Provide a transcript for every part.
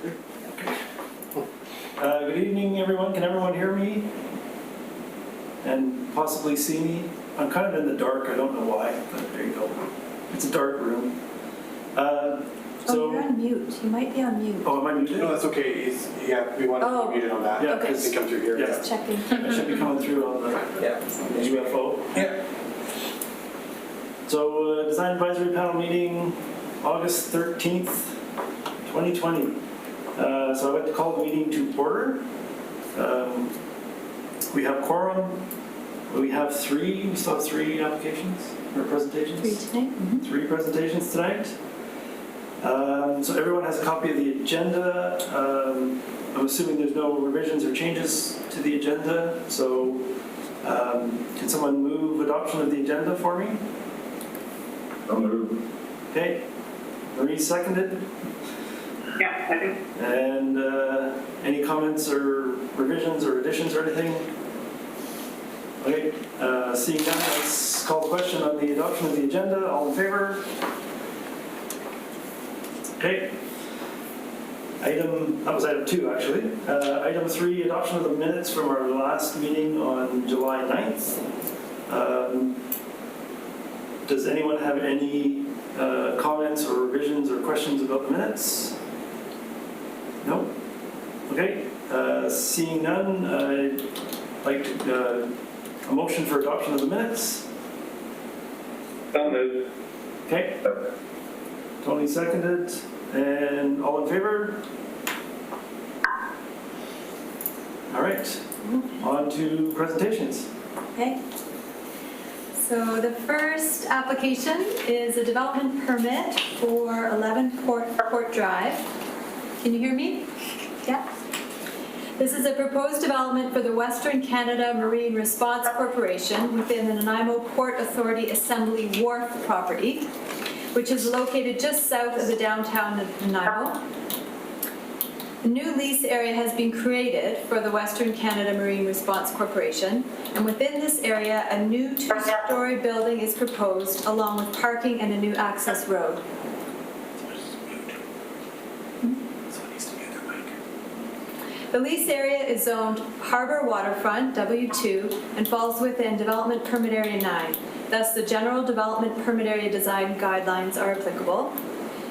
Okay. Good evening, everyone. Can everyone hear me? And possibly see me? I'm kind of in the dark. I don't know why, but there you go. It's a dark room. You're on mute. You might be on mute. Oh, am I muted? No, that's okay. We want to be muted on that. Yeah, okay. Because it come through here. Yeah. Just checking. I should be coming through on the UFO. Yeah. So, Design Advisory Panel meeting, August 13th, 2020. So I'd like to call the meeting to order. We have quorum. We still have three applications or presentations? 3 tonight? Mm-hmm. 3 presentations tonight. So everyone has a copy of the agenda. I'm assuming there's no revisions or changes to the agenda. So can someone move adoption of the agenda for me? I'll move. Okay. Marie seconded. Yeah, I think. And any comments or revisions or additions or anything? Okay, seeing none, let's call the question on the adoption of the agenda. All in favor? Okay. That was item 2, actually. Item 3, adoption of the minutes from our last meeting on July 9th. Does anyone have any comments or revisions or questions about the minutes? No? Okay. Seeing none, I'd like to, a motion for adoption of the minutes. So moved. Okay. Tony seconded. And all in favor? All right. On to presentations. Okay. So the first application is a development permit for 11 Port Drive. Can you hear me? Yeah. This is a proposed development for the Western Canada Marine Response Corporation within the Nanaimo Port Authority Assembly Wharf property, which is located just south of the downtown Nanaimo. A new lease area has been created for the Western Canada Marine Response Corporation, and within this area, a new 2-story building is proposed, along with parking and a new access road. The lease area is zoned Harbor Waterfront, W2, and falls within Development Permit Area 9. Thus, the General Development Permit Area Design Guidelines are applicable.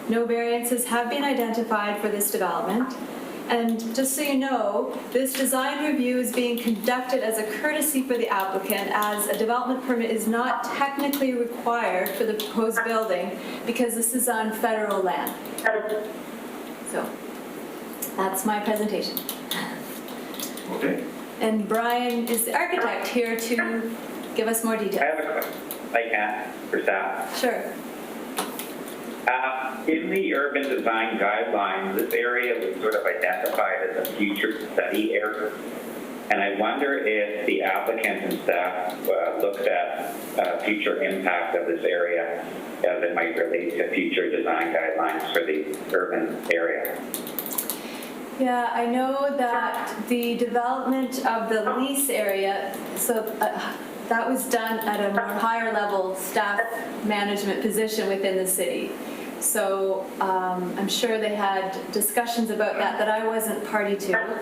No variances have been identified for this development. And just so you know, this design review is being conducted as a courtesy for the applicant, as a development permit is not technically required for the proposed building because this is on federal land. So, that's my presentation. Okay. And Brian is the architect here to give us more I detail. have a question. I can, for staff. Sure. In the urban design guidelines, this area was sort of identified as a future study area. And I wonder if the applicant and staff looked at future impact of this area as it might relate to future design guidelines for the urban area. Yeah, I know that the development of the lease area, so that was done at a more higher level staff management position within the city. So I'm sure they had discussions about that I wasn't party to.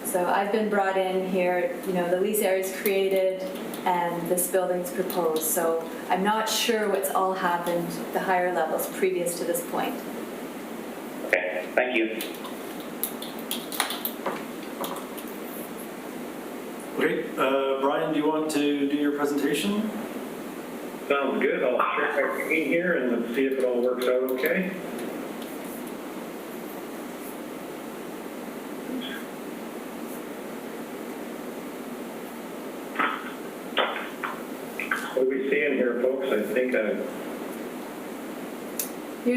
So I've been brought in here, the lease area is created and this building's proposed. So I'm not sure what's all happened, the higher levels previous to this point. Okay, thank you. Okay. Brian, do you want to do your presentation? Sounds good. I'll share my screen here and let's see if it all works out okay. What are we seeing here, folks? I think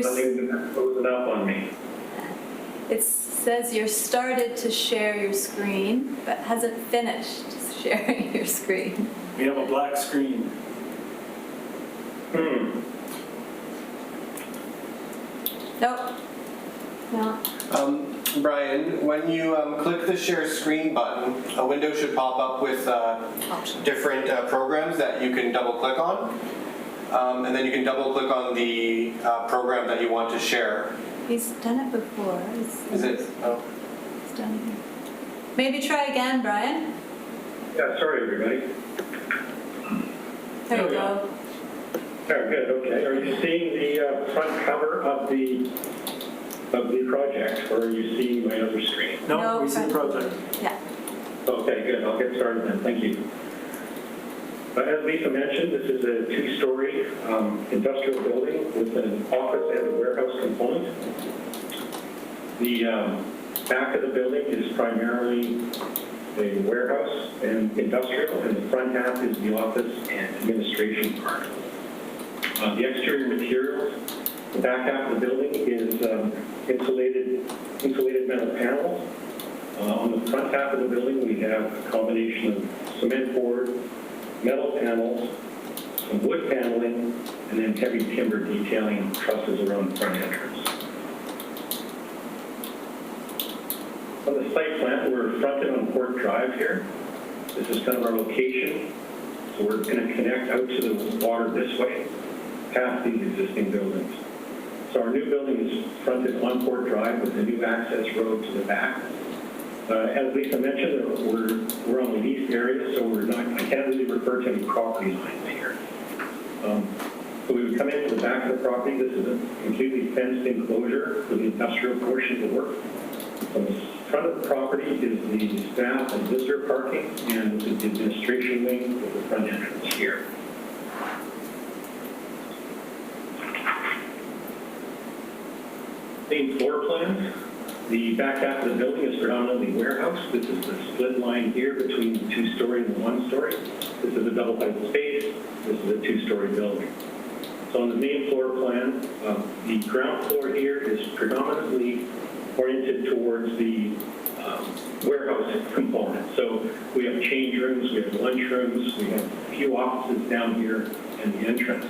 something's closing up on me. It says you're started to share your screen, but hasn't finished sharing your screen. We have a black screen. Nope. No. Brian, when you click the share screen button, a window should pop up with different programs that you can double click on. And then you can double click on the program that you want to share. He's done it before. Is it? Oh. It's done here. Maybe try again, Brian. Yeah, sorry, everybody. There you go. Oh, good, okay. Are you seeing the front cover of the project, or are you seeing my other screen? No, we see the project. Yeah. Okay, good. I'll get started then. Thank you. As Lisa mentioned, this is a two-story industrial building with an office and a warehouse component. The back of the building is primarily a warehouse and industrial, and the front half is the office and administration part. The exterior materials, the back half of the building is insulated metal panels. On the front half of the building, we have a combination of cement board, metal panels, some wood paneling, and then heavy timber detailing trusses around the front entrance. On the site plan, we're fronted on Port Drive here. This is kind of our location. So we're going to connect out to the water this way, past these existing buildings. So our new building is fronted on Port Drive with a new access road to the back. As Lisa mentioned, we're on the leased area, so I can't really refer to any property lines here. So we would come into the back of the property. This is a completely fenced enclosure for the industrial portion of the work. On the front of the property is the staff and visitor parking, and this is the administration wing with the front entrance here. Main floor plans. The back half of the building is predominantly warehouse. This is the split line here between the two-story and the one-story. This is a double-height space. This is a two-story building. So on the main floor plan, the ground floor here is predominantly oriented towards the warehouse component. So we have change rooms, we have lunch rooms, we have a few offices down here and the entrance.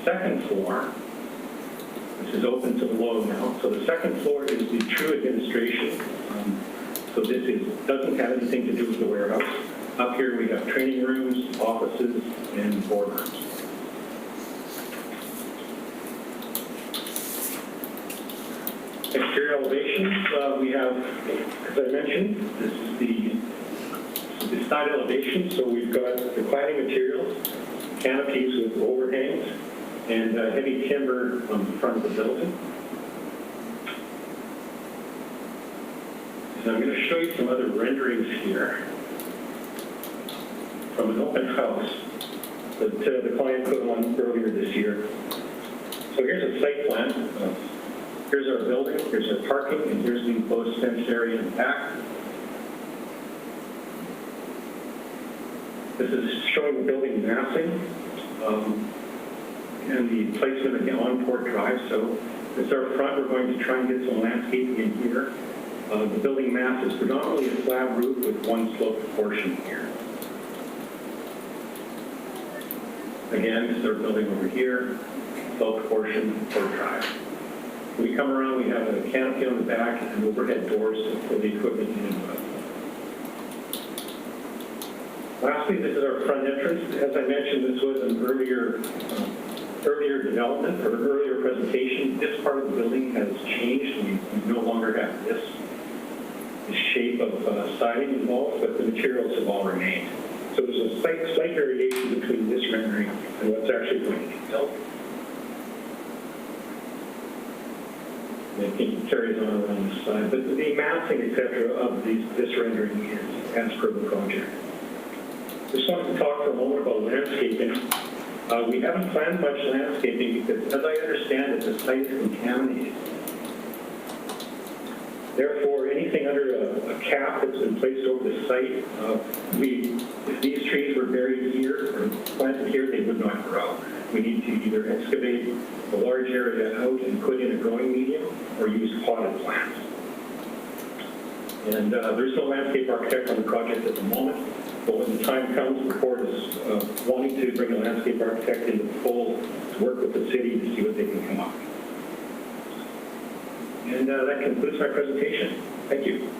Second floor, this is open to the low now. So the second floor is the true administration. So this doesn't have anything to do with the warehouse. Up here we have training rooms, offices, and boardrooms. Exterior elevations, we have, as I mentioned, this is the side elevation. So we've got the cladding materials, canopies with overhangs, and heavy timber on the front of the building. And I'm going to show you some other renderings here from an open house that the client put on earlier this year. So here's a site plan. Here's our building, here's our parking, and here's the enclosed fenced area in the back. This is showing the building massing. And the placement again on Port Drive. So it's our front. We're going to try and get some landscaping in here. The building mass is predominantly a slab roof with one sloped portion here. Again, this is our building over here, sloped portion, Port Drive. When we come around, we have a canopy on the back and overhead doors for the equipment in and out. Lastly, this is our front entrance. As I mentioned, this was an earlier development or earlier presentation. This part of the building has changed. We no longer have this shape of siding involved, but the materials have all remained. So there's a slight variation between this rendering and what's actually going to be built. It carries on around the side, but the massing, etc., of this rendering is as per the project. Just wanted to talk for a moment about landscaping. We haven't planned much landscaping because, as I understand it, the site is contaminated. Therefore, anything under a cap that's been placed over the site, if these trees were buried here or planted here, they would not grow. We need to either excavate a large area out and put in a growing medium or use potted plants. And there's no landscape architect on the project at the moment. But when the time comes, the board is wanting to bring a landscape architect into the fold to work with the city to see what they can come up with. And that concludes my presentation. Thank you.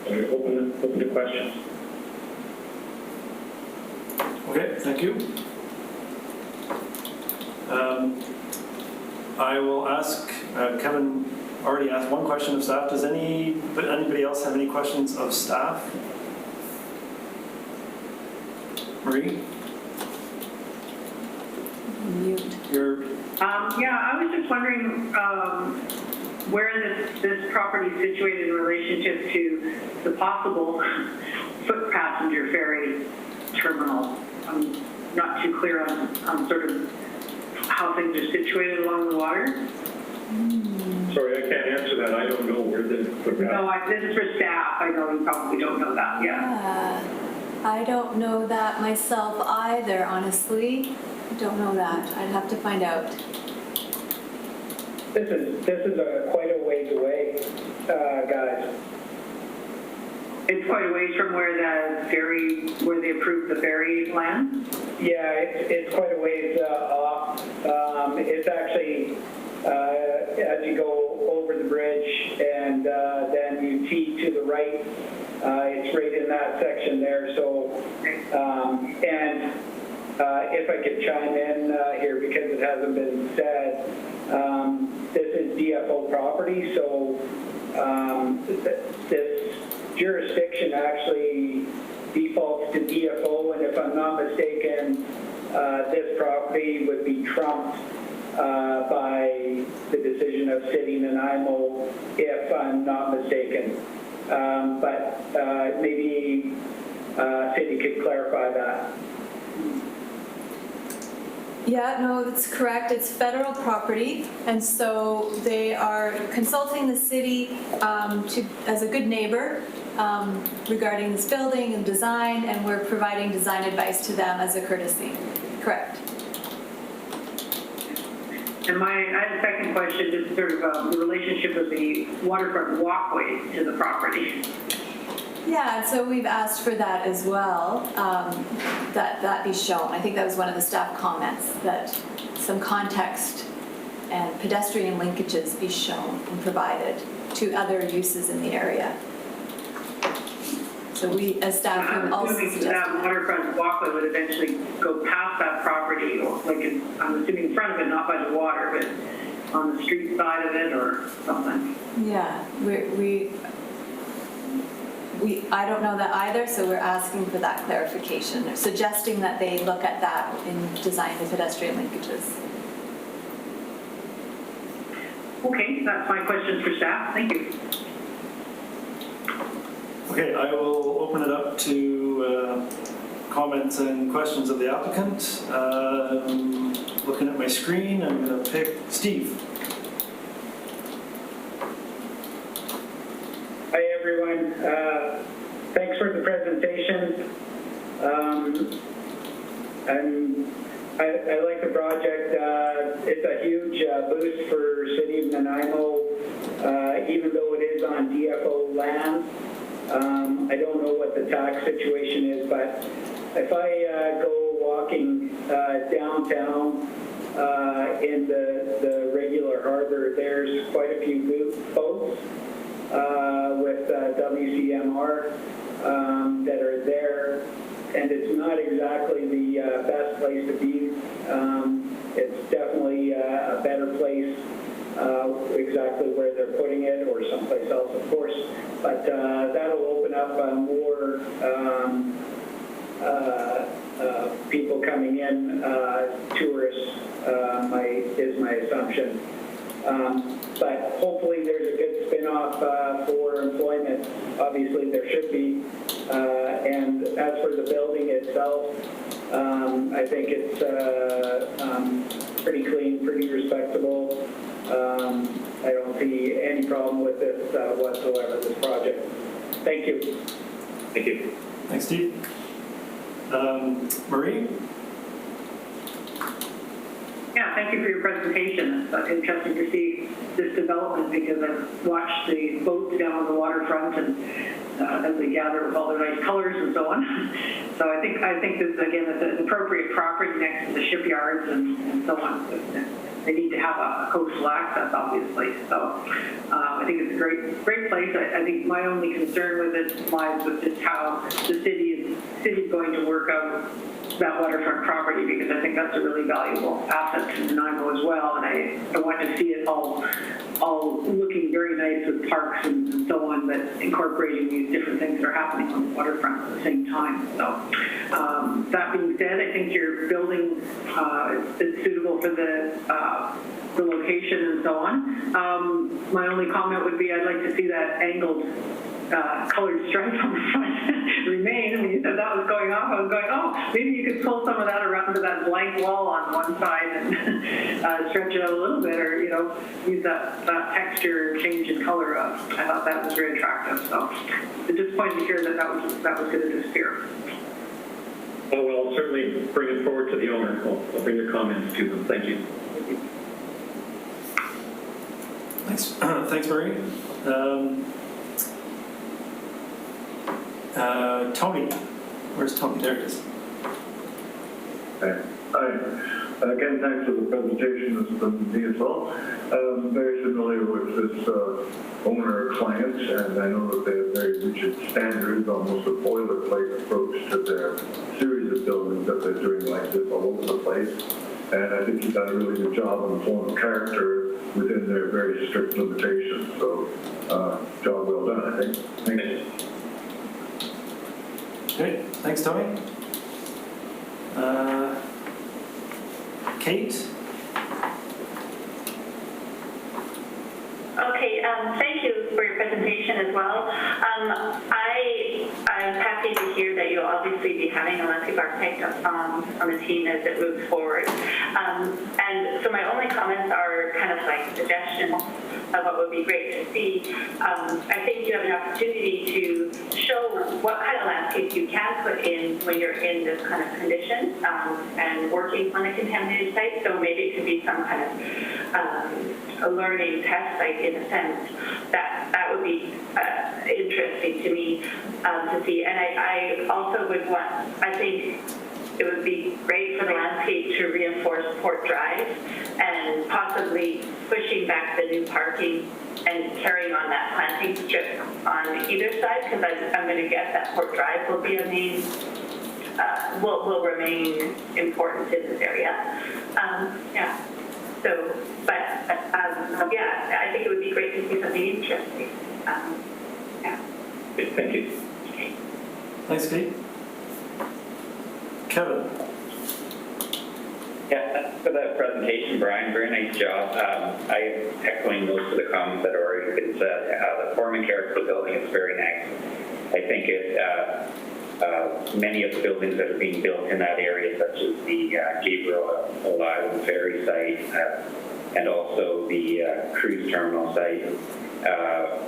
I'm open to questions. Okay, thank you. I will ask, Kevin already asked one question of staff. Does anybody else have any questions of staff? Marie? Mute. Yeah, I was just wondering where this property is situated in relationship to the possible foot passenger ferry terminal. I'm not too clear on sort of how things are situated along the water. Sorry, I can't answer that. I don't know where the No, this is for staff. I know you probably don't know that, yeah. I don't know that myself either, honestly. I don't know that. I'd have to find out. This is quite a ways away, guys. It's quite a ways from where they approved the ferry land? Yeah, it's quite a ways off. It's actually as you go over the bridge and then you tee to the right. It's right in that section there. So, and if I could chime in here because it hasn't been said, this is DFO property, so this jurisdiction actually defaults to DFO, and if I'm not mistaken, this property would be trumped by the decision of City Nanaimo, if I'm not mistaken. But maybe City could clarify that. Yeah, no, that's correct. It's federal property, and so they are consulting the city as a good neighbor regarding this building and design, and we're providing design advice to them as a courtesy. Correct. And I had a second question, just sort of the relationship of the waterfront walkways to the property. Yeah, and so we've asked for that as well, that be shown. I think that was one of the staff comments, that some context and pedestrian linkages be shown and provided to other uses in the area. So we, as staff, have also suggested that waterfront walkway would eventually go past that property, or like I'm assuming in front of it, not by the water, but on the street side of it or something. Yeah, I don't know that either, so we're asking for that clarification, or suggesting that they look at that in designing the pedestrian linkages. Okay, that's my questions for staff. Thank you. Okay, I will open it up to comments and questions of the applicant. Looking at my screen, I'm going to pick Steve. Hi everyone, thanks for the presentation. I like the project. It's a huge boost for City of Nanaimo, even though it is on DFO land. I don't know what the tax situation is, but if I go walking downtown in the regular harbor, there's quite a few boats with WCMR that are there, and it's not exactly the best place to be. It's definitely a better place, exactly where they're putting it, or someplace else, of course, but that'll open up more people coming in, tourists, is my assumption. But hopefully there's a good spin-off for employment. Obviously there should be. And as for the building itself, I think it's pretty clean, pretty respectable. I don't see any problem with this whatsoever, this project. Thank you. Thank you. Thanks, Steve. Marie? Yeah, thank you for your presentation. It's interesting to see this development because I've watched the boats down on the waterfront and as they gather with all their nice colors and so on. So I think this, again, is an appropriate property next to the shipyards and so on. They need to have a coastal access, obviously. So I think it's a great place. I think my only concern with it lies with just how the city is going to work out that waterfront property, because I think that's a really valuable asset to Nanaimo as well. And I want to see it all looking very nice with parks and so on, but incorporating these different things that are happening on the waterfront at the same time. So that being said, I think your building is suitable for the location and so on. My only comment would be I'd like to see that angled colored stripe on the front remain. When you said that was going off, I was going, oh, maybe you could pull some of that around to that blank wall on one side and stretch it out a little bit, or, you know, use that texture change in color. I thought that was very attractive. So I'm disappointed to hear that was going to disappear. Oh, well, I'll certainly bring it forward to the owner. I'll bring your comments to them. Thank you. Thanks, thanks, Marie. Tony, where's Tony? There it is. Hi. Again, thanks for the presentation. This is from me as well. Very familiar with this owner-client, and I know that they have very rigid standards, almost a boilerplate approach to their series of buildings that they're doing like this all over the place. And I think you've done a really good job on the form of character within their very strict limitations. So, job well done, I think. Thank you. Great, thanks, Tony. Kate? Okay, thank you for your presentation as well. I'm happy to hear that you'll obviously be having a landscape architect on the team as it moves forward. And so my only comments are kind of like suggestions of what would be great to see. I think you have an opportunity to show what kind of landscape you can put in when you're in this kind of condition and working on a contaminated site. So maybe it could be some kind of a learning test site in a sense. That would be interesting to me to see. And I also would want, I think it would be great for the landscape to reinforce Port Drive and possibly pushing back the new parking and carrying on that planting strip on either side, because I'm going to guess that Port Drive will be a main, will remain important in this area. Yeah. So, but yeah, I think it would be great to see something interesting. Yeah. Thank you. Okay. Thanks, Kate. Kevin? Yeah, thanks for that presentation, Brian. Very nice job. I'm echoing most of the comments that have already been said. The form and character of the building is very nice. I think many of the buildings that are being built in that area, such as the Gabriel Alive and Ferry site, and also the cruise terminal site,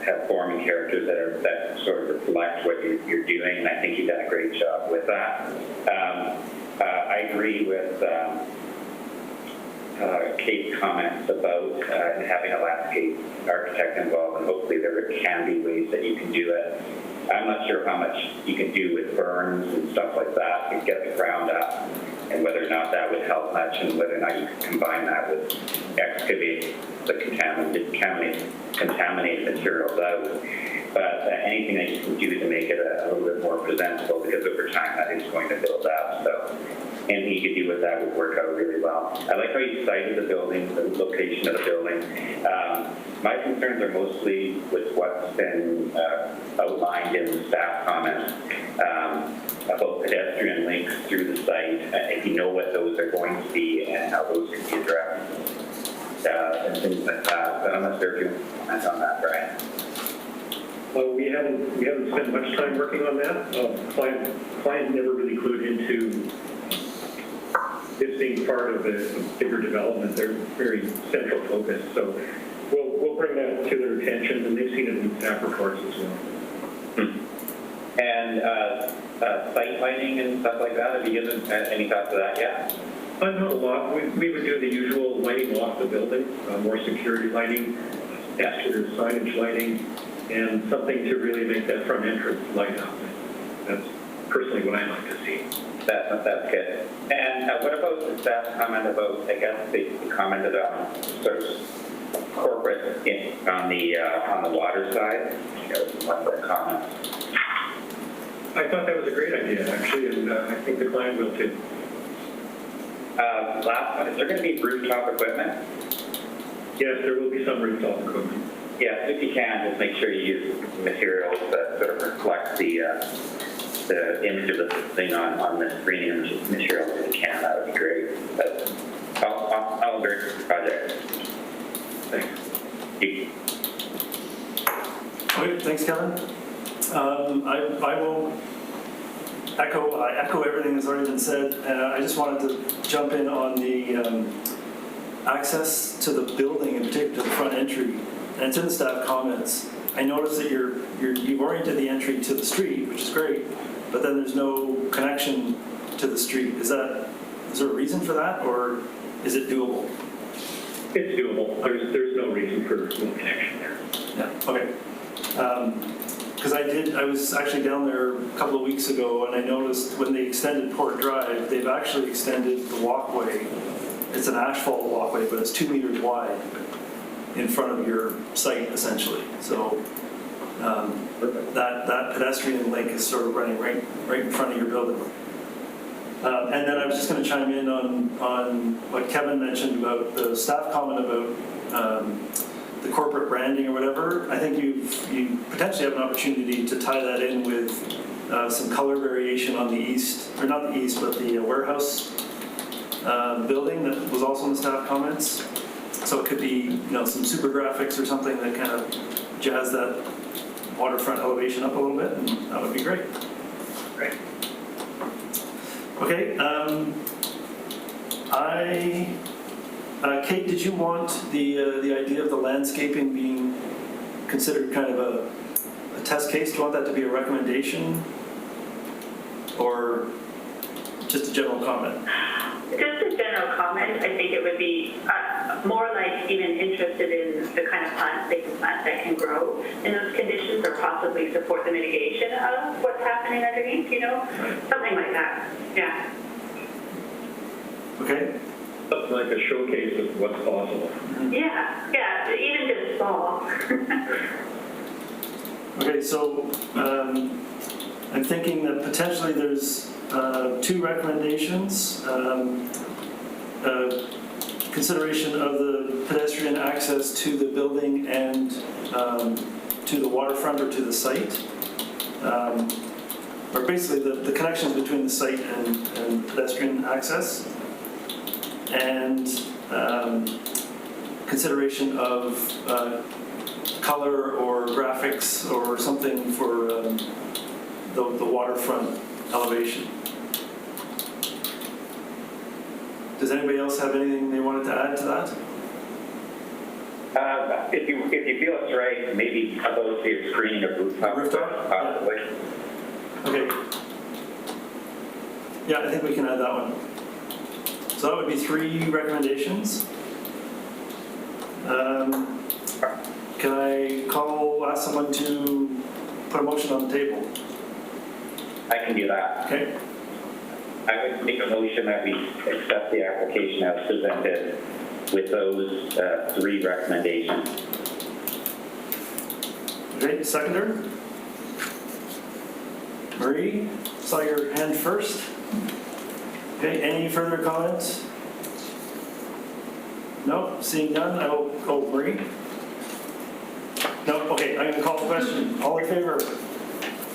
have form and characters that sort of reflect what you're doing, and I think you've done a great job with that. I agree with Kate's comments about having a landscape architect involved, and hopefully there can be ways that you can do it. I'm not sure how much you can do with berms and stuff like that to get the ground up, and whether or not that would help much, and whether or not you can combine that with excavate the contaminated materials out. But anything that you can do to make it a little bit more presentable, because over time that is going to build up. So anything you could do with that would work out really well. I like how you cited the building, the location of the building. My concerns are mostly with what's been outlined in the staff comments about pedestrian links through the site, if you know what those are going to be and how those can be addressed, and things like that. But I'm not sure if you comment on that, Brian. Well, we haven't spent much time working on that. Client never really clued into this being part of a bigger development. They're very central focused, so we'll bring that to their attention, and they've seen it in staff reports as well. And site lighting and stuff like that, have you given any thought to that yet? Not a lot. We would do the usual lighting off the building, more security lighting, exterior signage lighting, and something to really make that front entrance light up. That's personally what I'd like to see. That's good. And what about the staff comment about, I guess they commented on sort of corporate on the water side? One of the comments. I thought that was a great idea, actually, and I think the client will too. Last one, is there going to be rooftop equipment? Yes, there will be some rooftop equipment. Yes, if you can, just make sure you use materials that sort of reflect the image of the thing on the screen material if you can. That would be great. But I'll agree with the project. Thanks. Thank you. Okay, thanks, Kevin. I will echo everything that's already been said. I just wanted to jump in on the access to the building, in particular to the front entry, and it's in the staff comments. I noticed that you've oriented the entry to the street, which is great, but then there's no connection to the street. Is there a reason for that, or is it doable? It's doable. There's no reason for no connection there. Yeah, okay. Because I was actually down there a couple of weeks ago, and I noticed when they extended Port Drive, they've actually extended the walkway. It's an asphalt walkway, but it's 2 meters wide in front of your site, essentially. So that pedestrian link is sort of running right in front of your building. And then I was just going to chime in on what Kevin mentioned about the staff comment about the corporate branding or whatever. I think you potentially have an opportunity to tie that in with some color variation on the east, or not the east, but the warehouse building that was also in the staff comments. So it could be, some super graphics or something that kind of jazz that waterfront elevation up a little bit, and that would be great. Great. Okay. Kate, did you want the idea of the landscaping being considered kind of a test case? Do you want that to be a recommendation, or just a general comment? Just a general comment. I think it would be more like even interested in the kind of plants they can plant that can grow in those conditions, or possibly support the mitigation of what's happening underneath, something like that. Yeah. Okay. That's like a showcase of what's possible. Yeah, even just small. Okay, so I'm thinking that potentially there's 2 recommendations. Consideration of the pedestrian access to the building and to the waterfront or to the site. Or basically the connections between the site and pedestrian access. And consideration of color or graphics or something for the waterfront elevation. Does anybody else have anything they wanted to add to that? If you feel it's right, maybe about the screening of rooftop. Possibly. Yeah. Okay. Yeah, I think we can add that one. So that would be 3 recommendations. Can I ask someone to put a motion on the table? I can do that. Okay. I would make a motion that we accept the application as presented with those 3 recommendations. Okay, seconder? Marie, saw your hand first. Okay, any further comments? No, seeing none, I will, Marie? No, okay, I'm gonna call the question. All in favor?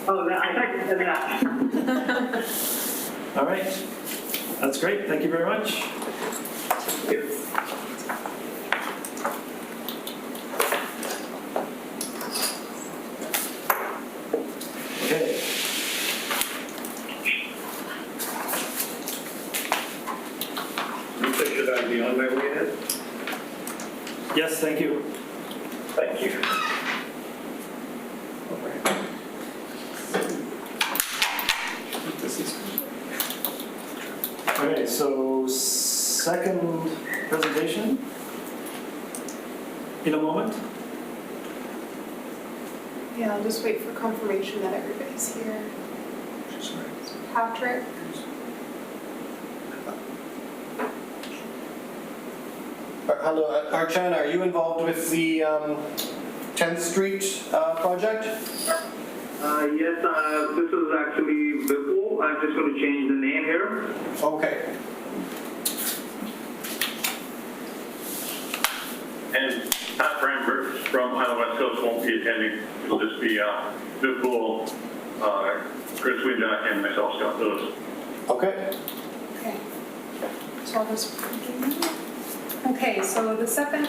Oh, I thought you said that. All right, that's great, thank you very much. Okay. Should I be on my way then? Yes, thank you. Thank you. Okay, so second presentation in a moment. Yeah, I'll just wait for confirmation that everybody's here. Patrick? Hello, Archan, are you involved with the 10th Street project? Yes, this is actually Vipul. I'm just going to change the name here. Okay. And Pat Brambert from Isle West Coast won't be attending. It'll just be Viv Poole, Chris Winjack, and myself, Scott Lewis. Okay. Okay. So I'll just. Okay, so the second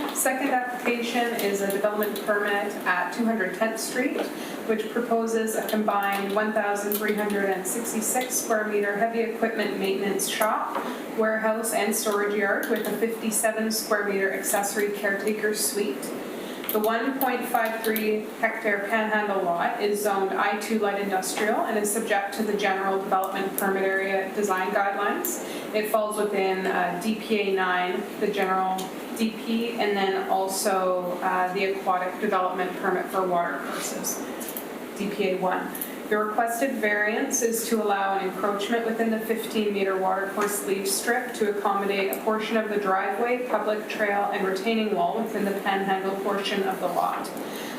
application is a development permit at 210th Street, which proposes a combined 1,366 square meter heavy equipment maintenance shop, warehouse, and storage yard with a 57 square meter accessory caretaker suite. The 1.53 hectare panhandle lot is zoned I2 light industrial and is subject to the general development permit area design guidelines. It falls within DPA 9, the general DP, and then also the aquatic development permit for water courses, DPA 1. The requested variance is to allow an encroachment within the 15-meter watercourse leaf strip to accommodate a portion of the driveway, public trail, and retaining wall within the panhandle portion of the lot.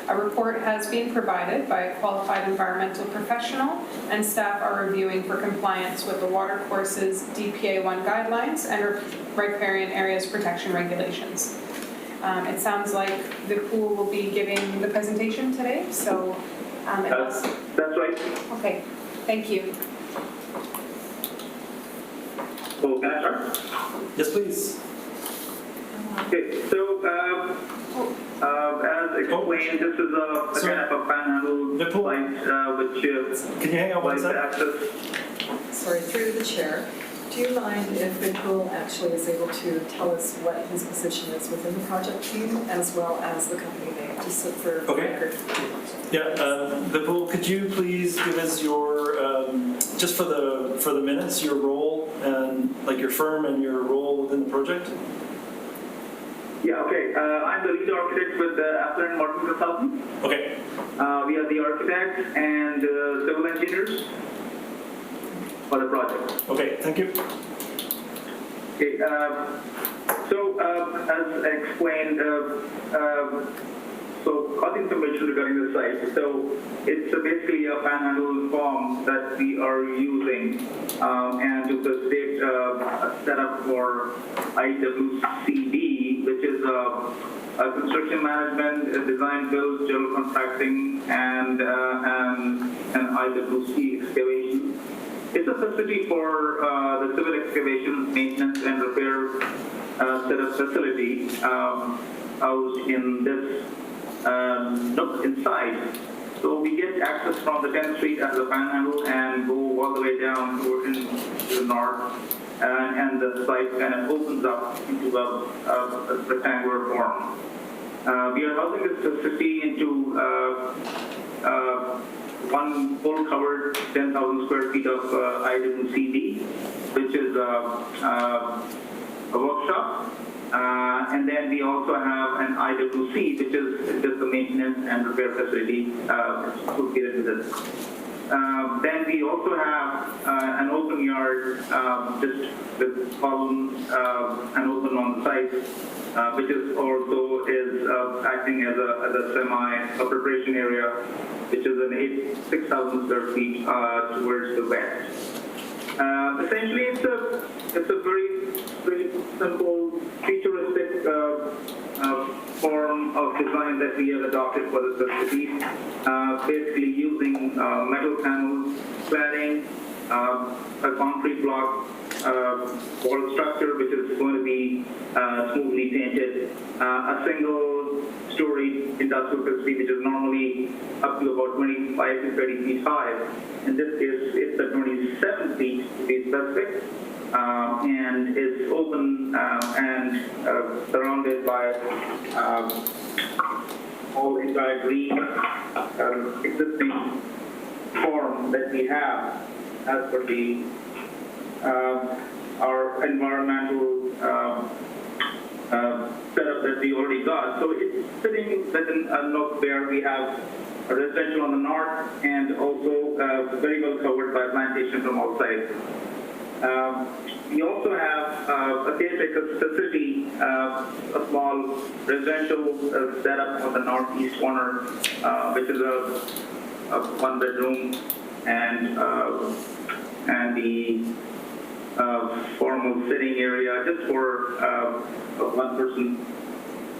A report has been provided by a qualified environmental professional, and staff are reviewing for compliance with the watercourses DPA 1 guidelines and riparian areas protection regulations. It sounds like the pool will be giving the presentation today, so That's right. okay, thank you. So can I start? Yes, please. Okay, so as explained, this is a kind of a panhandle site which Can you hang on one provides second? access. Sorry, through the chair, do you mind if Vipul actually is able to tell us what his position is within the project team as well as the company name, just for record? Yeah, Vipul, could you please give us your, just for the minutes, your role and like your firm and your role within the project? Yeah, okay. I'm the lead architect with Applicant Martin Consulting. Okay. We are the architects and civil engineers for the project. Okay, thank you. Okay, so as explained, so causing information regarding the site. So it's basically a panhandle form that we are using and to facilitate a setup for IWCD, which is a construction management, design, build, general contracting, and IWC excavation. It's a facility for the civil excavation, maintenance, and repair set of facility housed in this nook inside. So we get access from the 10th Street as a panhandle and go all the way down to the north, and the site kind of opens up into a rectangular form. We are housing this facility into one full covered 10,000 square feet of IWCD, which is a workshop. And then we also have an IWC, which is just the maintenance and repair facility associated with this. Then we also have an open yard, just with columns and open on the site, which is also acting as a preparation area, which is an 6,000 square feet towards the west. Essentially, it's a very simple, futuristic form of design that we have adopted for the facility. Basically, using metal panels, cladding, a concrete block wall structure, which is going to be smoothly painted, a single-story industrial facility, which is normally up to about 25 to 30 feet high. In this case, it's at 27 feet to be specific, and it's open and surrounded by all entire green existing form that we have as per the our environmental setup that we already got. So it's sitting within a nook where we have a residential on the north and also very well covered by plantation from all sides. We also have a caretaker facility, a small residential setup on the northeast corner, which is a one-bedroom and the formal sitting area just for one person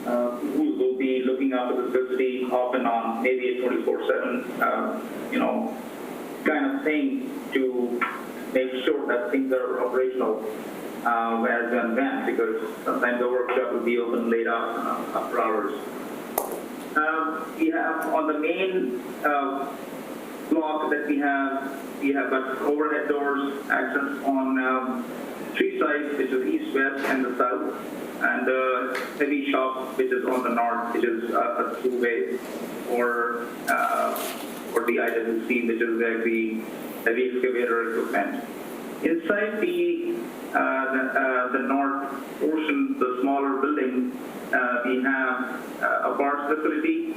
who will be looking after the facility off and on, maybe a 24/7, kind of thing to make sure that things are operational as and when, because sometimes the workshop will be open late after hours. We have on the main block that we have got overhead doors, access on 3 sides, which is east, west, and the south, and the heavy shop, which is on the north, which is a 2-way for the IWC, which is where the heavy excavator equipment. Inside the north portion, the smaller building, we have a bar facility,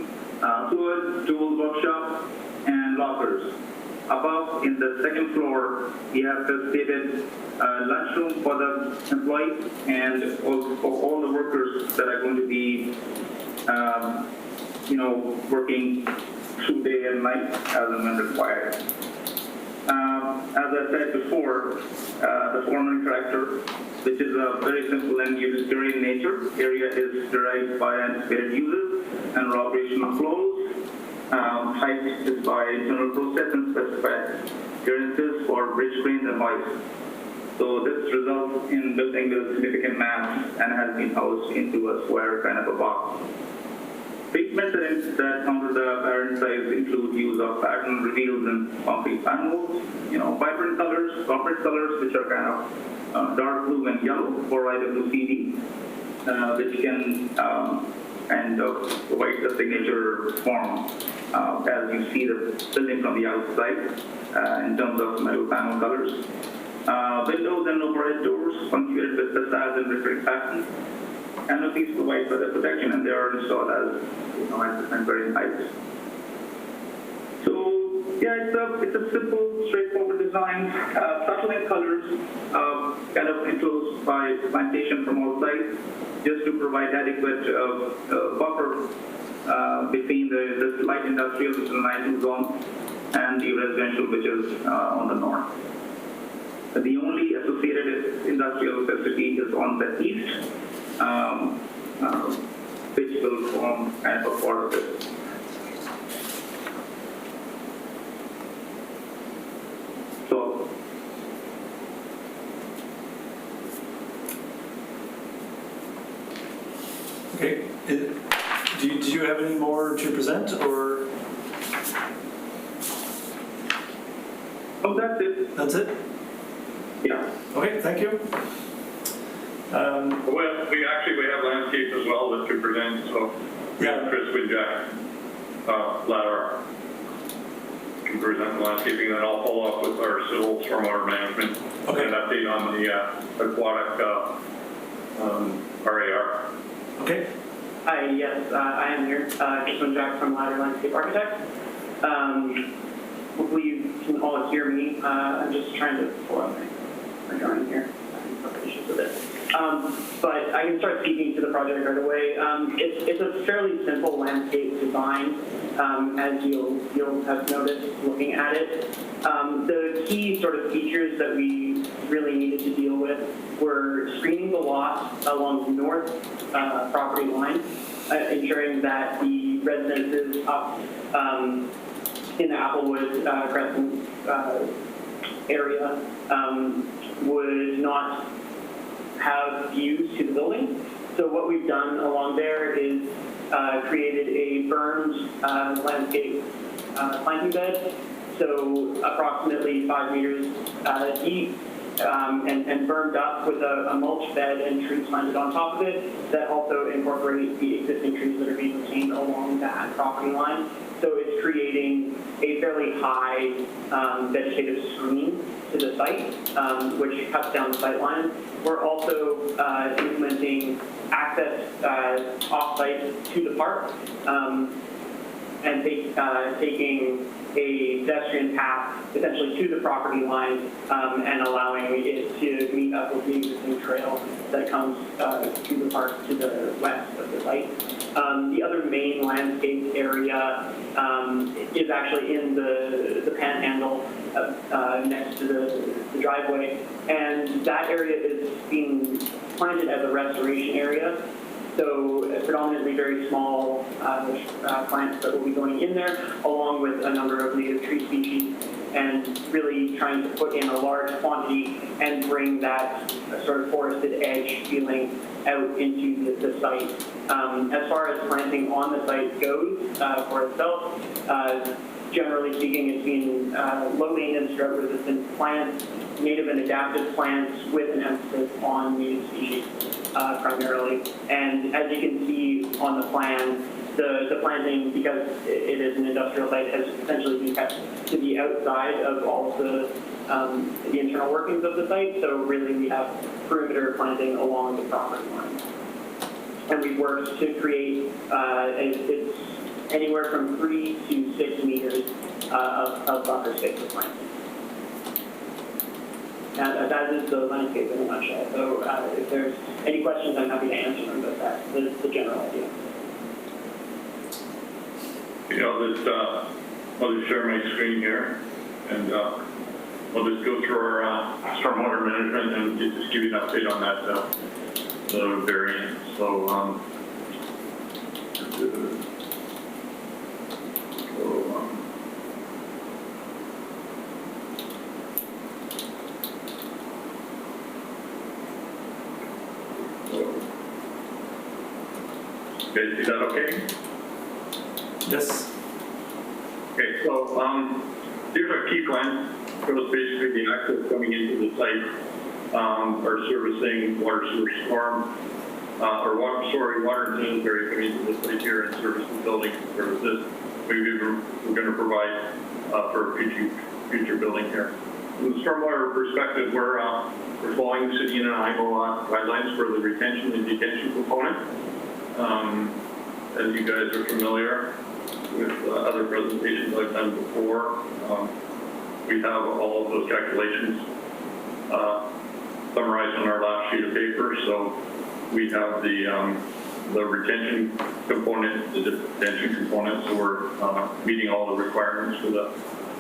tools workshop, and lockers. Above, in the second floor, we have facilitated lunchroom for the employees and all the workers that are going to be, working through day and night as and when required. As I said before, the foreman tractor, which is a very simple and utilitarian nature, area is derived by anticipated uses and operational flows. Height is by internal process and specified clearances for bridge cranes and hoists. So this results in building with significant mass and has been housed into a square kind of a box. Treatment that counter the apparent size include use of pattern reveals in concrete panels, vibrant colors, corporate colors, which are kind of dark blue and yellow for IWCD, which can provide the signature form as you see the building from the outside in terms of metal panel colors. Windows and overhead doors punctuated with facades and recurring patterns. Canopies provide further protection, and they are installed as at varying heights. So yeah, it's a simple, straightforward design, subtle in colors, kind of enclosed by plantation from all sides, just to provide adequate buffer between the light industrial, which is the lighting zone, and the residential, which is on the north. The only associated industrial facility is on the east, which will form kind of a part of it. So, Okay. Do you have any more to present, or? oh, that's it. That's it? Yeah. Okay, thank you. Well, we have landscape as well that to present, so we have Chris Widjack, Ladder, can present the landscaping, then I'll follow up with our civil stormwater management, Okay. and an update on the aquatic RAR. Okay. Hi, yes, I am here. Chris Widjack from Ladder Landscape Architects. Hopefully you can all hear me. I'm just trying to pull up my drawing here. I'm having issues with it. But I can start speaking to the project right away. It's a fairly simple landscape design, as you'll have noticed looking at it. The key sort of features that we really needed to deal with were screening the lot along the north property line, ensuring that the residences up in the Applewood Crescent area would not have views to the building. So what we've done along there is created a bermed landscape planting bed, so approximately 5 meters deep, and bermed up with a mulch bed and trees planted on top of it that also incorporate the existing trees that are being retained along that property line. So it's creating a fairly high vegetative screen to the site, which cuts down the sight line. We're also implementing access off-site to the park and taking a pedestrian path essentially to the property line and allowing it to meet up with the existing trail that comes to the park to the west of the site. The other main landscape area is actually in the panhandle next to the driveway, and that area is being planted as a restoration area. So predominantly very small plants that will be going in there, along with a number of native tree species, and really trying to put in a large quantity and bring that sort of forested edge feeling out into the site. As far as planting on the site goes for itself, generally speaking, it's been low maintenance, drought resistant plants, native and adapted plants with an emphasis on native species primarily. And as you can see on the plan, the planting, because it is an industrial site, has essentially been kept to the outside of all of the internal workings of the site. So really we have perimeter planting along the property line. And we've worked to create, it's anywhere from 3 to 6 meters of buffer space for planting. And that is the landscape in a nutshell. So if there's any questions, I'm happy to answer them, but that's the general idea. I'll just share my screen here, and we'll just go through our stormwater management and just give you an update on that the variant. So, okay, is that okay? Yes. Okay, so here's our key plan. Shows basically the access coming into the site, are servicing water source storm, or water and sanitary coming into the site here and service the building services. We're going to provide for a future building here. From the stormwater perspective, we're following the city and Nanaimo guidelines for the retention and detention component. As you guys are familiar with other presentations I've done before, we have all of those calculations summarized on our last sheet of paper. So we have the retention component, the detention component, so we're meeting all the requirements for the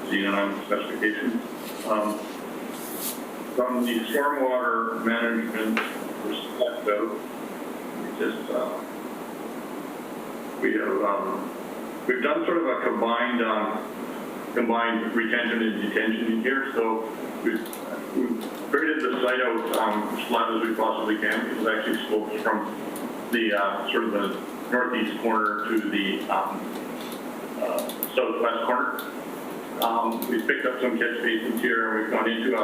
CNI specifications. From the stormwater management perspective, we've done sort of a combined retention and detention in here. So we've created the site out as flat as we possibly can. It actually slopes from the sort of the northeast corner to the southwest corner. We've picked up some catch basins here, and we've gone into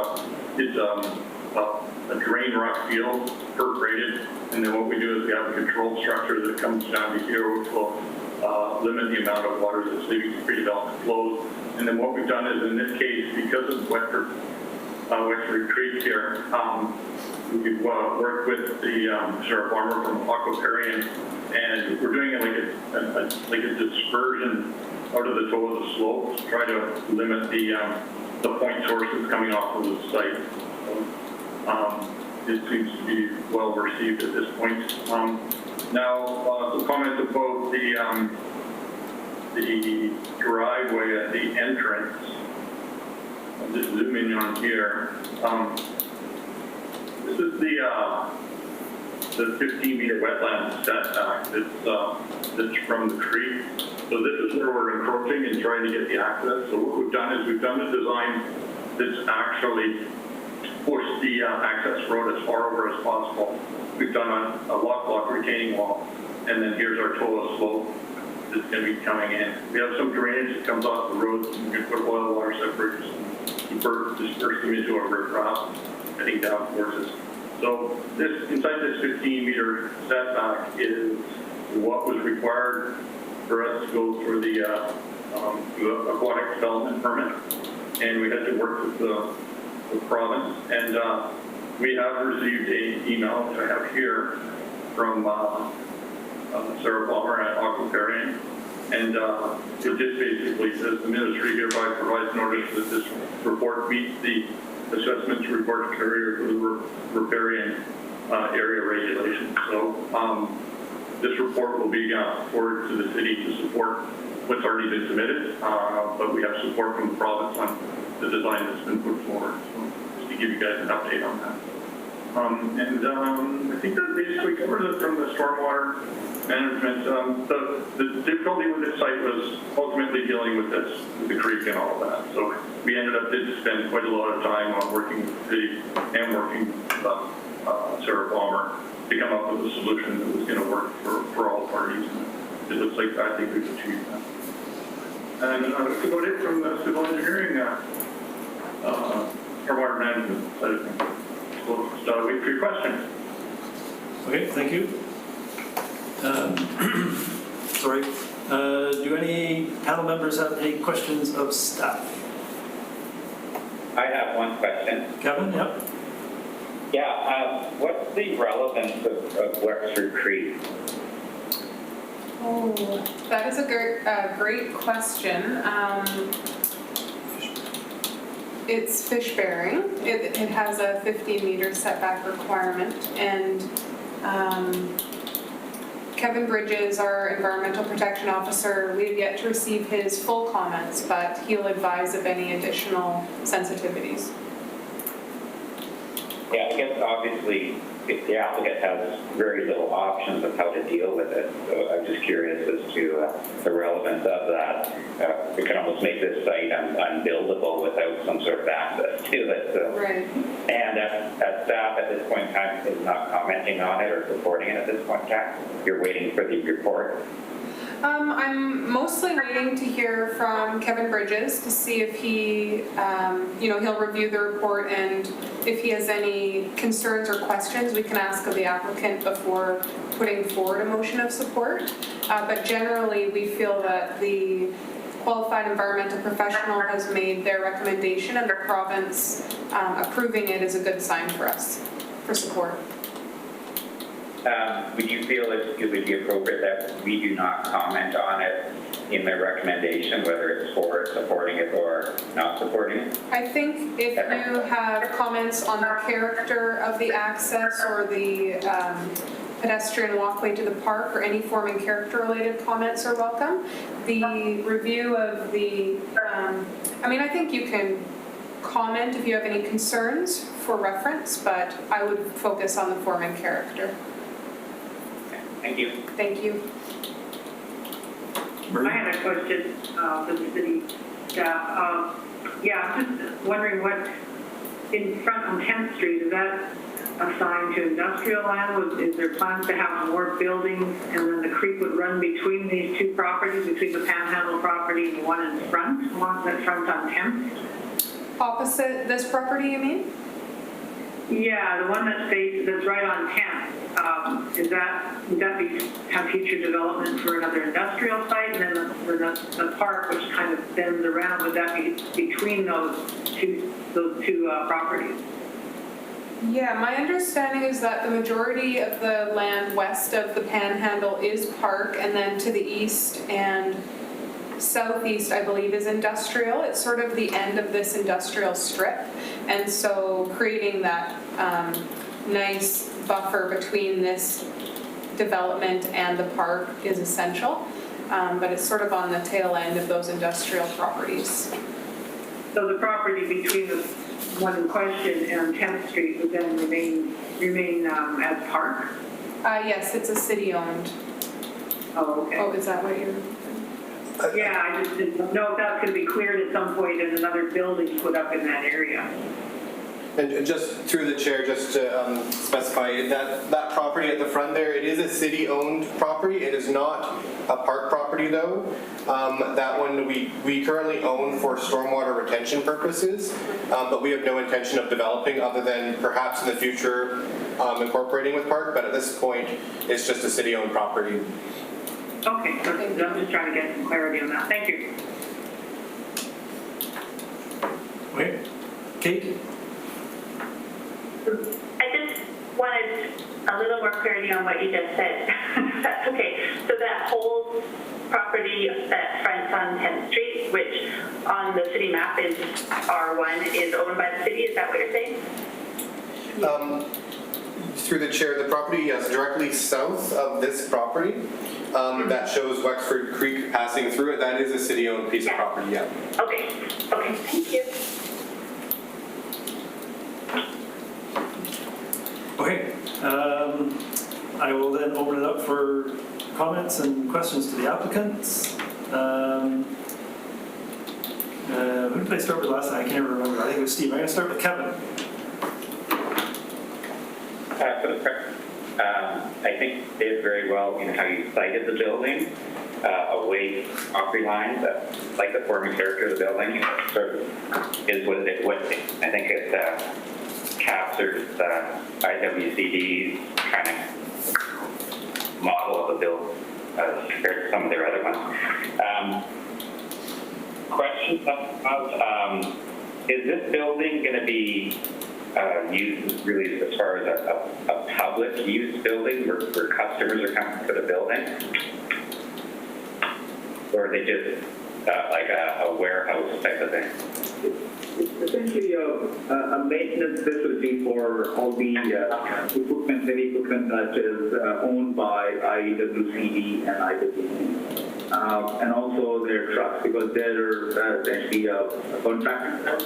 a drain rock field, perforated, and then what we do is we have a control structure that comes down to here, which will limit the amount of water that's leaving the pre-development flows. And then what we've done is, in this case, because of Western Creek here, we've worked with the sheriff farmer from Aquaparian, and we're doing it like a dispersion out of the toe of the slope to try to limit the point sources coming off of the site. So, it seems to be well received at this point. Now, some comments about the driveway at the entrance. I'll just zoom in on here. This is the 15-meter wetland setback that's from the creek. So this is where we're encroaching and trying to get the access. So what we've done is we've done the design that's actually pushed the access road as far over as possible. We've done a lock block retaining wall, and then here's our total slope that's going to be coming in. We have some drainage that comes off the road. We can put oil water separators and disperse them into a riprap heading down towards us. So this inside this 15-meter setback is what was required for us to go through the aquatic development permit, and we had to work with the province. And we have received an email, which I have here, from Sarah Palmer at Aquaparian, and it just basically says the ministry hereby provides notice that this report meets the assessments report carrier for the riparian area regulations. So this report will be forwarded to the city to support what's already been submitted, but we have support from the province on the design that's been put forward. So just to give you guys an update on that. I think that basically covers it from the stormwater management. The difficulty with this site was ultimately dealing with this, with the creek and all of that. So we did spend quite a lot of time on working with the city and working with Sarah Palmer to come up with a solution that was going to work for all parties. It looks like I think we've achieved that. And that's about it from the civil engineering or water management side of things. So wait for your questions. Okay, thank you. Sorry. Do any panel members have any questions of staff? I have one question. Kevin, yep. Yeah, what's the relevance of Wexford Creek? Oh, that is a great question. It's fish bearing. It has a 15-meter setback requirement, and Kevin Bridges, our environmental protection officer, we have yet to receive his full comments, but he'll advise of any additional sensitivities. Yeah, I guess obviously the applicant has very little options of how to deal with it. So I'm just curious as to the relevance of that. We can almost make this site unbuildable without some sort of access to it. So. Right. And staff at this point in time is not commenting on it or supporting it at this point in time. You're waiting for the report. I'm mostly waiting to hear from Kevin Bridges to see if he, he'll review the report, and if he has any concerns or questions, we can ask of the applicant before putting forward a motion of support. But generally, we feel that the qualified environmental professional has made their recommendation, and the province approving it is a good sign for us for support. Would you feel it would be appropriate that we do not comment on it in the recommendation, whether it's for supporting it or not supporting it? I think if you have comments on the character of the access or the pedestrian walkway to the park or any form and character related comments are welcome. The review of the, I think you can comment if you have any concerns for reference, but I would focus on the form and character. Thank you. Thank you. I had a question for the city staff. I'm just wondering what, in front on 10th Street, is that assigned to industrial land? Is there plans to have more buildings, and then the creek would run between these two properties, between the Panhandle property and the one in front, one that's front on 10th? Opposite this property, you mean? Yeah, the one that's right on 10th. Would that have future development for another industrial site, and then the park, which kind of bends around, would that be between those two properties? Yeah, my understanding is that the majority of the land west of the Panhandle is park, and then to the east and southeast, I believe, is industrial. It's sort of the end of this industrial strip, and so creating that nice buffer between this development and the park is essential, but it's sort of on the tail end of those industrial properties. So the property between the one in question and 10th Street would then remain as park? Yes, it's a city-owned. Oh, okay. Oh, is that what you're... Yeah, I just didn't know if that's going to be cleared at some point and another building put up in that area. And just through the chair, just to specify that property at the front there, it is a city-owned property. It is not a park property, though. That one we currently own for stormwater retention purposes, but we have no intention of developing other than perhaps in the future incorporating with park. But at this point, it's just a city-owned property. Okay, so I'm just trying to get some clarity on that. Thank you. Okay. Kate? I just wanted a little more clarity on what you just said. That's okay. So that whole property that fronts on 10th Street, which on the city map is R1, is owned by the city. Is that what you're saying? Through the chair, the property is directly south of this property that shows Wexford Creek passing through it. That is a city-owned piece of property, yeah. Okay, thank you. I will then open it up for comments and questions to the applicants. Who did I start with last time? I can't even remember. I think it was Steve. I'm going to start with Kevin. I think they did very well in how you cited the building away from property lines. Like the forming character of the building, it sort of is what I think it captures IWCD's kind of model of the build compared to some of their other ones. Questions about, is this building going to be used really as far as a public use building where customers are coming to the building? Or are they just like a warehouse type of thing? It's essentially a maintenance facility for all the equipment, heavy equipment that is owned by IWCD and IWC. And also their trucks, because they're essentially a contractor.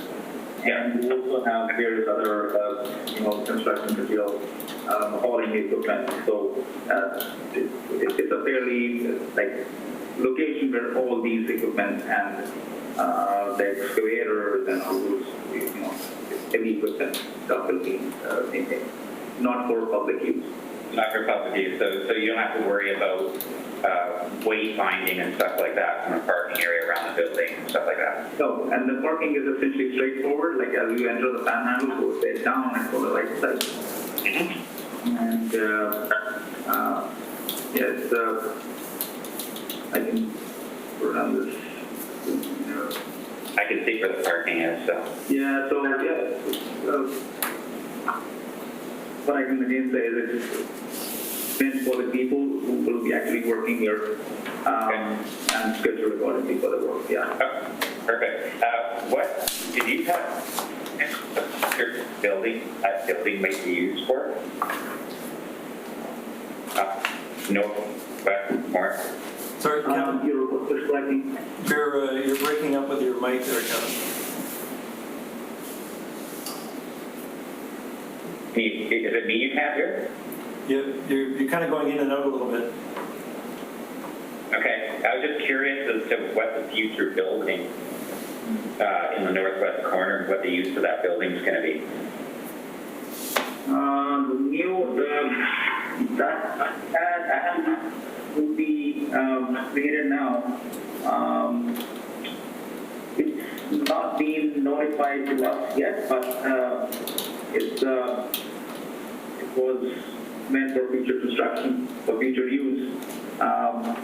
And we also have various other, construction materials, hauling equipment. So it's a fairly location where all these equipment and the excavators and all those, heavy equipment stuff will be maintained, not for public use. Not for public use, so you don't have to worry about wayfinding and stuff like that from a parking area around the building and stuff like that. No, and the parking is essentially straightforward. Like as you enter the panhandle, go straight down and go to the right side. And yes, I can go down this. I can see where the parking is, so. Yeah, so what I can again say is it's meant for the people who will be actually working here and schedule accordingly for the work. Yeah. Oh, perfect. What did you have your building? That building might be used for? No, but more. Sorry, Kevin. You're You're breaking up with your mic there, Kevin. Is it me you can't hear? You're kind of going in and out a little bit. Okay, I was just curious as to what the future building in the northwest corner, what the use of that building is going to be. That will be created now. It's not been notified to us yet, but it was meant for future construction, for future use.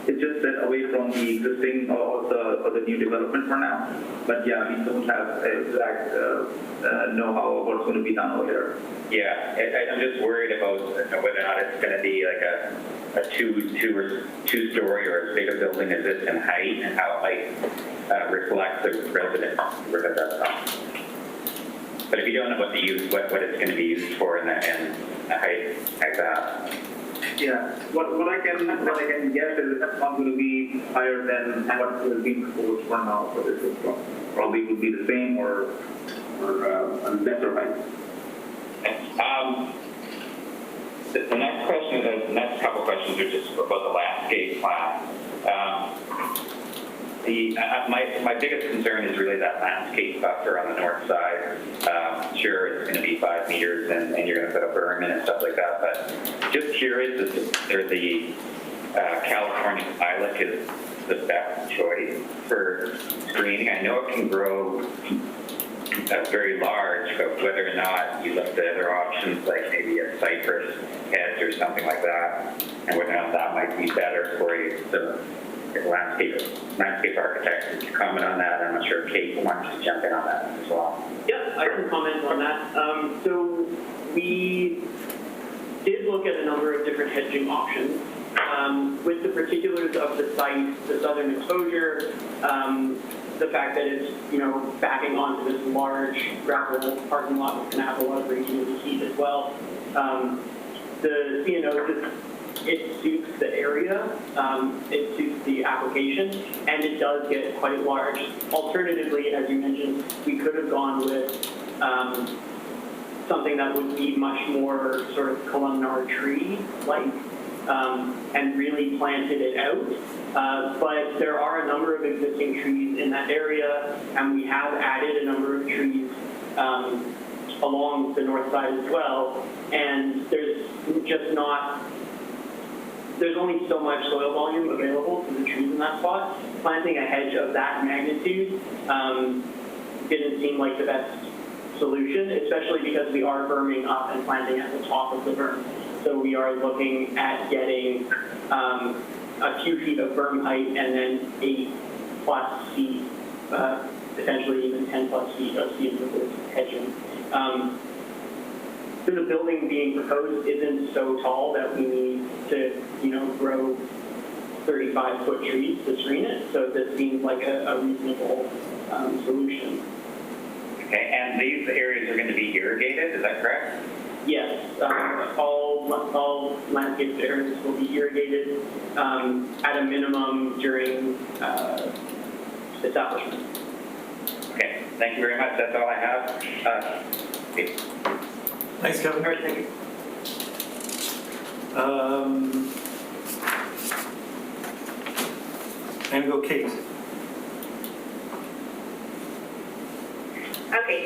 It's just set away from the existing or the new development for now. But yeah, we don't have exact know-how of what's going to be done over there. Yeah, I'm just worried about whether or not it's going to be like a two-story or as big a building as this in height, and how it might reflect the residents where that's from. But if you don't know what it's going to be used for in the height like that. Yeah, what I can guess is it's not going to be higher than what is being proposed for now. So this is probably would be the same or a lesser height. The next question, the next couple questions are just about the landscape plan. My biggest concern is really that landscape buffer on the north side. Sure, it's going to be 5 meters and you're going to put a berm in and stuff like that, but just curious as to whether the California lilac is the best choice for screening. I know it can grow very large, but whether or not you looked at other options like maybe a cypress hedge or something like that, and whether or not that might be better for you. So, landscape architect, could you comment on that? I'm not sure if Kate wants to jump in on that as well. Yeah, I can comment on that. So we did look at a number of different hedging options. With the particulars of the site, the southern exposure, the fact that it's backing onto this large gravel parking lot that's going to have a lot of radiant heat as well. The CNO, it suits the area, it suits the application, and it does get quite large. Alternatively, as you mentioned, we could have gone with something that would be much more sort of columnar tree-like, and really planted it out. But there are a number of existing trees in that area, and we have added a number of trees along the north side as well. And there's only so much soil volume available to the trees in that spot. Planting a hedge of that magnitude didn't seem like the best solution, especially because we are berming up and planting at the top of the berm. So we are looking at getting a few feet of berm height and then 8+ feet, potentially even 10+ feet of seed-resistant hedging. So the building being proposed isn't so tall that we need to, grow 35-foot trees to screen it. So this seems like a reasonable solution. Okay, and these areas are going to be irrigated, is that correct? Yes, all landscape areas will be irrigated at a minimum during establishment. Okay, thank you very much. That's all I have. Okay. Thanks, Kevin. All right, thank you. I'm going to go Kate. Okay,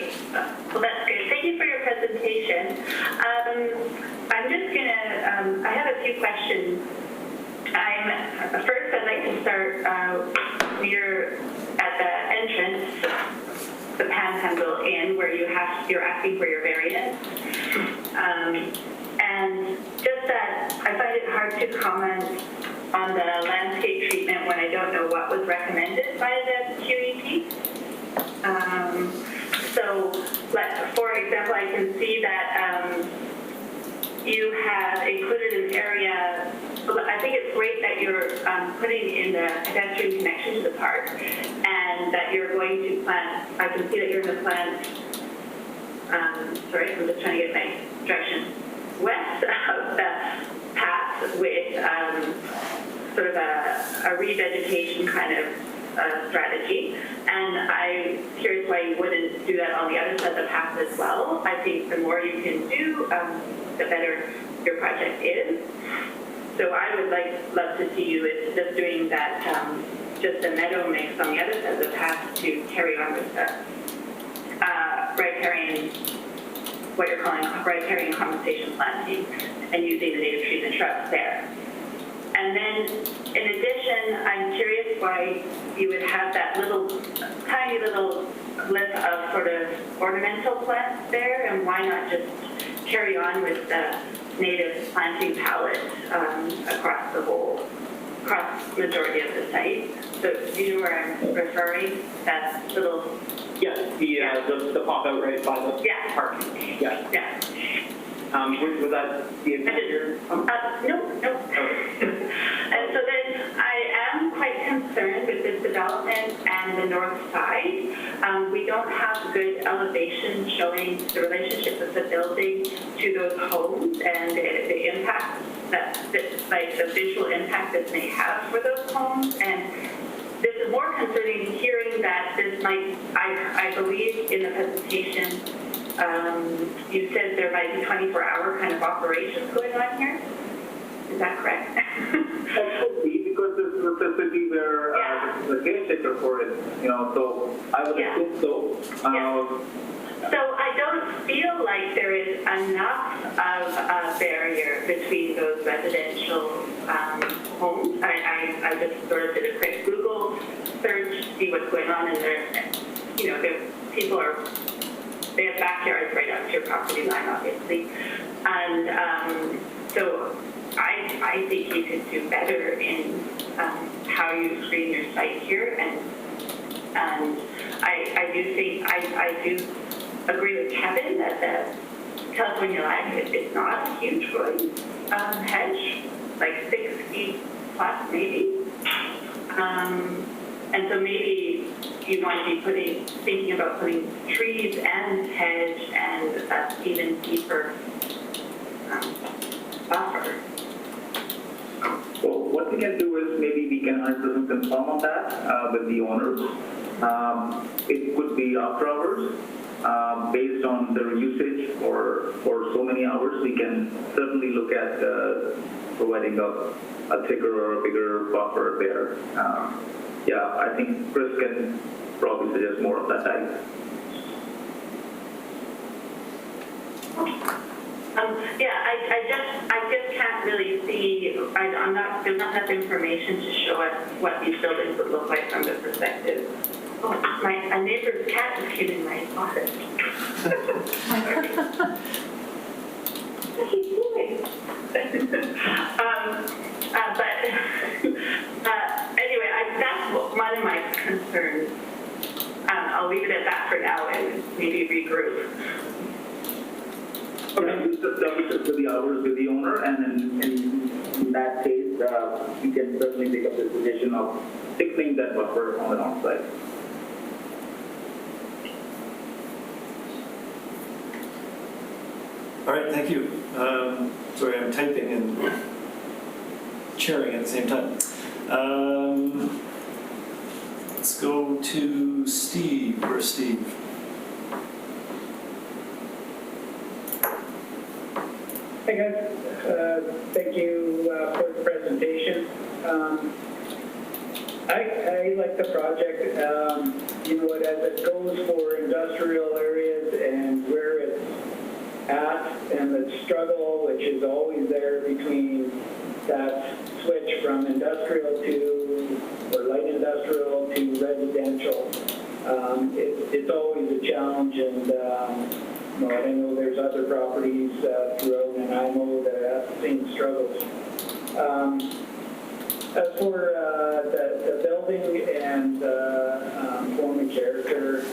well that's good. Thank you for your presentation. I'm just gonna, I have a few questions. First I'd like to start, we're at the entrance, the Panhandle Inn, where you're asking for your variance. And just that I find it hard to comment on the landscape treatment when I don't know what was recommended by the QEP. So, for example, I can see that you have included an area. I think it's great that you're putting in the pedestrian connection to the park, and that you're going to plant. I can see that you're going to plant. Sorry, I'm just trying to get my direction. West of the path with sort of a revegetation kind of strategy, and I'm curious why you wouldn't do that on the other side of the path as well. I think the more you can do, the better your project is. So I would love to see you just doing that, just a meadow mix on the other side of the path to carry on with the riparian, what you're calling riparian compensation planting, and using the native trees and shrubs there. And then, in addition, I'm curious why you would have that tiny little lip of sort of ornamental plants there, and why not just carry on with the native planting palette across the majority of the site. So do you know where I'm referring? That little... Yes, the pop-out right by the park. Yes. Yeah. Was that the intent? No. And so then I am quite concerned with this development and the north side. We don't have good elevation showing the relationship of the building to those homes and the impact like the visual impact that they have for those homes. And this is more concerning hearing that this might, I believe in the presentation, you said there might be 24-hour kind of operations going on here. Is that correct? That could be, because this is a facility where the caretaker for it, so I would think so. So I don't feel like there is enough of a barrier between those residential homes. I just sort of did a quick Google search to see what's going on in there. They have backyards right up to your property line, obviously. And so I think you could do better in how you screen your site here. And I do agree with Kevin that the California lag is not a huge growing hedge, like 6 feet plus maybe. And so maybe you want to be thinking about putting trees and hedge and even deeper buffer. So what we can do is maybe we can confirm on that with the owners. It could be after hours. based on their usage for so many hours, we can certainly look at providing a thicker or a bigger buffer there. Yeah, I think Chris can probably suggest more of that type. Yeah, I just can't really see, there's not enough information to show us what these buildings would look like from the perspective. Oh, my neighbor's cat just came in my office. What are you doing? Anyway, that's one of my concerns. I'll leave it at that for now and maybe regroup. Okay, we discuss the hours with the owner, and in that case, we can certainly take up the decision of fixing that buffer on the north side. All right, thank you. Sorry, I'm typing and chairing at the same time. Let's go to Steve. Where's Steve? Hey guys, thank you for the presentation. I like the project. You know, as it goes for industrial areas and where it's at, and the struggle which is always there between that switch from industrial to, or light industrial to residential. It's always a challenge, and you know, I know there's other properties throughout Nanaimo that have the same struggles. As for the building and form and character,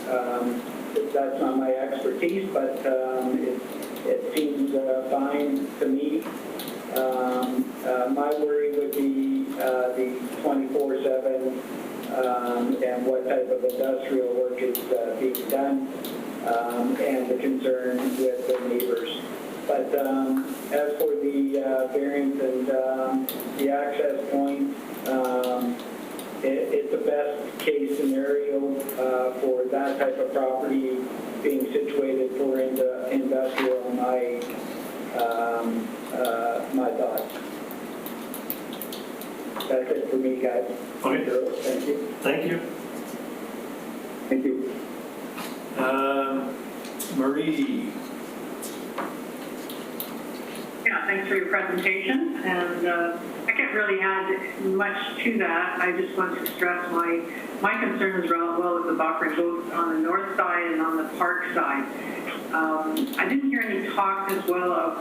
that's not my expertise, but it seems fine to me. My worry would be the 24/7 and what type of industrial work is being done, and the concern with the neighbors. But as for the variance and the access point, it's a best case scenario for that type of property being situated for industrial, my thoughts. That's it for me, guys. Okay. Thank you. Thank you. Thank you. Marie. Yeah, thanks for your presentation, and I can't really add much to that. I just want to stress my concerns around, well, with the buffering, both on the north side and on the park side. I didn't hear any talk as well of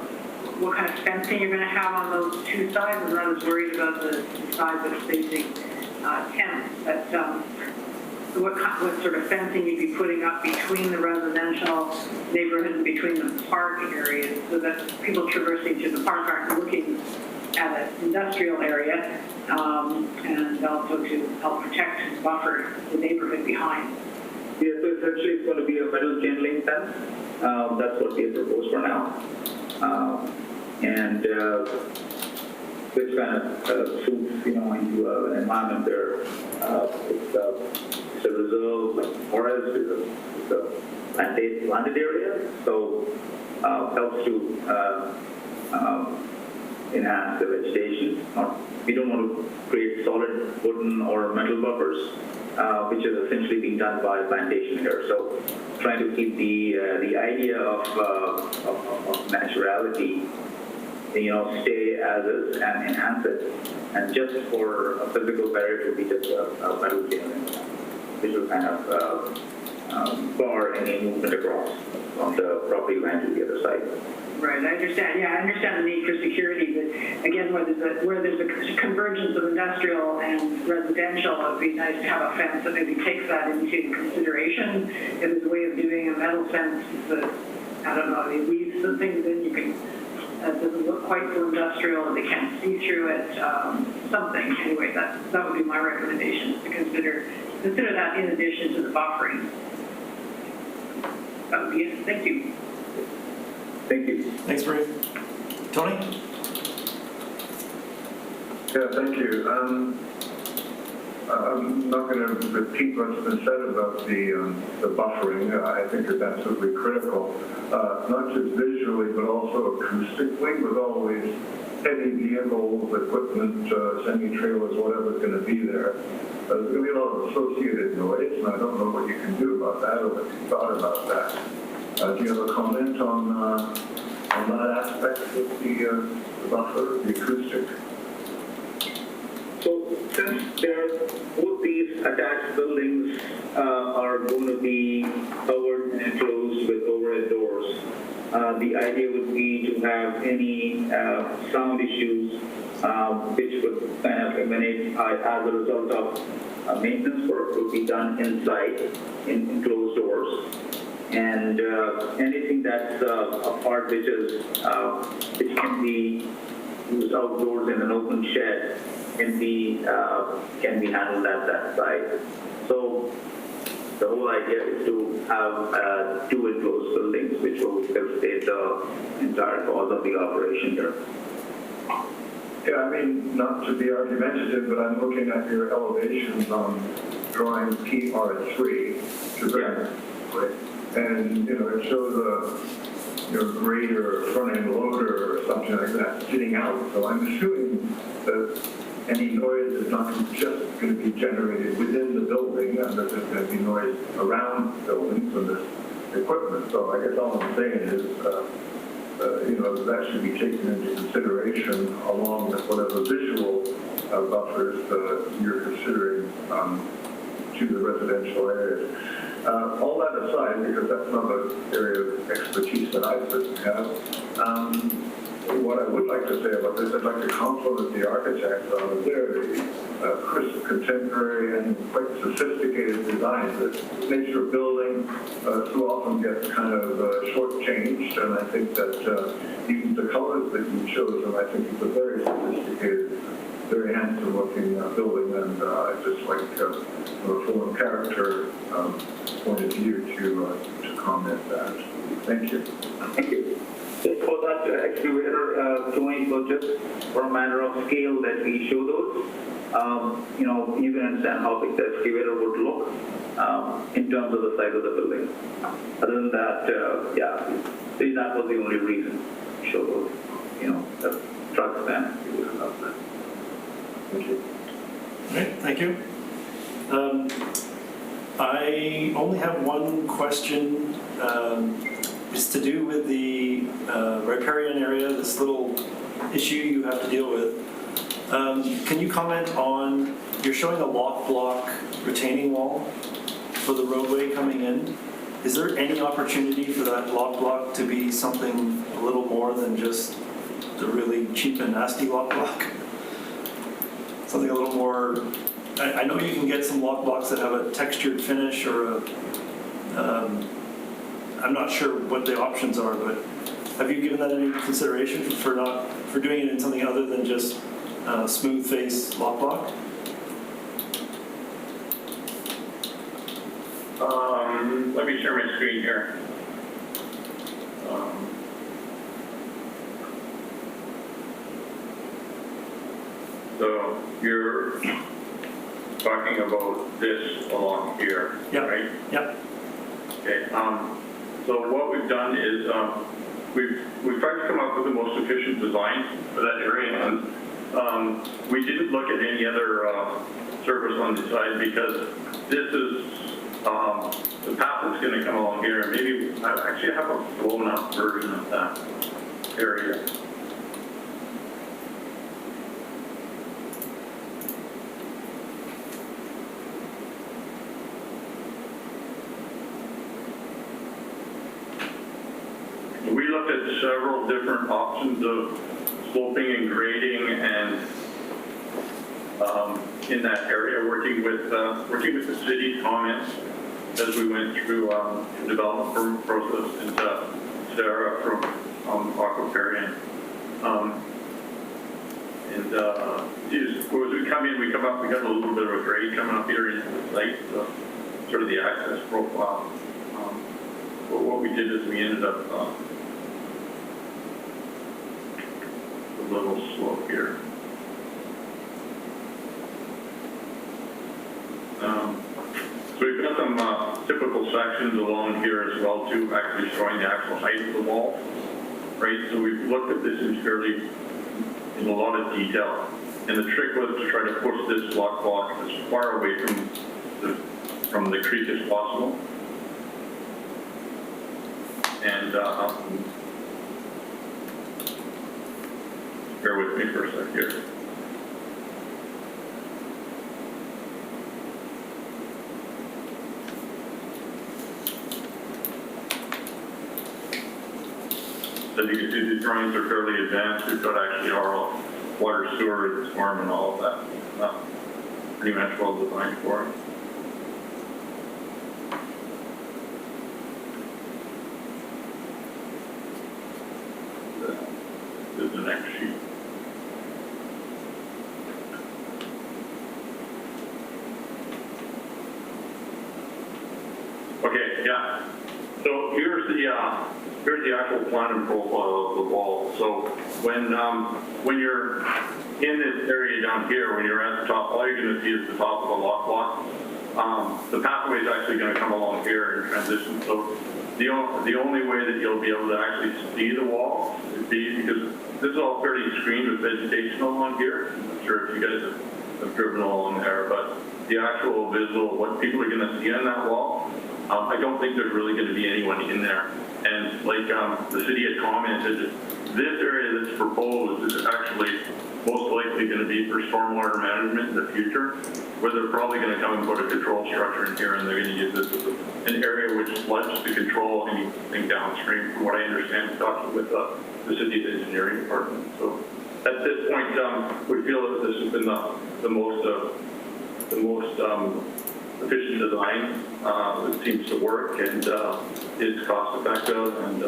what kind of fencing you're going to have on those two sides. I'm not as worried about the side that's facing 10, but what sort of fencing you'd be putting up between the residential neighborhood and between the park areas, so that people traversing to the park aren't looking at an industrial area, and also to help protect and buffer the neighborhood behind. Yeah, so essentially it's going to be a metal chain link fence. That's what we have proposed for now. And which kind of suits, you know, into an environment where it's a reserve, like forest, it's a planted area, so helps to enhance the vegetation. We don't want to create solid wooden or metal buffers, which is essentially being done by plantation here. So trying to keep the idea of naturality, you know, stay as is and enhance it. And just for a physical barrier to be just a metal chain, which will kind of bar any movement across on the property line to the other side. Right, I understand. Yeah, I understand the need for security, but again, where there's a convergence of industrial and residential, it would be nice to have a fence that maybe takes that into consideration. If there's a way of doing a metal fence that, I don't know, they weave some things in, you can, it doesn't look quite so industrial, and they can't see through it, something. Anyway, that would be my recommendation, to consider that in addition to the buffering. That would be it. Thank you. Thank you. Thanks, Marie. Tony? Yeah, thank you. I'm not going to repeat what's been said about the buffering. I think it's absolutely critical, not just visually, but also acoustically, with all these heavy vehicles, equipment, semi-trailers, whatever's going to be there. There's going to be a lot of associated noise, and I don't know what you can do about that or what you thought about that. Do you have a comment on that aspect of the buffer, the acoustic? So since both these attached buildings are going to be covered and enclosed with overhead doors, the idea would be to have any sound issues which would kind of emanate as a result of maintenance work would be done inside in enclosed doors. And anything that's a part which can be used outdoors in an open shed can be handled at that site. So the whole idea is to have two enclosed buildings which will facilitate the entire cause of the operation here. Yeah, I mean, not to be argumentative, but I'm looking at your elevations on drawing PR3, and it shows a grader or front end loader or something like that sitting out. So I'm assuming that any noise is not just going to be generated within the building, and there's going to be noise around buildings and this equipment. So I guess all I'm saying is, that should be taken into consideration along with whatever visual buffers you're considering to the residential areas. All that aside, because that's not an area of expertise that I personally have, what I would like to say about this, I'd like to compliment the architects on their crisp, contemporary, and quite sophisticated designs. The nature of building too often gets kind of shortchanged, and I think that even the colors that you've chosen, I think it's a very sophisticated, very handsome-looking building, and I just like from a form character point of view to comment that. Thank you. Thank you. Just for that excavator drawing, so just for a matter of scale that we show those, you can understand how big the excavator would look in terms of the size of the building. Other than that, that was the only reason to show those, the truck stand. Thank you. Okay, thank you. I only have one question. It's to do with the riparian area, this little issue you have to deal with. Can you comment on, you're showing a lock block retaining wall for the roadway coming in. Is there any opportunity for that lock block to be something a little more than just the really cheap and nasty lock block? Something a little more, I know you can get some lock blocks that have a textured finish or a, I'm not sure what the options are, but have you given that any consideration for doing it in something other than just smooth face lock block? Let me share my screen here. So you're talking about this along here, yep. Right? Yep. Okay. So what we've done is we've tried to come up with the most efficient design for that area, and we didn't look at any other surface on the side because this is the path that's going to come along here. Maybe I actually have a blown up version of that area. We looked at several different options of sloping and grading and in that area, working with the city's comments as we went through the development process and Sarah from Aquaparian. As we come in, we come up, we got a little bit of a grade coming up here into the site, so sort of the access profile. But what we did is we ended up a little slope here. So we've got some typical sections along here as well too, actually showing the actual height of the wall, right? So we've looked at this in a lot of detail. And the trick was to try to push this block as far away from the creek as possible. And bear with me for a sec here. As you can see, these drawings are fairly advanced. We've got actually our water, sewer, storm, and all of that. Pretty much well designed for it. This is the next sheet. Okay, yeah. So here's the actual plan and profile of the wall. So when you're in this area down here, when you're at the top, all you're going to see is the top of the lock block. The pathway is actually going to come along here and transition. So the only way that you'll be able to actually see the wall is because this is all fairly screened with vegetation along here. I'm not sure if you guys have driven along there, but the actual visual, what people are going to see on that wall, I don't think there's really going to be anyone in there. And like the city had commented, this area that's proposed is actually most likely going to be for stormwater management in the future, where they're probably going to come and put a control structure in here, and they're going to use this as an area which floods to control anything downstream, from what I understand, talking with the city's engineering department. So at this point, we feel that this has been the most efficient design. It seems to work and is cost effective, and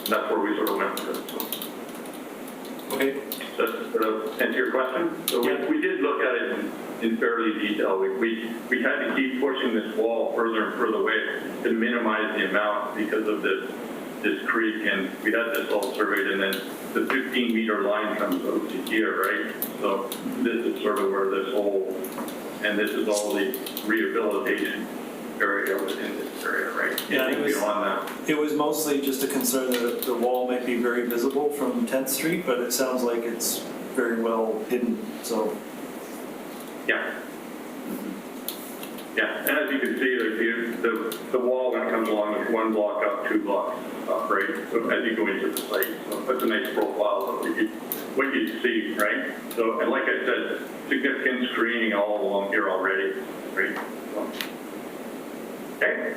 that's where we sort of went with it. So. Okay. Does that sort of answer your question? So yeah. we did look at it in fairly detail. We had to keep pushing this wall further and further away to minimize the amount because of this creek, and we had this all surveyed, and then the 15-meter line comes out to here, right? So this is sort of where this whole, and this is all the rehabilitation area within this area, right? Yeah, it was mostly just a concern that the wall might be very visible from 10th Street, but it sounds like it's very well hidden, so. Yeah. Yeah, and as you can see, the wall when it comes along is 1 block up, 2 blocks up, right? So as you go into the site, so that's a nice profile of what you see, right? So, and like I said, significant screening all along here already, right? So, okay.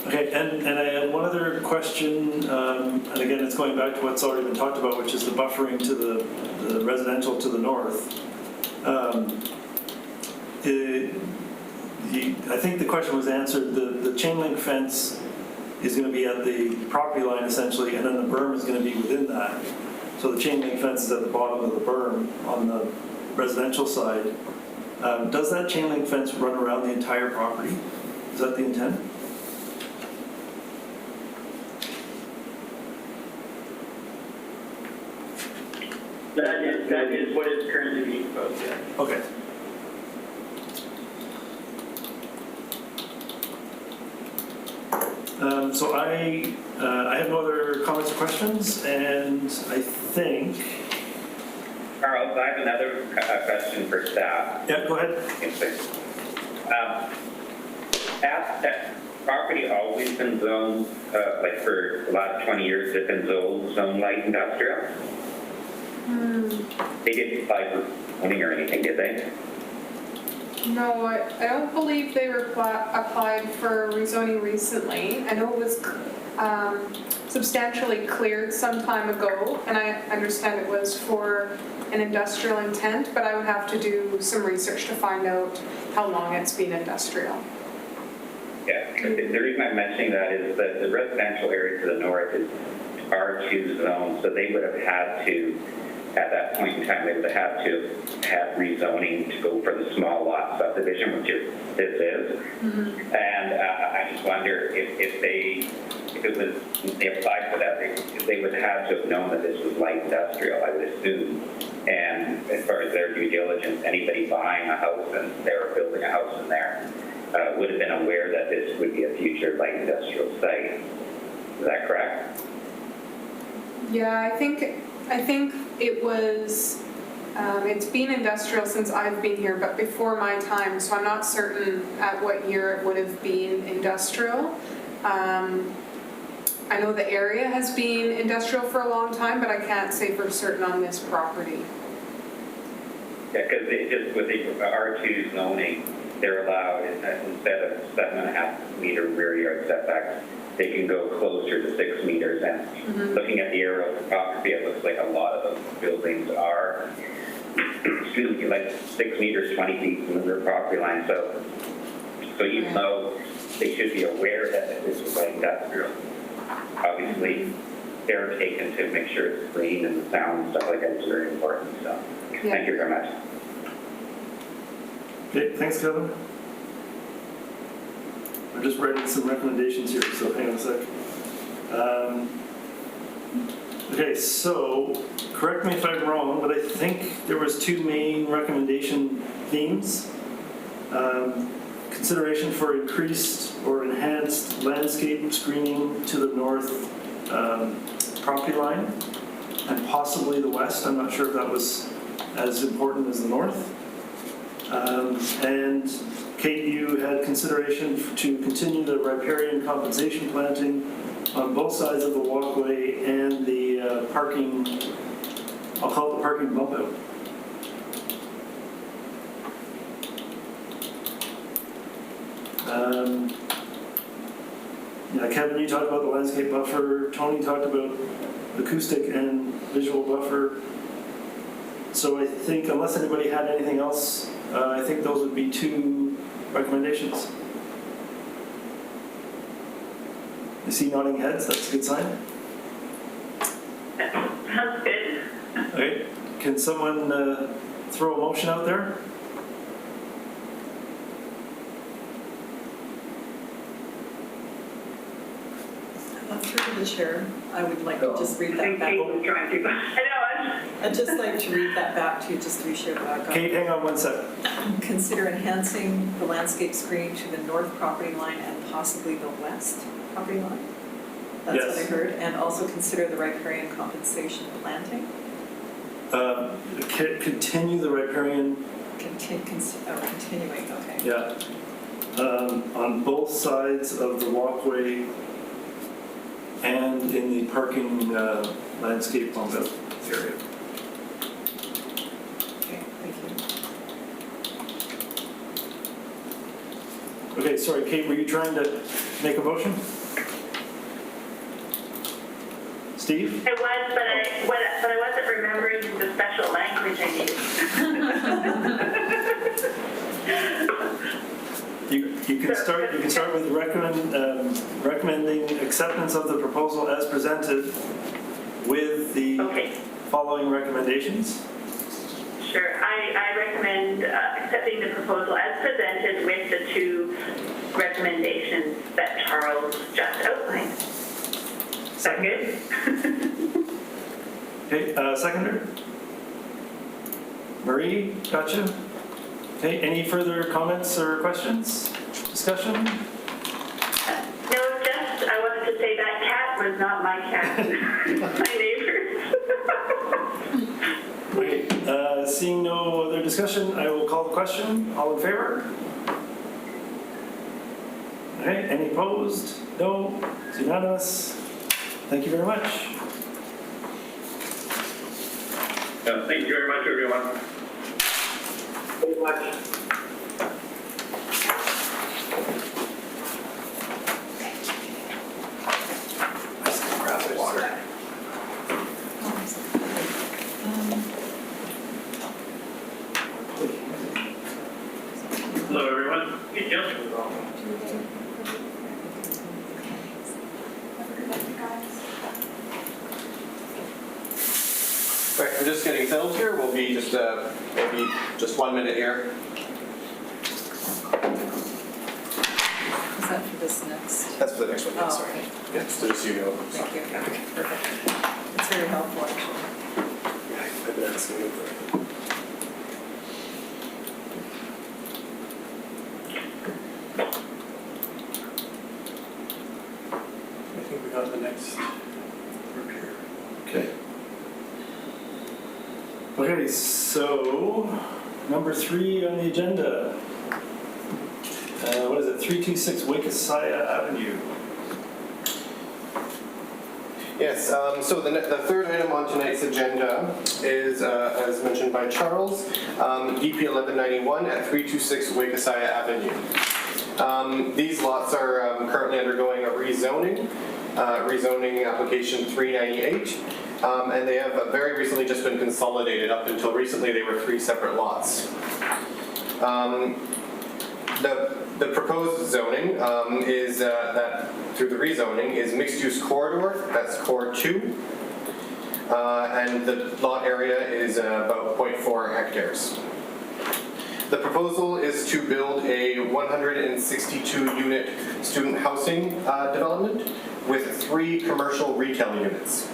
Okay, and I had one other question, and again, it's going back to what's already been talked about, which is the buffering to the residential to the north. I think the question was answered. The chain link fence is going to be at the property line essentially, and then the berm is going to be within that. So the chain link fence is at the bottom of the berm on the residential side. Does that chain link fence run around the entire property? Is that the intent? That is what is currently being proposed, yeah. Okay. So I have no other comments or questions, and I think... Charles, I have another question for staff. Yeah, go ahead. Has that property always been zoned, like for the last 20 years, it's been zoned light industrial? They didn't apply for zoning or anything, did they? No, I don't believe they were applied for rezoning recently. I know it was substantially cleared some time ago, and I understand it was for an industrial intent, but I would have to do some research to find out how long it's been industrial. Yeah, the reason I'm mentioning that is that the residential area to the north is R2 zone, so they would have had to at that point in time, they would have had to have rezoning to go for the small lot subdivision, which this is. And I just wonder if they applied for that, they would have to have known that this was light industrial, I would assume. And as far as their due diligence, anybody buying a house and they were building a house in there would have been aware that this would be a future light industrial site. Is that correct? Yeah, I think it was, it's been industrial since I've been here, but before my time, so I'm not certain at what year it would have been industrial. I know the area has been industrial for a long time, but I can't say for certain on this property. Yeah, because just with the R2 zoning, they're allowed, instead of 7.5 meter rear yard setbacks, they can go closer to 6 meters. And looking at the aerial topography, it looks like a lot of those buildings are, excuse me, like 6 meters, 20 feet from their property line. So even though they should be aware that this was like industrial, obviously care taken to make sure it's clean and the sound and stuff like that is very important. So thank you very much. Okay, thanks, Kevin. I'm just writing some recommendations here, so hang on a sec. Okay, so correct me if I'm wrong, but I think there was 2 main recommendation themes. Consideration for increased or enhanced landscape screening to the north property line and possibly the west. I'm not sure if that was as important as the north. And Kate, you had consideration to continue the riparian compensation planting on both sides of the walkway and the parking, I'll call it the parking bump out. Yeah, Kevin, you talked about the landscape buffer. Tony talked about acoustic and visual buffer. So I think, unless anybody had anything else, I think those would be 2 recommendations. You see nodding heads, that's a good sign. Sounds good. Okay, can someone throw a motion out there? Through the chair, I would like to just read that back. Kate was trying to. I know. I'd just like to read that back to you, just to be sure that I got it. Kate, hang on 1 second. Consider enhancing the landscape screen to the north property line and possibly the west property line. That's Yes. what I heard. And also consider the riparian compensation planting. Continue the riparian, Continuing, okay. yeah, on both sides of the walkway and in the parking landscape bump out area. Okay, thank you. Okay, sorry, Kate, were you trying to make a motion? Steve? I was, but I wasn't remembering the special language I used. You can start with recommending acceptance of the proposal as presented with the following recommendations. Sure. I recommend accepting the proposal as presented with the 2 recommendations that Charles just outlined. Is that good? Okay, seconder? Marie, gotcha. Okay, any further comments or questions? Discussion? No, just I wanted to say that cat was not my cat. My neighbor's. Okay, seeing no other discussion, I will call the question. All in favor? Okay, any opposed? No? It's unanimous. Thank you very much. Thank you very much, everyone. Very much. Grab water. Hello, everyone. Hey, Jim. Right, just getting settled here. We'll be just maybe just 1 minute here. Is that for this next? That's for the next one. Yeah, Oh, sorry. okay. Yeah, so just so you know. Thank you. Perfect. It's very helpful, actually. Yeah, I've been asking you for it. I think we got the next group here. Okay. Okay, so number 3 on the agenda. What is it? 326 Wakasaya Avenue. Yes, so the third item on tonight's agenda is, as mentioned by Charles, DP 1191 at 326 Wakasaya Avenue. These lots are currently undergoing a rezoning application 398, and they have very recently just been consolidated. Up until recently, they were 3 separate lots. The proposed zoning is that through the rezoning is mixed-use corridor. That's core 2, and the lot area is about 0.4 hectares. The proposal is to build a 162-unit student housing development with 3 commercial retail units.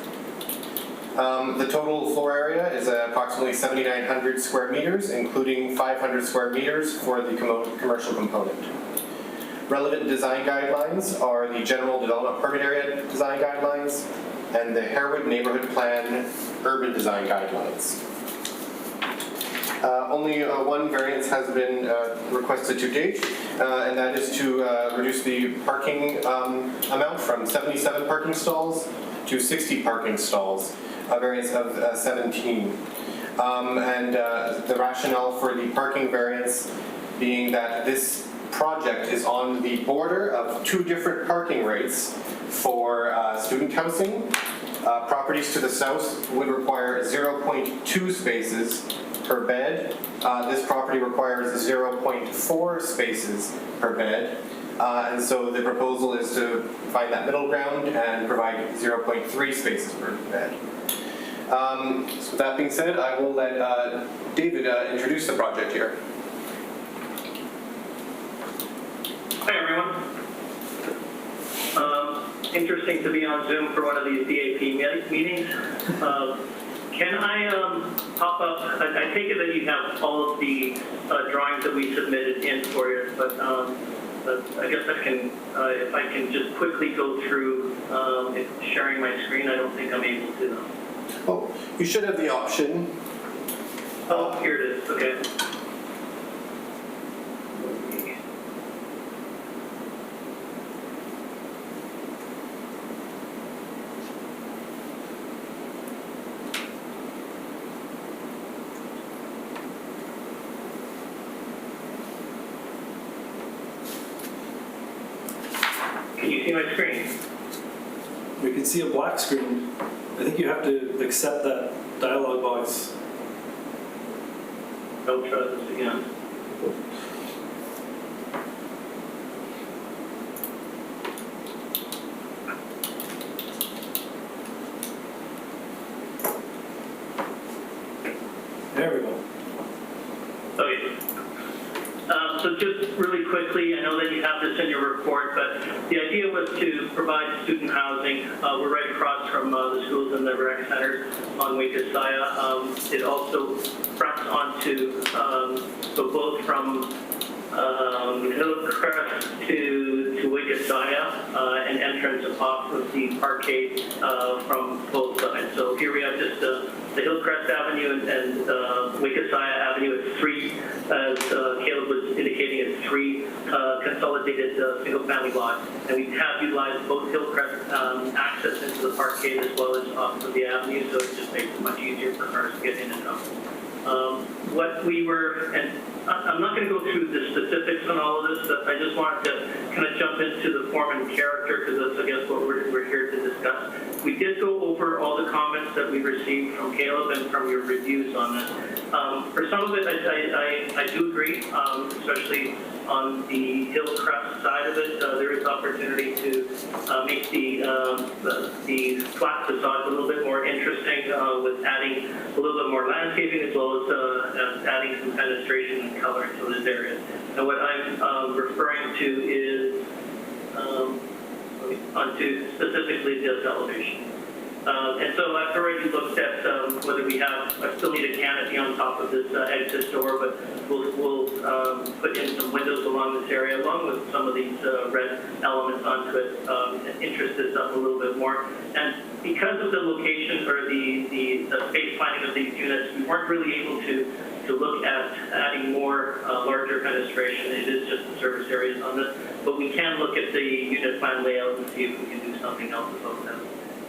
The total floor area is approximately 7,900 square meters, including 500 square meters for the commercial component. Relevant design guidelines are the General Development Permit Area Design Guidelines and the Harewood Neighborhood Plan Urban Design Guidelines. Only one variance has been requested to date, and that is to reduce the parking amount from 77 parking stalls to 60 parking stalls, a variance of 17. And the rationale for the parking variance being that this project is on the border of 2 different parking rates for student housing. Properties to the south would require 0.2 spaces per bed. This property requires 0.4 spaces per bed. And so the proposal is to find that middle ground and provide 0.3 spaces per bed. So with that being said, I will let David introduce the project here. Hi, everyone. Interesting to be on Zoom for one of these DAP meetings. Can I pop up? I take it that you have all of the drawings that we submitted in for you, but I guess I can, if I can just quickly go through sharing my screen. I don't think I'm able to. Oh, you should have the option. Oh, here it is. Okay. Can you see my screen? We can see a black screen. I think you have to accept that dialog box. I'll try this again. There we go. Okay. So just really quickly, I know that you have this in your report, but the idea was to provide student housing. We're right across from the schools and the rec centers on Wakasaya. It also fronts onto, so both from Hillcrest to Wakasaya, an entrance off of the parkade from both sides. So here we have just the Hillcrest Avenue and Wakasaya Avenue. It's 3, as Caleb was indicating, it's 3 consolidated single-family lots. And we have utilized both Hillcrest access into the parkade as well as off of the avenue, so it just makes it much easier for cars to get in and out. What we were, and I'm not going to go through the specifics on all of this, but I just wanted to kind of jump into the form and character, because that's, I guess, what we're here to discuss. We did go over all the comments that we received from Caleb and from your reviews on this. For some of it, I do agree, especially on the hill crest side of it. There is opportunity to make the flat facade a little bit more interesting with adding a little bit more landscaping as well as adding some fenestration and color to this area. And what I'm referring to is onto specifically this elevation. And so I've already looked at whether I still need a canopy on top of this exit door, but we'll put in some windows along this area along with some of these red elements onto it and interest this up a little bit more. And because of the location or the space planning of these units, we weren't really able to look at adding more larger fenestration. It is just the service areas on this, but we can look at the unit plan layout and see if we can do something else about that.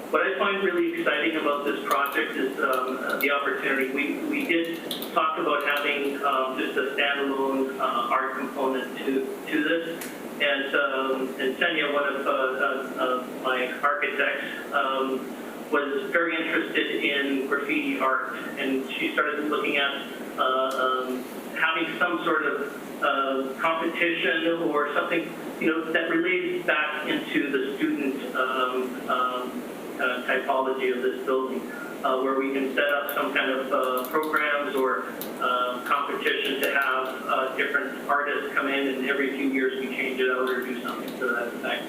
What I find really exciting about this project is the opportunity. We did talk about having just a standalone art component to this, and Senya, one of my architects, was very interested in graffiti art, and she started looking at having some sort of competition or something, that relates back into the student typology of this building, where we can set up some kind of programs or competition to have different artists come in, and every few years we change it out or do something to that effect.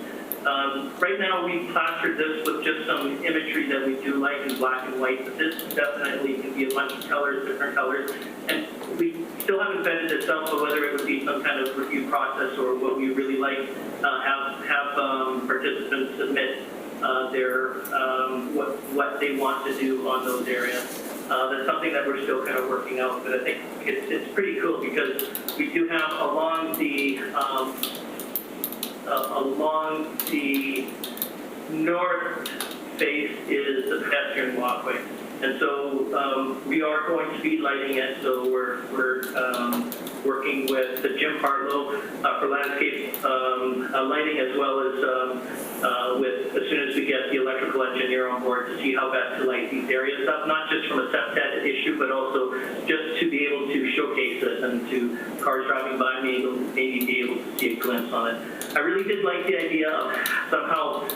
Right now we plastered this with just some imagery that we do like in black and white, but this definitely can be a bunch of colors, different colors, and we still haven't vetted this out, but whether it would be some kind of review process or what we really like, have participants submit their what they want to do on those areas. That's something that we're still kind of working out, but I think it's pretty cool because we do have along the north face is the pedestrian walkway, and so we are going to be lighting it. So we're working with the Jim Harlow for landscape lighting, as well as with as soon as we get the electrical engineer on board to see how best to light these areas up, not just from a septet issue, but also just to be able to showcase it and to cars driving by maybe be able to see a glimpse on it. I really did like the idea of somehow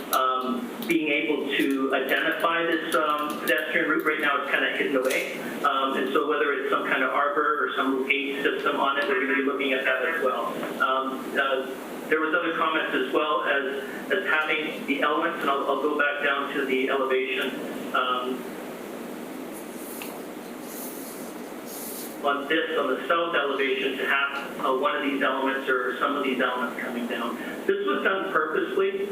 being able to identify this pedestrian route. Right now it's kind of hidden away, and so whether it's some kind of arbor or some gate system on it, we're going to be looking at that as well. There was other comments as well as having the elements, and I'll go back down to the elevation. On the south elevation, to have one of these elements or some of these elements coming down. This was done purposely.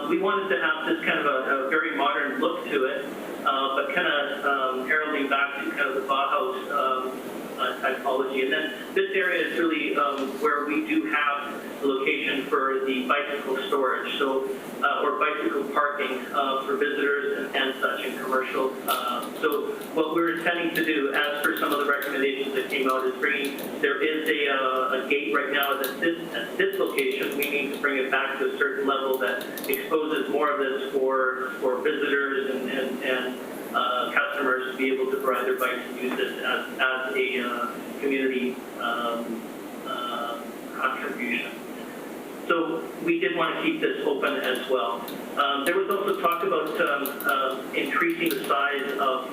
We wanted to have this kind of a very modern look to it, but kind of heralding back to kind of the Bauhaus typology. And then this area is really where we do have the location for the bicycle storage, so or bicycle parking for visitors and such in commercial. So what we're intending to do, as per some of the recommendations that came out, is there is a gate right now at this location. We need to bring it back to a certain level that exposes more of this for visitors and customers to be able to ride their bikes and use this as a community contribution. So we did want to keep this open as well. There was also talk about increasing the size of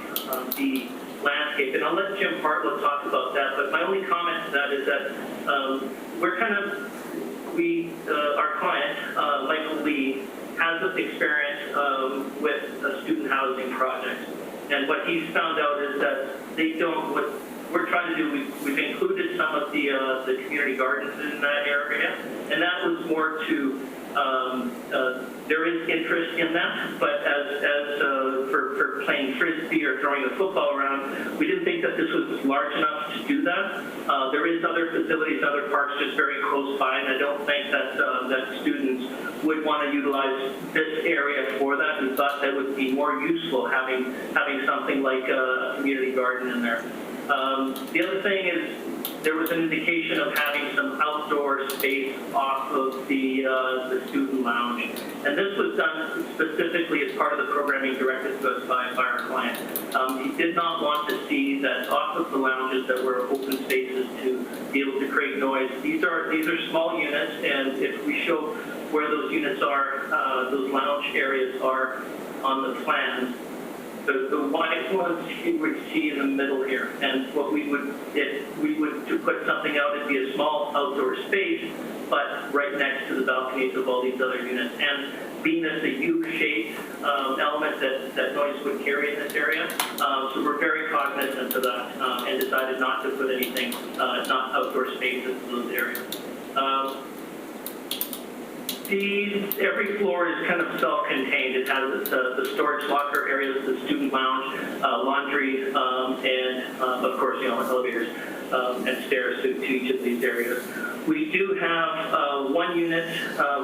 the landscape, and I'll let Jim Hartlow talk about that, but my only comment to that is that our client, Michael Lee, has experience with a student housing project. And what he's found out is that what we're trying to do, we've included some of the community gardens in that area, and that was more to, there is interest in that, but for playing frisbee or throwing the football around, we didn't think that this was large enough to do that. There is other facilities, other parks just very close by, and I don't think that students would want to utilize this area for that. We thought that would be more useful having something like a community garden in there. The other thing is there was an indication of having some outdoor space off of the student lounge, and this was done specifically as part of the programming directed to us by our client. He did not want to see that off of the lounges that were open spaces to be able to create noise. These are small units, and if we show where those units are, those lounge areas are on the plans. The white ones you would see in the middle here, and what we would, if we would to put something out, it'd be a small outdoor space, but right next to the balconies of all these other units. And being this a U-shaped element that noise would carry in this area, so we're very cognizant of that and decided not to put anything, not outdoor spaces in those areas. Every floor is kind of self-contained. It has the storage locker areas, the student lounge, laundry, and of course, elevators and stairs to each of these areas. We do have one unit.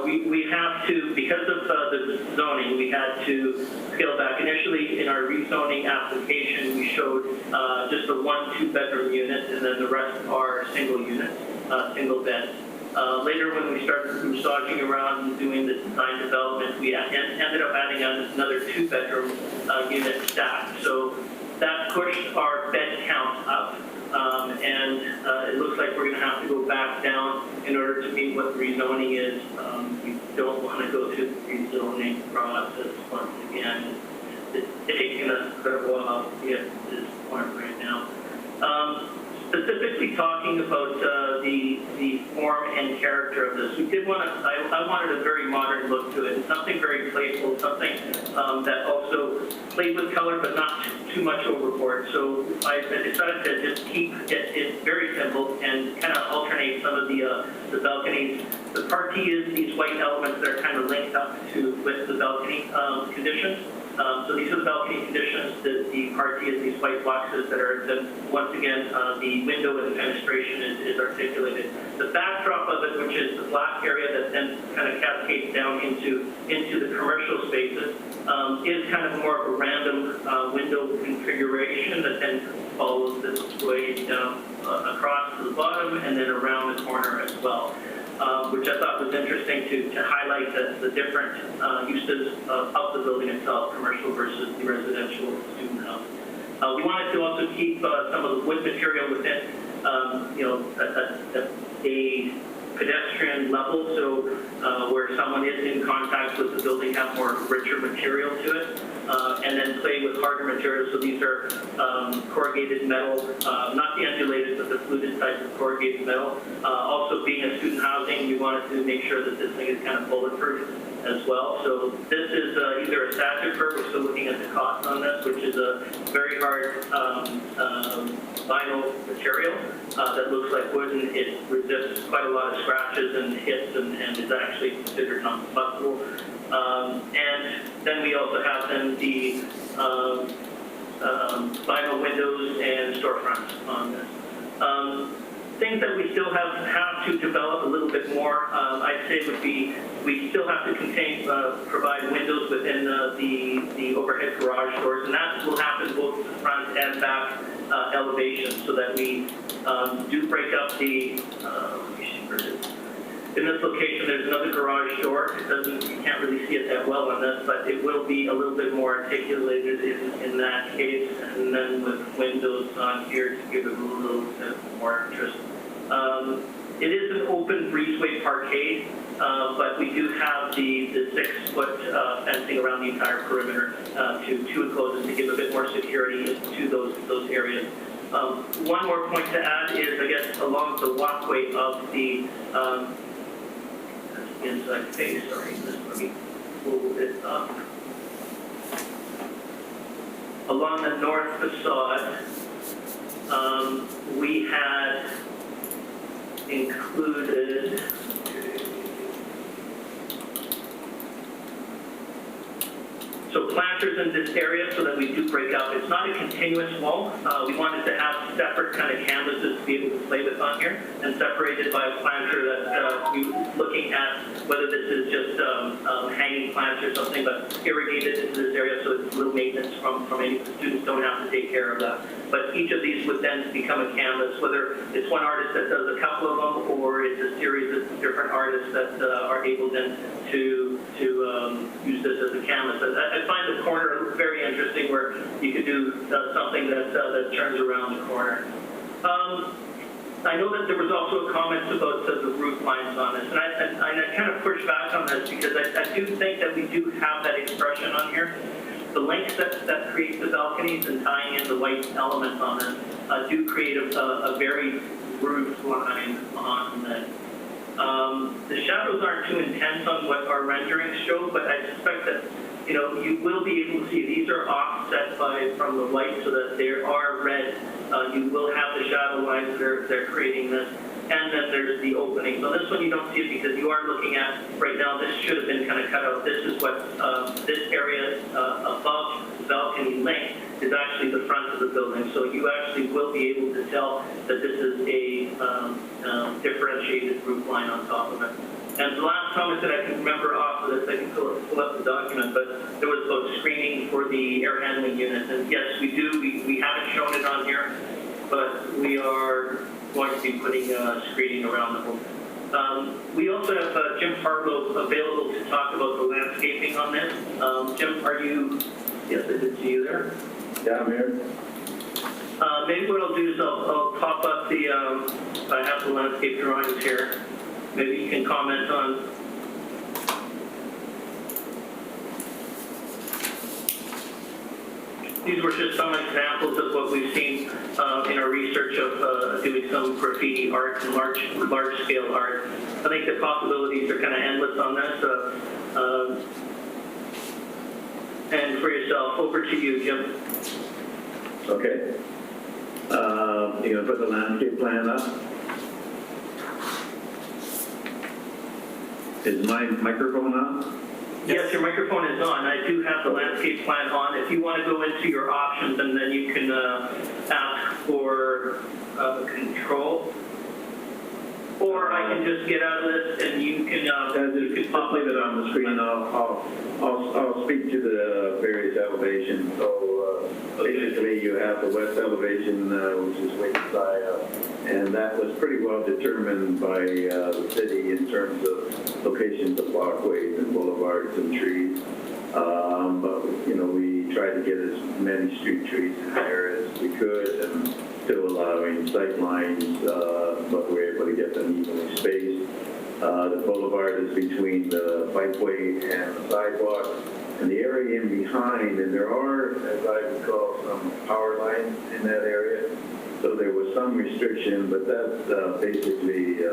We have to, because of the zoning, we had to scale back. Initially, in our rezoning application, we showed just a 1-2 bedroom unit, and then the rest are single units, single beds. Later, when we started massaging around and doing the design development, we ended up adding another 2-bedroom unit stacked. So that pushed our bed count up, and it looks like we're going to have to go back down in order to meet what rezoning is. We don't want to go through the rezoning process once again. It's taking us quite a while to get to this point right now. Specifically talking about the form and character of this, we did want to, I wanted a very modern look to it, something very playful, something that also played with color but not too much overboard. So I decided to just keep it very simple and kind of alternate some of the balconies. The parquet is these white elements that are kind of linked up with the balcony conditions. So these are the balcony conditions. The parquet is these white boxes that are, once again, the window and the fenestration is articulated. The backdrop of it, which is the black area that then kind of cascades down into the commercial spaces, is kind of more of a random window configuration that then follows this way down across to the bottom and then around the corner as well. Which I thought was interesting to highlight the different uses of the building itself, commercial versus the residential student house. We wanted to also keep some of the wood material within, a pedestrian level, so where someone is in contact with the building, have more richer material to it, and then play with harder materials. So these are corrugated metal, not the undulated, but the fluted type of corrugated metal. Also, being a student housing, we wanted to make sure that this thing is kind of bulletproof as well. So this is either a static curve. We're still looking at the cost on this, which is a very hard vinyl material that looks like wood, and it resists quite a lot of scratches and hits, and is actually considered non-combustible. And then we also have then the vinyl windows and storefronts on this. Things that we still have to develop a little bit more, I'd say would be, we still have to provide windows within the overhead garage doors, and that will happen both front and back elevations, so that we do break up the, let me see where it is. In this location, there's another garage door. You can't really see it that well on this, but it will be a little bit more articulated in that case, and then with windows on here to give it a little bit more interest. It is an open breezeway parkade, but we do have the 6-foot fencing around the entire perimeter to enclose it to give a bit more security to those areas. One more point to add is, I guess, along the walkway of the inside face, sorry, let me pull it up. Along the north facade, we had included so planters in this area so that we do break up. It's not a continuous wall. We wanted to have separate kind of canvases to be able to play with on here, and separated by a planter that we looking at whether this is just hanging plants or something, but irrigated into this area so it's little maintenance from any students don't have to take care of that. But each of these would then become a canvas, whether it's one artist that does a couple of them or it's it's a series of different artists that are able then to use this as a canvas. I find the corner very interesting, where you could do something that turns around the corner. I know that there was also a comment about the roof lines on this, and I kind of push back on this because I do think that we do have that expression on here. The length that creates the balconies and tying in the white elements on them do create a very roof line on that. The shadows aren't too intense on what our renderings show, but I suspect that you will be able to see these are offset from the white so that they are red. You will have the shadow lines they're creating this. And then there's the opening. So this one you don't see it because you are looking at, right now, this should have been kind of cut out. This is what, this area above the balcony length is actually the front of the building. So you actually will be able to tell that this is a differentiated roof line on top of it. And the last comment that I can remember off of this, I can pull up the document, but there was about screening for the air handling unit. And yes, we do. We haven't shown it on here, but we are going to be putting screening around the home. We also have Jim Harlow available to talk about the landscaping on this. Jim, are you? Yes, I did see you there. Yeah, I'm here. Maybe what I'll do is I'll pop up the, I have the landscape drawings here. Maybe you can comment on. These were just some examples of what we've seen in our research of doing some graffiti art and large scale art. I think the possibilities are kind of endless on this. And for yourself, over to you, Jim. Okay. You're going to put the landscape plan up? Is my microphone on? Yes, your microphone is on. I do have the landscape plan on. If you want to go into your options, and then you can ask for control. Or I can just get out of this and you can I'll leave it on the screen. I'll speak to the various elevations. So basically you have the west elevation, which is way side up, and that was pretty well determined by the city in terms of locations of walkways and boulevards and trees. But we tried to get as many street trees in there as we could, and still allowing sight lines, but we're able to get them evenly spaced. The boulevard is between the bikeway and the sidewalk, and the area in behind, and there are, as I recall, some power lines in that area. So there was some restriction, but that's basically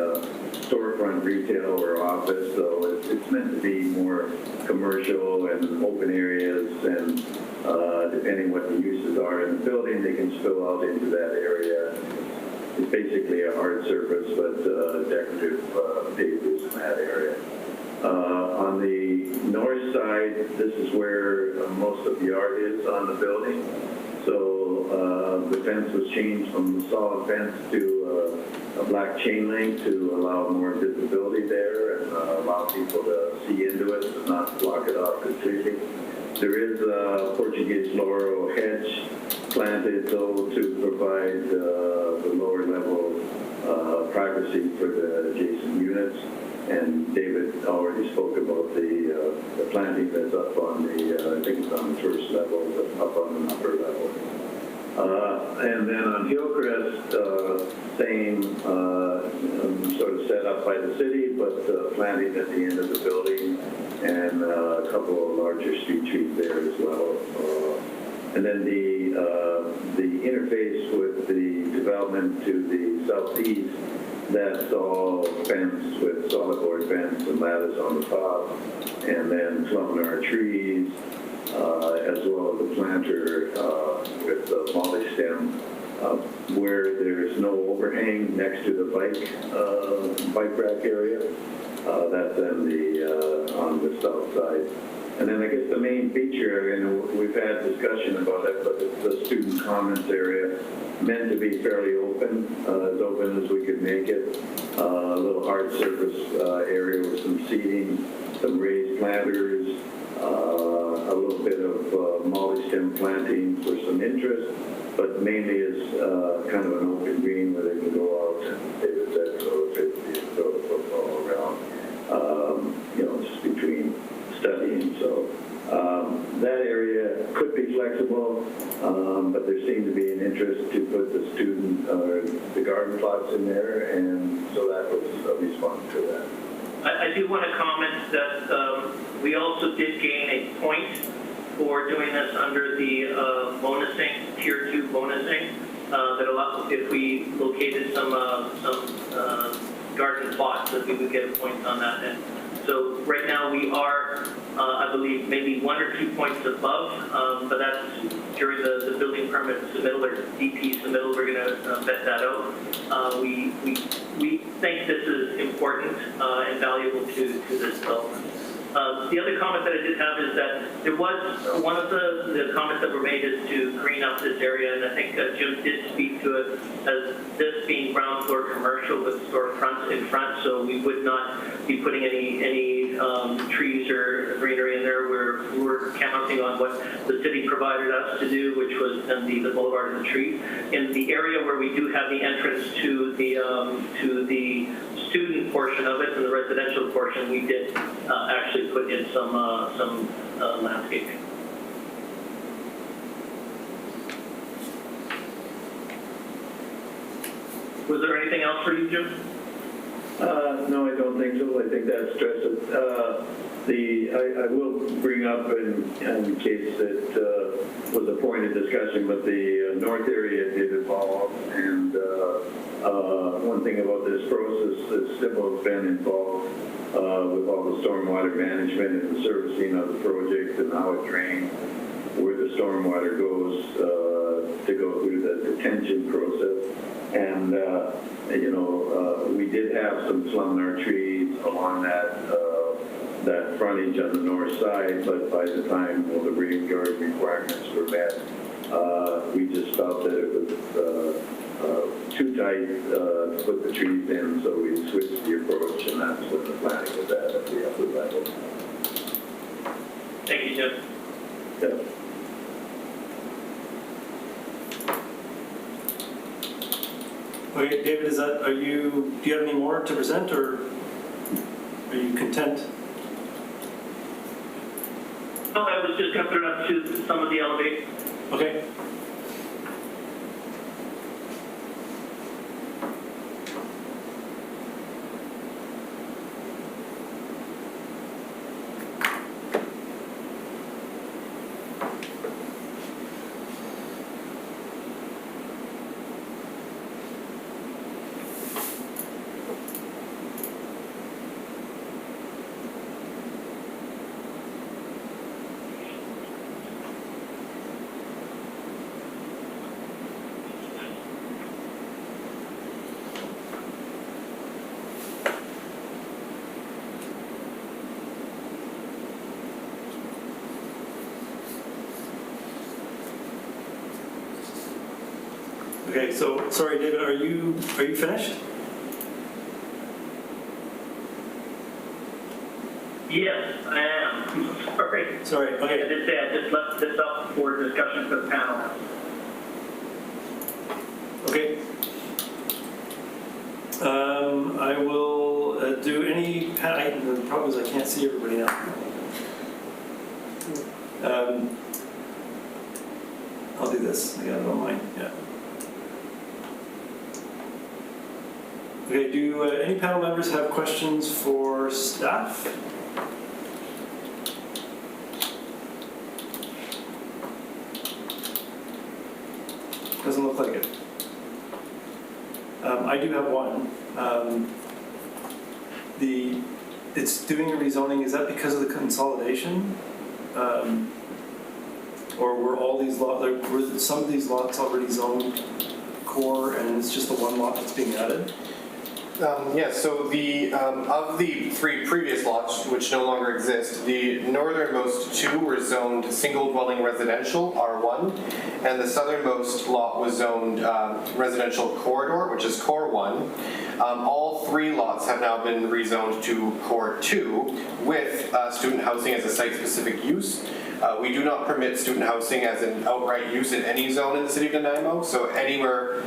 storefront retail or office, so it's meant to be more commercial and open areas, and depending what the uses are in the building, they can spill out into that area. It's basically a hard surface, but decorative pavers in that area. On the north side, this is where most of the art is on the building. So the fence was changed from the solid fence to a black chain link to allow more visibility there and allow people to see into it and not block it off completely. There is a Portuguese laurel hedge planted, though, to provide the lower level privacy for the adjacent units. And David already spoke about the planting that's up on the, I think it's on the first level, but up on the upper level. And then on Hillcrest, same sort of set up by the city, but planting at the end of the building, and a couple of larger street trees there as well. And then the interface with the development to the southeast, that's all fenced with solid board fence and lattice on the top, and then columnar trees, as well as the planter with the molly stem, where there's no overhang next to the bike rack area. That's on the south side. And then I guess the main feature, and we've had discussion about it, but it's the student comments area, meant to be fairly open, as open as we could make it. A little hard surface area with some seating, some raised planters, a little bit of molly stem planting for some interest, but mainly is kind of an open green where they can go out and David said, so flexible, but there seemed to be an interest to put the student or the garden plots in there, and so that was a response to that. I do want to comment that we also did gain a point for doing this under the bonusing, tier 2 bonusing, that allows, if we located some garden plots, that we would get a point on that. And so right now we are, I believe, maybe 1 or 2 points above, but that's during the building permit submittal or DP submittal. We're going to vet that out. We think this is important and valuable to this development. The other comment that I did have is that there was one of the comments that were made is to green up this area, and I think Jim did speak to it as this being ground floor commercial with storefronts in front, so we would not be putting any trees or greenery in there. We're counting on what the city provided us to do, which was then the boulevard and the tree. In the area where we do have the entrance to the student portion of it and the residential portion, we did actually put in some landscaping. Was there anything else for you, Jim? No, I don't think so. I think that stresses. I will bring up in case it was a point of discussion, but the north area did evolve, and one thing about this process that Stipple's been involved with all the stormwater management and the servicing of the project and how it drains, where the stormwater goes to go through the detention process. And, we did have some slumnar trees along that frontage on the north side, but by the time the rain guard requirements were met, we just felt that it was too tight to put the trees in, so we switched the approach, and that's what the planning was at the upper level. Thank you, Jim. Yeah. Okay, David, do you have any more to present, or are you content? No, I was just going to put it up to some of the elevation. Okay. Okay, so, sorry, David, are you finished? Yes, I am. Sorry. Sorry, okay. I did say I just left this up for discussion for the panel. Okay. I will do any, the problem is I can't see everybody now. I'll do this, I got it on mine, yeah. Okay, do any panel members have questions for staff? Doesn't look like it. I do have one. It's doing a rezoning, is that because of the consolidation? Or were all these lots, were some of these lots already zoned core and it's just the one lot that's being added? Yes, so of the 3 previous lots, which no longer exist, the northernmost 2 were zoned single-dwelling residential, R1, and the southernmost lot was zoned residential corridor, which is Core 1. All 3 lots have now been rezoned to Core 2 with student housing as a site-specific use. We do not permit student housing as an outright use in any zone in the city of Nanaimo, so anywhere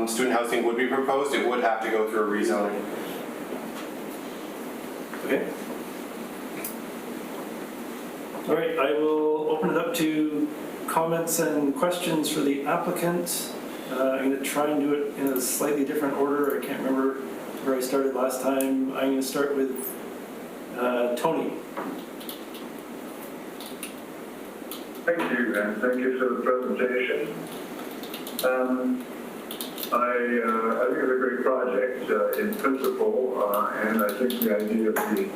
student housing would be proposed, it would have to go through a rezoning. Okay. All right, I will open it up to comments and questions for the applicant. I'm going to try and do it in a slightly different order. I can't remember where I started last time. I'm going to start with Tony. Thank you, and thank you for the presentation. I think it's a great project in principle, and I think the idea of the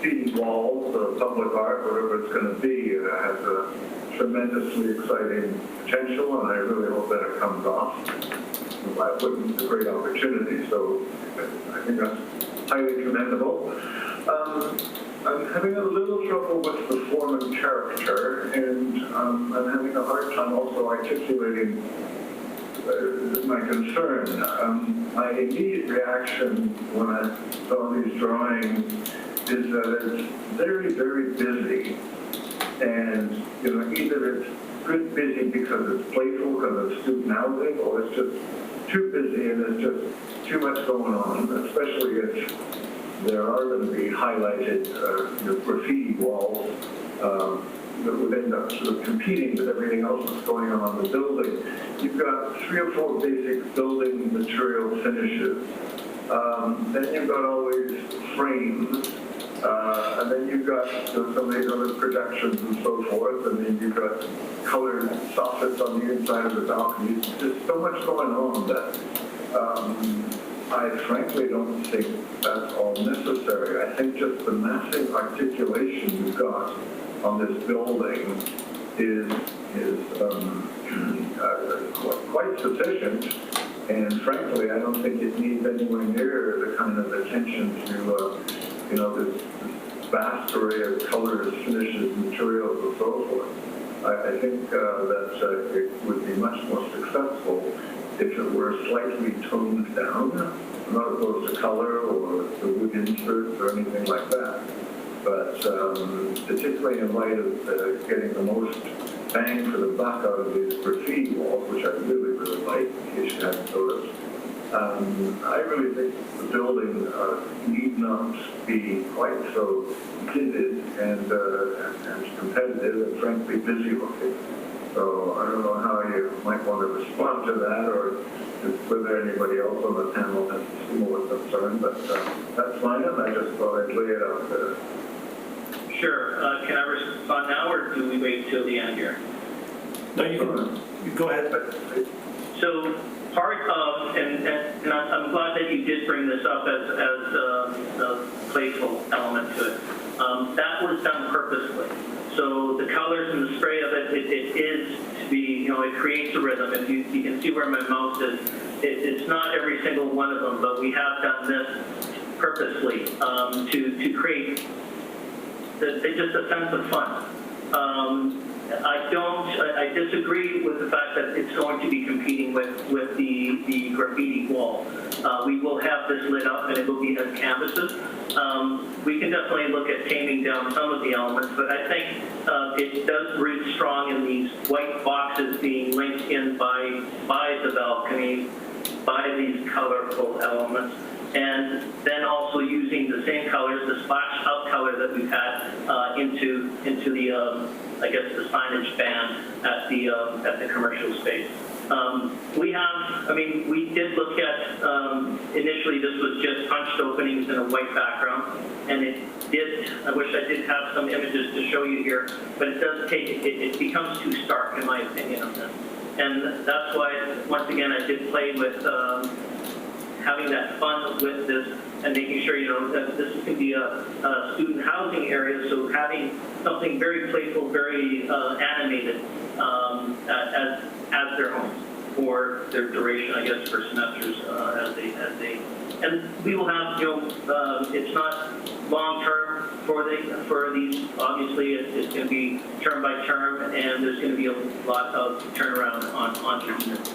feeding walls, the public art, whatever it's going to be, has a tremendously exciting potential, and I really hope that it comes off. It's a great opportunity, so I think that's highly commendable. I'm having a little trouble with the form and character, and I'm having a hard time also articulating my concern. My immediate reaction when I saw these drawings is that it's very, very busy, and either it's good busy because it's playful, because it's student housing, or it's just too busy and there's just too much going on, especially if there are going to be highlighted graffiti walls that would end up sort of competing with everything else that's going on in the building. You've got 3 or 4 basic building material finishes. Then you've got all these frames. And then you've got some of these other projections and so forth. And then you've got colored soffits on the inside of the balconies. There's so much going on that I frankly don't think that's all necessary. I think just the massive articulation you've got on this building is quite sufficient. And frankly, I don't think it needs anywhere near the kind of attention to this vast array of colors, finishes, materials, and so forth. I think that it would be much more successful if it were slightly toned down, not opposed to color or the wood inserts or anything like that. But particularly in light of getting the most bang for the buck out of these graffiti walls, which I really, really like, in case you hadn't noticed, I really think the building need not be quite so vivid and competitive and frankly busy looking. So I don't know how you might want to respond to that, or whether anybody else on the panel has a similar concern, but that's fine, and I just thought I'd lay it out there. Sure. Can I respond now, or do we wait till the end here? No, you go ahead. So part of, and I'm glad that you did bring this up as a playful element to it. That was done purposely. So the colors and the spray of it is to be, it creates a rhythm. If you can see where my mouse is, it's not every single one of them, but we have done this purposely to create just a sense of fun. I disagree with the fact that it's going to be competing with the graffiti wall. We will have this lit up and it will be as canvases. We can definitely look at taming down some of the elements, but I think it does root strong in these white boxes being linked in by the balconies, by these colorful elements. And then also using the same colors, the splash out color that we've had into the I guess the signage band at the commercial space. We did look at initially this was just punched openings in a white background, and I wish I did have some images to show you here, but it does it becomes too stark in my opinion on this, and that's why once again I did play with. Having that fun with this and making sure, that this is going to be a student housing area, so having something very playful, very animated as their homes for their duration, I guess, for semesters as they, and we will have, it's not long term for these. Obviously, it's going to be term by term, and there's going to be a lot of turnaround on the units.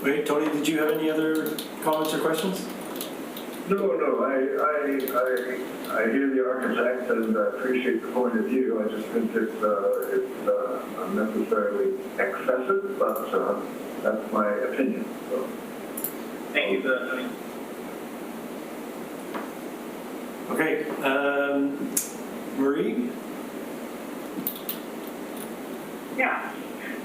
Wait, Tony, did you have any other comments or questions? No, I hear the architect and I appreciate the point of view. I just think it's unnecessarily excessive, but that's my opinion. So. Thank you for that, Tony. Okay, Marie? Yeah.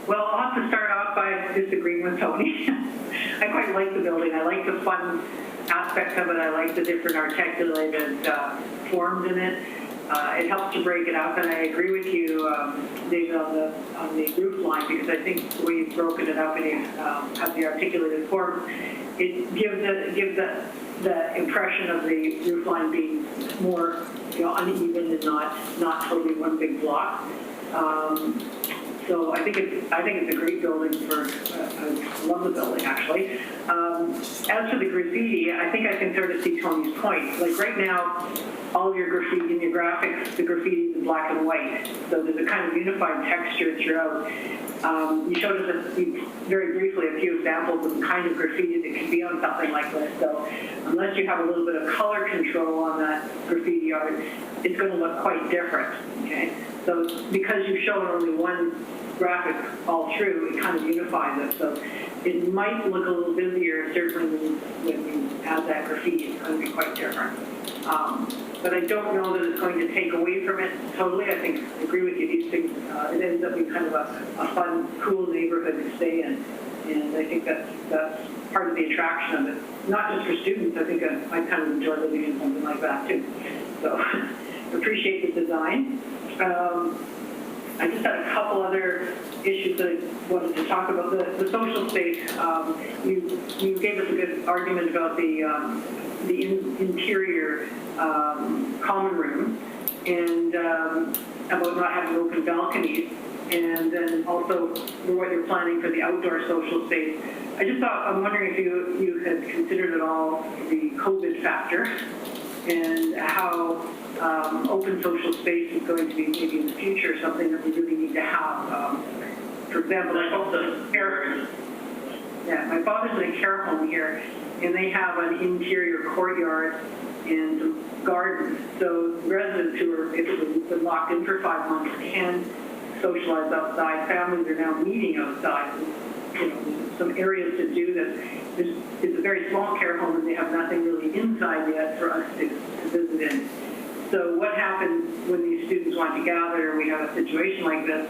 Well, I'll have to start off by disagreeing with Tony. I quite like the building. I like the fun aspects of it. I like the different articulated forms in it. It helps to break it up, and I agree with you, David, on the roof line, because I think the way you've broken it up and you have the articulated form, it gives the impression of the roof line being more, uneven and not totally one big block. So I think it's a great building I love the building, actually. As for the graffiti, I think I can sort of see Tony's point. Like right now, all of your graffiti in your graphics, the graffiti is in black and white. So there's a kind of unified texture throughout. You showed us very briefly a few examples of the kind of graffiti that can be on something like this. So unless you have a little bit of color control on that graffiti art, it's going to look quite different, okay? So because you've shown only one graphic all through, it kind of unifies it. So it might look a little busier, certainly when you add that graffiti, it's going to be quite different. But I don't know that it's going to take away from it totally. I agree with you, these things, it ends up being kind of a fun, cool neighborhood to stay in. And I think that's part of the attraction of it. Not just for students, I think I kind of enjoy living in something like that too. So appreciate the design. I just had a couple other issues that I wanted to talk about. The social space, you gave us a good argument about the interior common room and about not having open balconies, and then also what you're planning for the outdoor social space. I'm wondering if you had considered at all the COVID factor and how open social space is going to be maybe in the future something that we really need to have. For example, my father's in a care home here, and they have an interior courtyard and some gardens. So residents who are, if they've been locked in for 5 months, can socialize outside. Families are now meeting outside. Some areas to do this. It's a very small care home, and they have nothing really inside yet for us to visit in. So what happens when these students want to gather and we have a situation like this?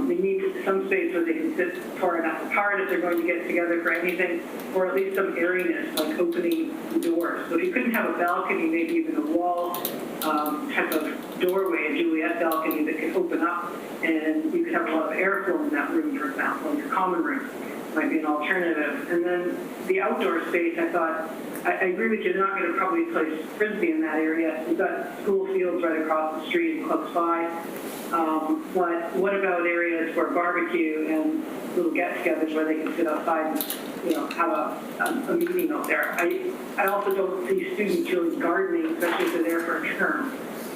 We need some space where they can sit far enough apart if they're going to get together for anything, or at least some airiness, like opening the doors. So if you couldn't have a balcony, maybe even a wall type of doorway, a Juliet balcony that could open up, and you could have a lot of airflow in that room, for example, in your common room. Might be an alternative. And then the outdoor space, I thought, I agree with you, they're not going to probably play Frisbee in that area. We've got school fields right across the street and close by. But what about areas for barbecue and little get-togethers where they can sit outside and have a meeting out there? I also don't see students really gardening, especially if they're there for a term.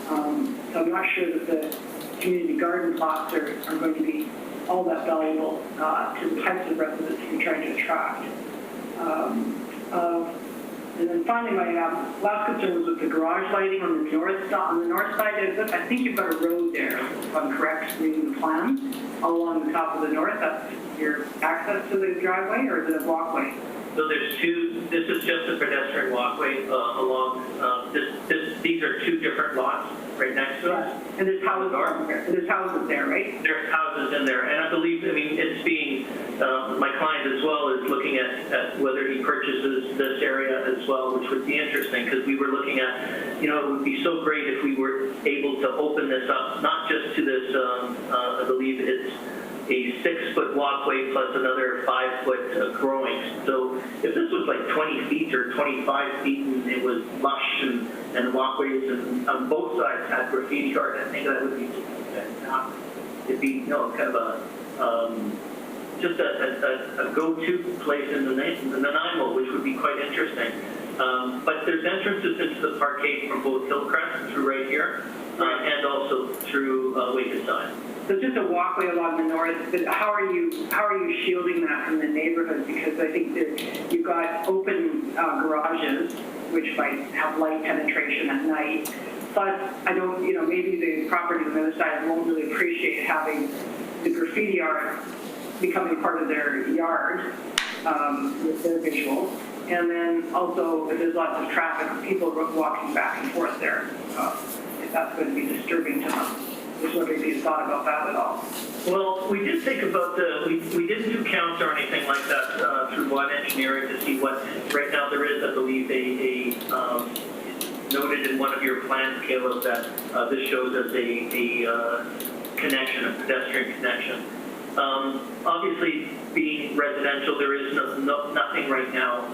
So I'm not sure that the community garden plots are going to be all that valuable to the types of residents we're trying to attract. And then finally, my last concern was with the garage lighting on the north side. I think you've got a road there, if I'm correct, reading the plan, all along the top of the north. That's your access to the driveway, or is it a walkway? So there's two. This is just a pedestrian walkway along. These are two different lots right next to us. And there's houses there. There's houses there, right? There's houses in there, and I believe, it's being, my client as well is looking at whether he purchases this area as well, which would be interesting, because we were looking at, it would be so great if we were able to open this up, not just to this, I believe it's a 6-foot walkway plus another 5-foot growing. So if this was like 20 feet or 25 feet and it was lush and walkways and on both sides had graffiti art, I think that would be it'd be kind of just a go-to place in the Nanaimo, which would be quite interesting. But there's entrances into the parkade from both Hillcrest through right here and also through Wakeside. So just a walkway along the north, but how are you shielding that from the neighborhood? Because I think you've got open garages, which might have light penetration at night. Plus, maybe the property on the other side won't really appreciate having the graffiti art becoming part of their yard with their visuals. And then also, if there's lots of traffic, people walking back and forth there, if that's going to be disturbing to them. Just wondering if you thought about that at all. Well, we did think about we didn't do counts or anything like that through water engineering to see what, right now there is, I believe, noted in one of your plans, Caleb, that this shows as a connection, a pedestrian connection. Obviously, being residential, there is nothing right now,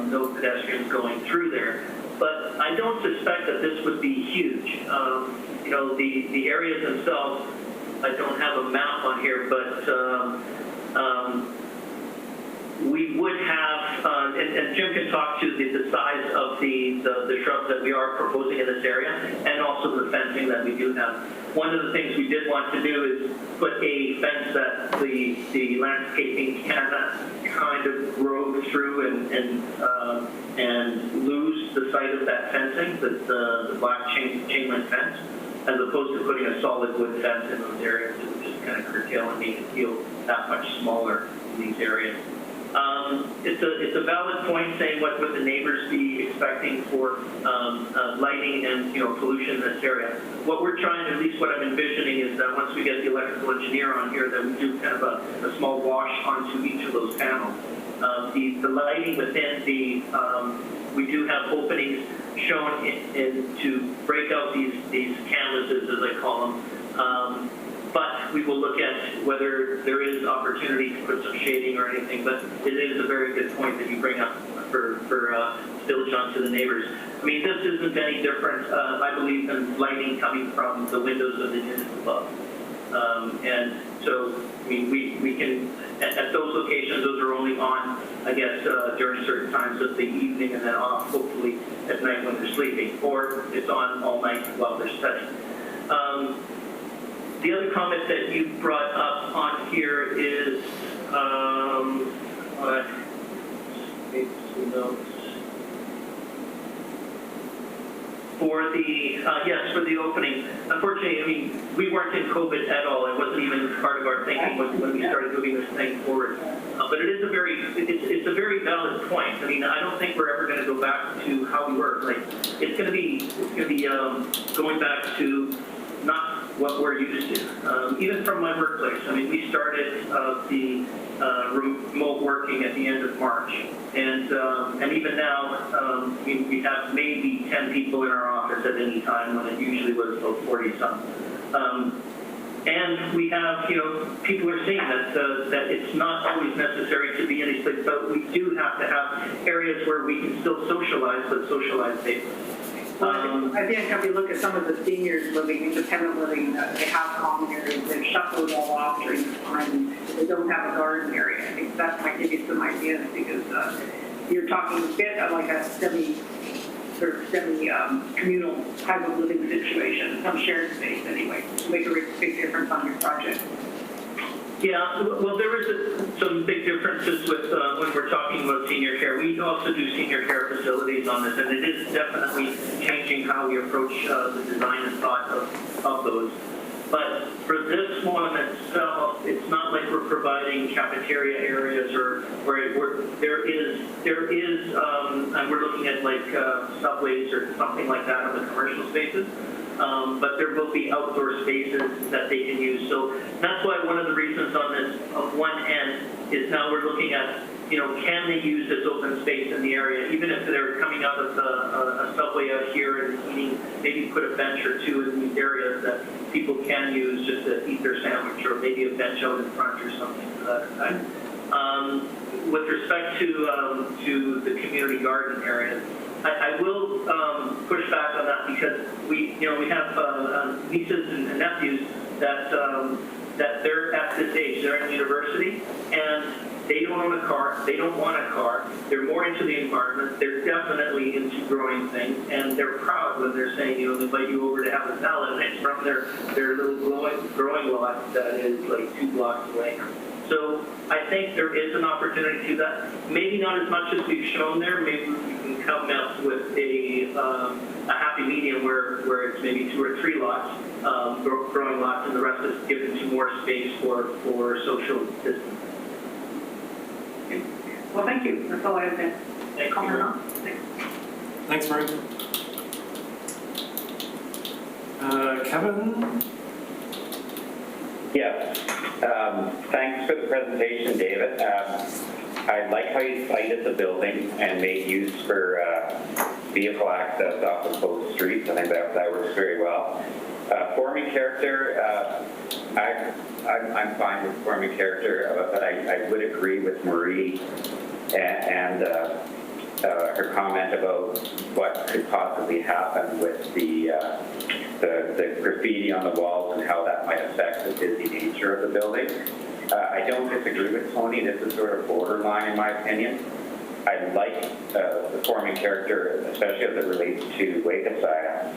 no pedestrians going through there. But I don't suspect that this would be huge. You know, the areas themselves, I don't have a map on here, but we would have, and Jim can talk to the size of the shrubs that we are proposing in this area, and also the fencing that we do have. One of the things we did want to do is put a fence that the landscaping can kind of grow through and lose the sight of that fencing, the black chain link fence, as opposed to putting a solid wood fence in those areas. It would just kind of curtail and make it feel that much smaller in these areas. It's a valid point saying what would the neighbors be expecting for lighting and pollution in this area. What we're trying, at least what I'm envisioning, is that once we get the electrical engineer on here, that we do kind of a small wash onto each of those panels. The lighting within we do have openings shown to break out these canvases, as I call them. But we will look at whether there is opportunity to put some shading or anything. But it is a very good point that you bring up for spillage onto the neighbors. I mean, this isn't any different, I believe, than lighting coming from the windows of the units above. And so, I mean, we can, at those locations, those are only on, I guess, during certain times of the evening, and then off, hopefully, at night when they're sleeping, or it's on all night while they're studying. The other comment that you brought up on here is, for the, yes, for the opening. Unfortunately, I mean, we weren't in COVID at all. It wasn't even part of our thinking when we started moving this thing forward. But it is it's a very valid point. I mean, I don't think we're ever going to go back to how we were. Like, it's going to be going back to not what we're used to. Even from my workplace, I mean, we started the remote working at the end of March, and even now, we have maybe 10 people in our office at any time when it usually was about 40-some. And we have, people are saying that it's not always necessary to be in these places, but we do have to have areas where we can still socialize, but socialize safely. I think if you look at some of the seniors living, independent living, they have common areas, they've shut those all off during this time, they don't have a garden area. I think that might give you some ideas, because you're talking a bit of like a semi-communal type of living situation, some shared space anyway, to make a big difference on your project. Yeah, well, there is some big differences with when we're talking about senior care. We also do senior care facilities on this, and it is definitely changing how we approach the design and thought of those. But for this one itself, it's not like we're providing cafeteria areas or where there is, and we're looking at like subways or something like that on the commercial spaces. But there will be outdoor spaces that they can use. So that's why one of the reasons on this, on one end, is now we're looking at, can they use this open space in the area, even if they're coming out of a subway out here and eating, maybe put a bench or two in these areas that people can use just to eat their sandwich, or maybe a bench out in front or something to that effect. With respect to the community garden areas, I will push back on that, because we have nieces and nephews that they're at this age, they're in university, and they don't own a car, they don't want a car, they're more into the environment, they're definitely into growing things, and they're proud when they're saying, they invite you over to have a salad, and it's from their little growing lot that is like 2 blocks away. So I think there is an opportunity to do that. Maybe not as much as we've shown there. Maybe we can come up with a happy medium where it's maybe 2 or 3 lots, growing lots, and the rest is given to more space for social distance. Well, thank you. That's all I have to comment on. Thanks. Thanks, Marie. Kevin? Yes. Thanks for the presentation, David. I like how you cited the building and made use for vehicle access off of both streets. I think that works very well. Forming character, I'm fine with forming character, but I would agree with Marie and her comment about what could possibly happen with the graffiti on the walls and how that might affect the busy nature of the building. I don't disagree with Tony. This is sort of borderline in my opinion. I like the forming character, especially as it relates to Wakasaya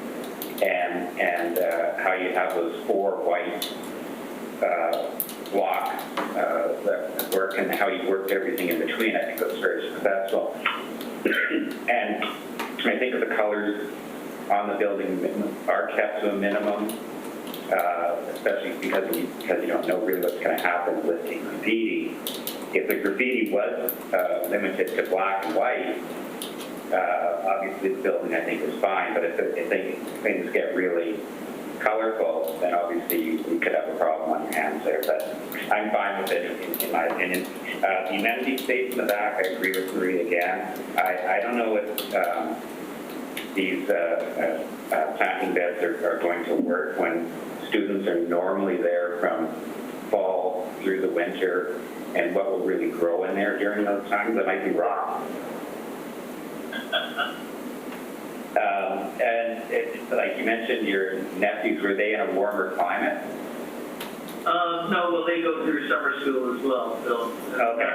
and how you have those 4 white blocks that work and how you worked everything in between. I think that's very successful. And I think the colors on the building are kept to a minimum, especially because you don't know really what's going to happen with the graffiti. If the graffiti was limited to black and white, obviously the building I think is fine, but if things get really colorful, then obviously you could have a problem on your hands there, but I'm fine with it in my opinion. The amenity space in the back, I agree with Marie again. I don't know if these planting beds are going to work when students are normally there from fall through the winter, and what will really grow in there during those times. I might be wrong. And like you mentioned, your nephews, were they in a warmer climate? No, well, they go through summer school as well, so. Okay,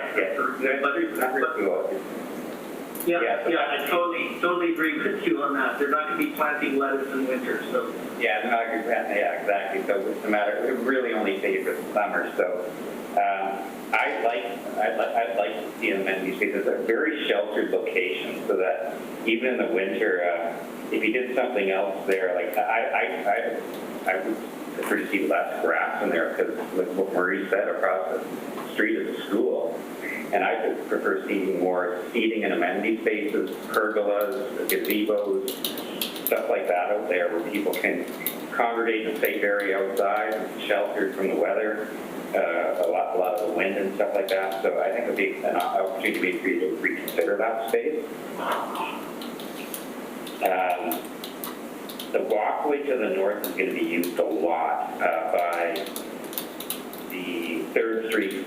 yeah. Yeah, I totally agree with you on that. They're not going to be planting lettuce in winter, so. Yeah, no, yeah, exactly. So it's the matter, it really only favors summer, so. I'd like to see amenity spaces. They're very sheltered locations so that even in the winter, if you did something else there, like I would prefer to see less grass in there because like what Marie said, across the street is a school. And I would prefer seeing more seating and amenity spaces, pergolas, gazebos, stuff like that out there where people can congregate in a safe area outside, sheltered from the weather. A lot of the wind and stuff like that. So I think it would be an opportunity for you to reconsider that space. The walkway to the north is going to be used a lot by the 3rd Street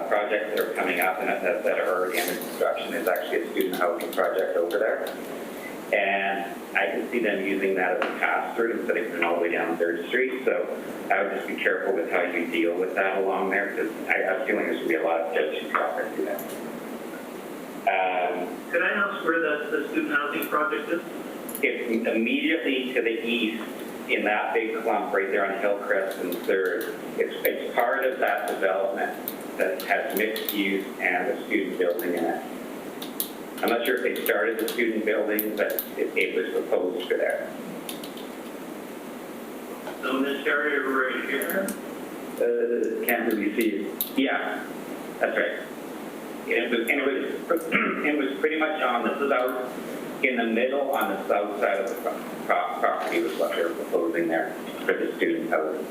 projects that are coming up and that are already under construction. There's actually a student housing project over there. And I can see them using that as a pass-through instead of going all the way down 3rd Street. So I would just be careful with how you deal with that along there because I have a feeling there's going to be a lot of detention traffic through that. Could I ask where the student housing project is? It's immediately to the east in that big clump right there on Hillcrest and 3rd. It's part of that development that has mixed use and a student building in it. I'm not sure if they started the student building, but it was proposed for there. So in this area right here? Can't really see it. Yeah, that's right. It was pretty much on the south, in the middle on the south side of the property was what they were proposing there for the student housing.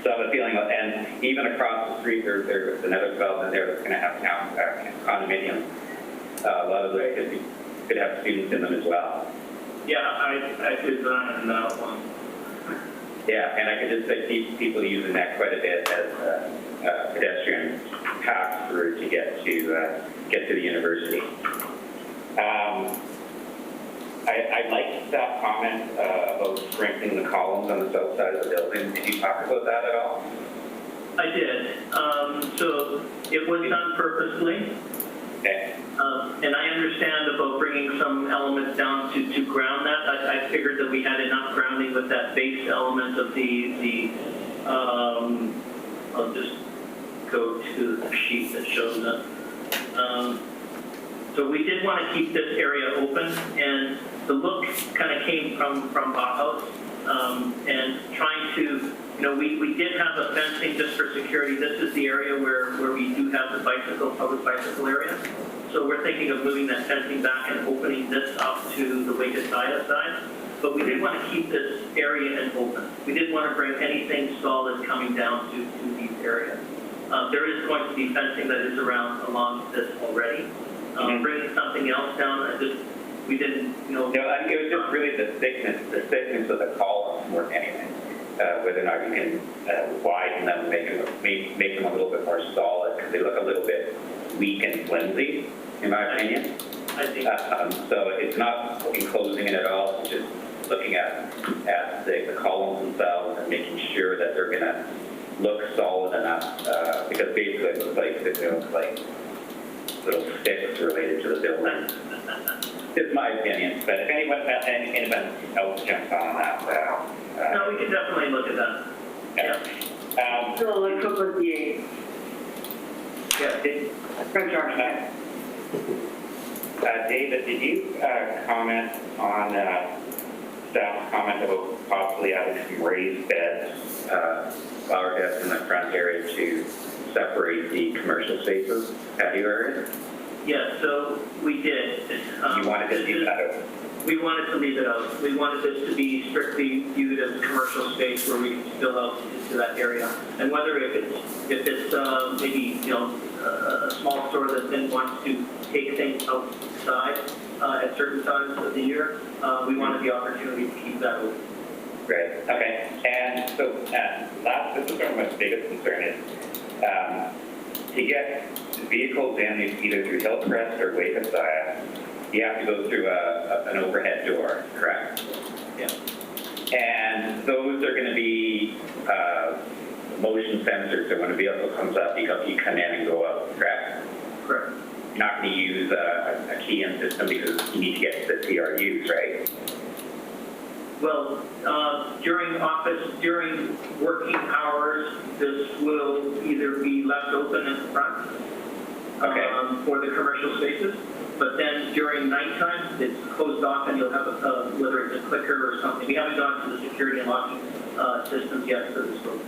So I have a feeling, and even across the street, there's another development there that's going to have condominiums. A lot of those could have students in them as well. Yeah, I could run in that one. Yeah, and I could just see people using that quite a bit as a pedestrian path through to get to the university. I liked that comment about strengthening the columns on the south side of the building. Did you talk about that at all? I did. So it was done purposely. Okay. And I understand about bringing some elements down to ground that. I figured that we had enough grounding with that base element of I'll just go to the sheet that shows it. So we did want to keep this area open, and the look kind of came from Bauhaus, and trying to we did have a fencing just for security. This is the area where we do have the public bicycle area. So we're thinking of moving that fencing back and opening this up to the Wakeside side. But we did want to keep this area and open. We didn't want to bring anything solid coming down to these areas. There is going to be fencing that is along this already. Bringing something else down, we didn't, No, I think it was just really the thickness of the columns more than anything. Whether or not you can widen them, make them a little bit more solid, because they look a little bit weak and flimsy, in my opinion. I think. So it's not enclosing it at all, it's just looking at the columns themselves and making sure that they're going to look solid enough, because basically it looks like little sticks related to the building. It's my opinion, but if anyone else jumps on that, no, we can definitely look at that. Yeah. So like cover the Yeah. French architect. David, did you comment on staff's comment about possibly adding some raised beds, flower beds in the front area to separate the commercial spaces, patio area? Yeah, so we did. You wanted to leave that out? We wanted to leave it out. We wanted this to be strictly viewed as commercial space where we can spill out into that area. And whether if it's maybe a small store that then wants to take things outside at certain times of the year, we wanted the opportunity to keep that open. Great. Okay. And so this is sort of my biggest concern is to get vehicles in either through Hillcrest or Wayside, you have to go through an overhead door, correct? Yeah. And those are going to be motion sensors, so when a vehicle comes up, you come in and go out, correct? Correct. You're not going to use a key-in system because you need to get to the TRUs, right? Well, during working hours, this will either be left open in the front for the commercial spaces, but then during nighttime, it's closed off and you'll have whether it's a clicker or something. We haven't gone to the security and locking systems yet for this building.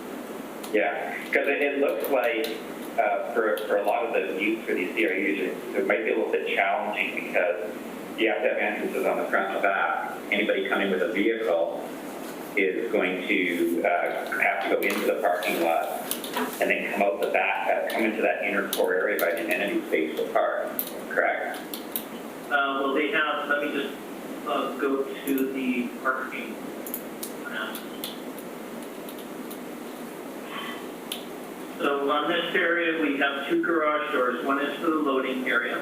Yeah, because it looks like for a lot of the use for these CRUs, it might be a little bit challenging because you have to have entrances on the front and back. Anybody coming with a vehicle is going to have to go into the parking lot and then come out the back, come into that inner core area by the amenity space to park, correct? Well, they have, let me just go to the parking map. So on this area, we have two garage doors. One is for the loading area.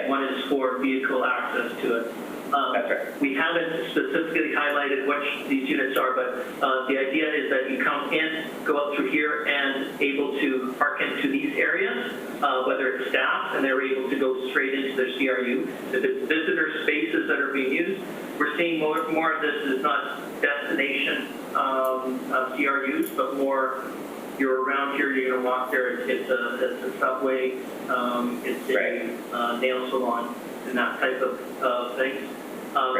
One is for vehicle access to it. That's right. We haven't specifically highlighted which these units are, but the idea is that you come in, go out through here, and able to park into these areas, whether it's staff, and they're able to go straight into their CRU. If it's visitor spaces that are being used, we're seeing more of this is not destination CRUs, but more you're around here, you're going to walk there, it's a subway, it's a nail salon, and that type of things.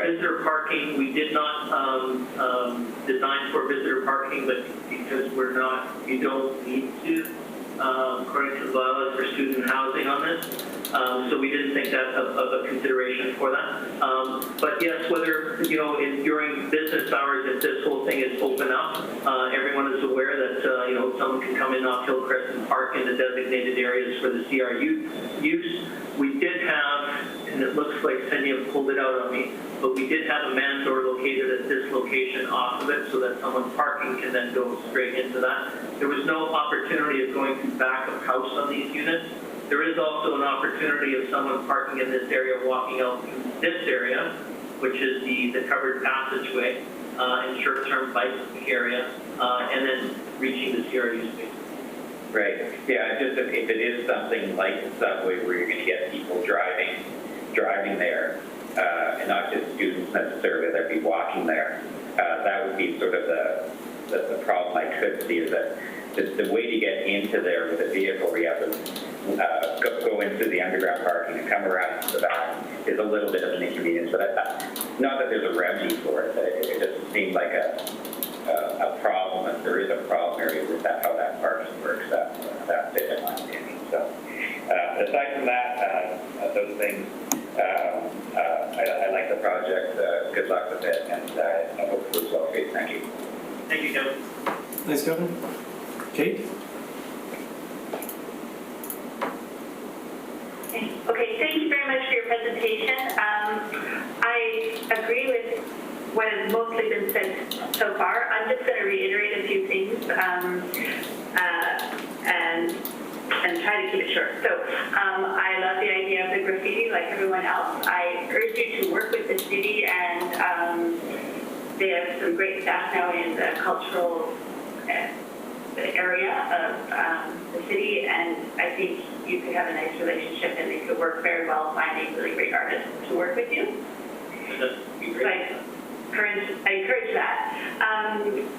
Visitor parking, we did not design for visitor parking, but because you don't need to, according to the bylaws for student housing on this. So we didn't think that of a consideration for that. But yes, whether, during business hours, if this whole thing is open up, everyone is aware that, someone can come in off Hillcrest and park in the designated areas for the CRU use. We did have, and it looks like Cindy pulled it out on me, but we did have a man door located at this location off of it so that someone parking can then go straight into that. There was no opportunity of going through back of house on these units. There is also an opportunity of someone parking in this area, walking out through this area, which is the covered passageway and short-term bike area, and then reaching the CRU space. Right. Yeah, just if it is something like the subway where you're going to get people driving there, and not just students necessarily that be walking there, that would be sort of the problem I could see is that the way to get into there with a vehicle where you have to go into the underground parking and come around to the back is a little bit of an inconvenience. But not that there's a remedy for it, but it just seemed like a problem, if there is a problem area with that, how that parking works, that's it in my opinion. So aside from that, those things, I like the project. Good luck with it, and I hope it goes well. Okay, thank you. Thank you, Kevin. Thanks, Kevin. Kate? Okay, thank you very much for your presentation. I agree with what has mostly been said so far. I'm just going to reiterate a few things and try to keep it short. So I love the idea of the graffiti like everyone else. I urge you to work with the city, and they have some great staff now in the cultural area of the city, and I think you could have a nice relationship and they could work very well finding really great artists to work with you. That'd be great. So I encourage that,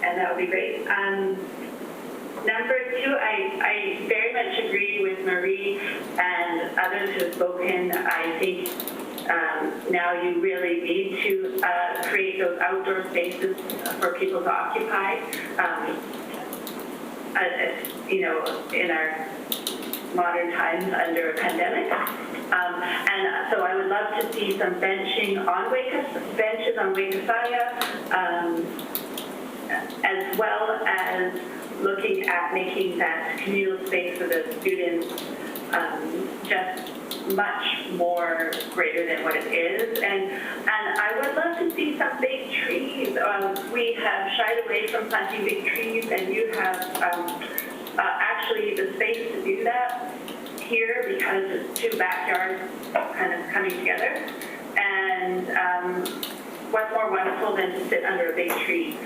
and that would be great. Number two, I very much agree with Marie and others who have spoken. I think now you really need to create those outdoor spaces for people to occupy. You know, in our modern times under a pandemic. And so I would love to see some benches on Wakasaya, as well as looking at making that communal space for the students just much more greater than what it is. And I would love to see some big trees. We have shied away from planting big trees, and you have actually the space to do that here because it's two backyards kind of coming together. And what's more wonderful than to sit under a big tree?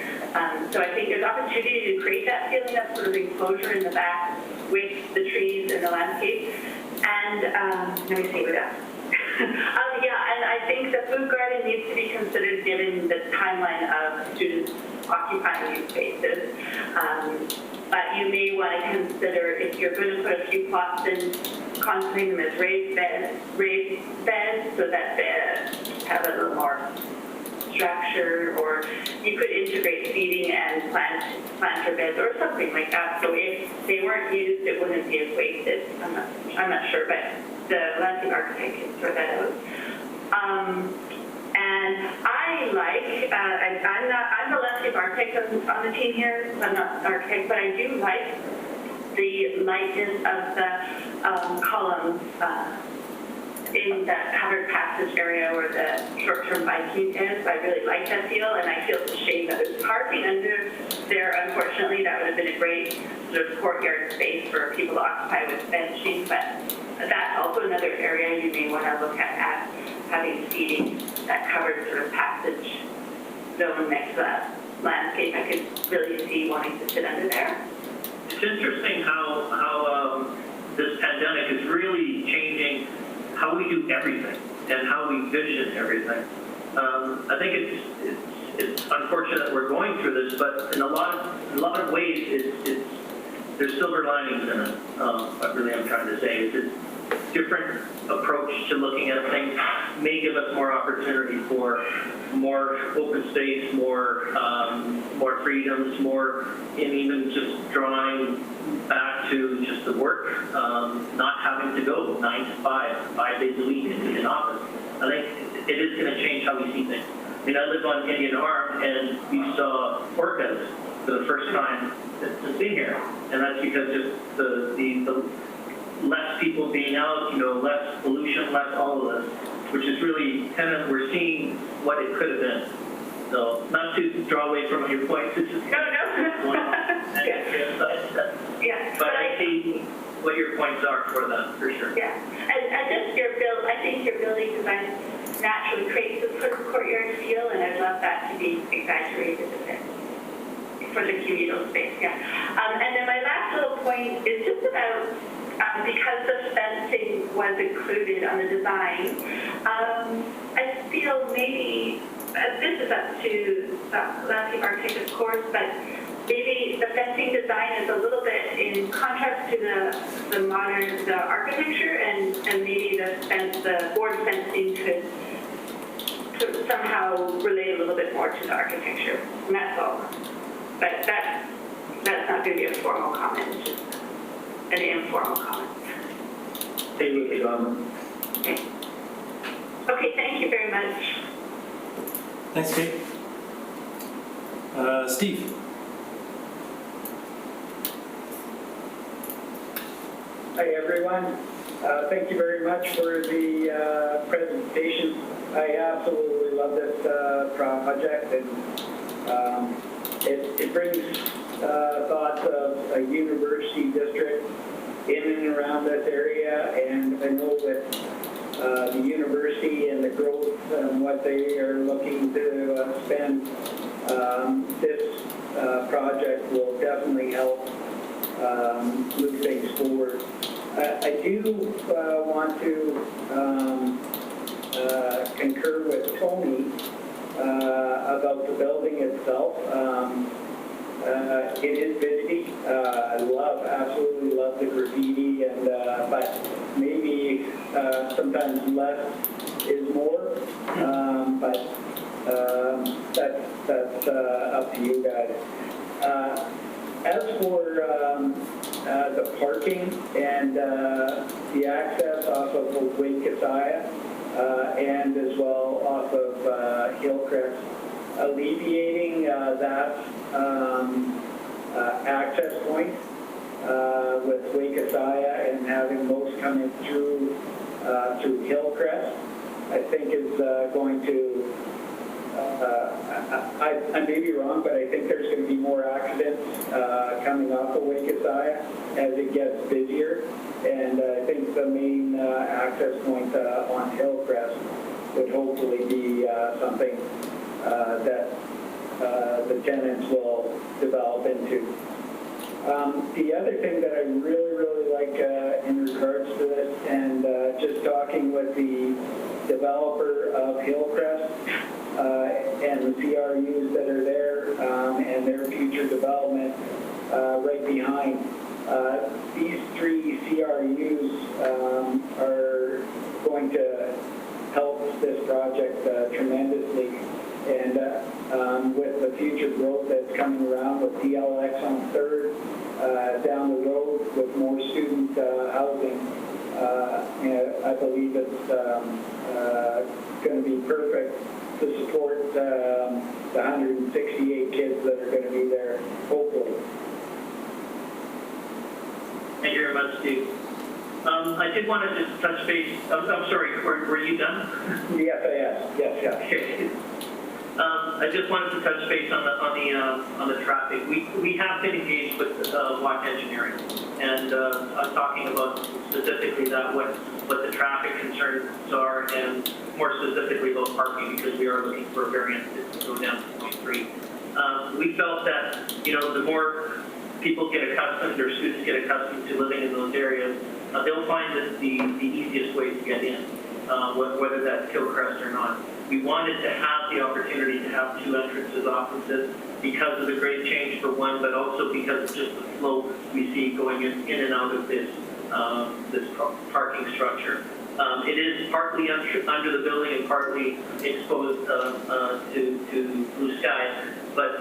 So I think there's opportunity to create that feeling of sort of enclosure in the back with the trees and the landscape. And let me see what else. Yeah, and I think the food garden needs to be considered given the timeline of students occupying these spaces. But you may want to consider, if you're going to put a few plots in, concentrating them as raised beds so that they have a little more structure, or you could integrate seating and planter beds or something like that. So if they weren't used, it wouldn't be as wasted. I'm not sure, but the landscape architect can sort that out. And I like, I'm the landscape architect on the team here, so I'm not an architect, but I do like the lightness of the columns in that covered passage area where the short-term biking is. I really like that feel, and I feel it's a shame that there's parking under there. Unfortunately, that would have been a great sort of courtyard space for people to occupy with benching, but that's also another area you may want to look at having seating, that covered sort of passage zone next to that landscape. I could really see wanting to sit under there. It's interesting how this pandemic is really changing how we do everything and how we vision everything. I think it's unfortunate we're going through this, but in a lot of ways, there's silver linings in it. What really I'm trying to say is it's a different approach to looking at things may give us more opportunity for more open space, more freedoms, more in even just drawing back to just the work, not having to go 9 to 5 days a week in an office. I think it is going to change how we see things. I mean, I live on Indian Arm, and we saw orcas for the first time since being here, and that's because of the less people being out, less pollution, less all of this, which is really kind of, we're seeing what it could have been. So, not to draw away from your points, it's just Yeah. But I see what your points are for that, for sure. Yeah, and just I think your building design naturally creates this sort of courtyard feel, and I'd love that to be exaggerated a bit for the communal space, yeah. And then my last little point is just about, because the fencing was included on the design, I feel maybe, this is up to landscape architect, of course, but maybe the fencing design is a little bit in contrast to the modern architecture, and maybe the board fencing could somehow relate a little bit more to the architecture. And that's all. But that's not going to be a formal comment, it's just an informal comment. Same with the government. Okay. Okay, thank you very much. Thanks, Kate. Steve? Hi, everyone. Thank you very much for the presentation. I absolutely love this project, and it brings thoughts of a university district in and around this area, and I know that the university and the growth and what they are looking to spend, this project will definitely help move things forward. I do want to concur with Tony about the building itself. It is busy. I absolutely love the graffiti, and but maybe sometimes less is more. But that's up to you guys. As for the parking and the access off of Wakesaya and as well off of Hillcrest, alleviating that access point with Wakesaya and having most coming through Hillcrest, I think is going to, I may be wrong, but I think there's going to be more accidents coming off of Wakesaya as it gets busier. And I think the main access point on Hillcrest would hopefully be something that the tenants will develop into. The other thing that I really like in regards to this, and just talking with the developer of Hillcrest and the CRUs that are there and their future development right behind, these three CRUs are going to help this project tremendously. And with the future growth that's coming around with DLX on 3rd, down the road with more student housing, I believe it's going to be perfect to support the 168 kids that are going to be there, hopefully. Thank you very much, Steve. I did want to just touch base. I'm sorry, were you done? Yes, I am. Yes. Okay. I just wanted to touch base on the traffic. We have been engaged with Watt Engineering, and I'm talking about specifically that what the traffic concerns are, and more specifically about parking, because we are looking for a variance to go down to 0.3. We felt that the more people get accustomed, or students get accustomed to living in those areas, they'll find it the easiest way to get in, whether that's Hillcrest or not. We wanted to have the opportunity to have two entrances opposite because of the grade change for one, but also because of just the flow we see going in and out of this parking structure. It is partly under the building and partly exposed to blue sky. But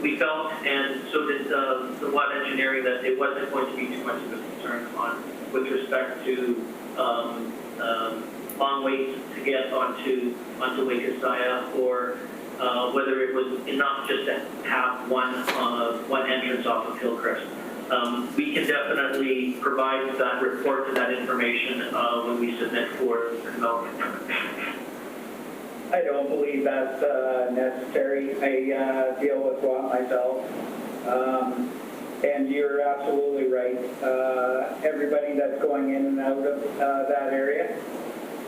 we felt, and so did the Watt Engineering, that it wasn't going to be too much of a concern with respect to long waits to get onto Wakesaya, or whether it was enough just to have one entrance off of Hillcrest. We can definitely provide that report to that information when we submit for development. I don't believe that's necessary. I deal with Watt myself. And you're absolutely right. Everybody that's going in and out of that area,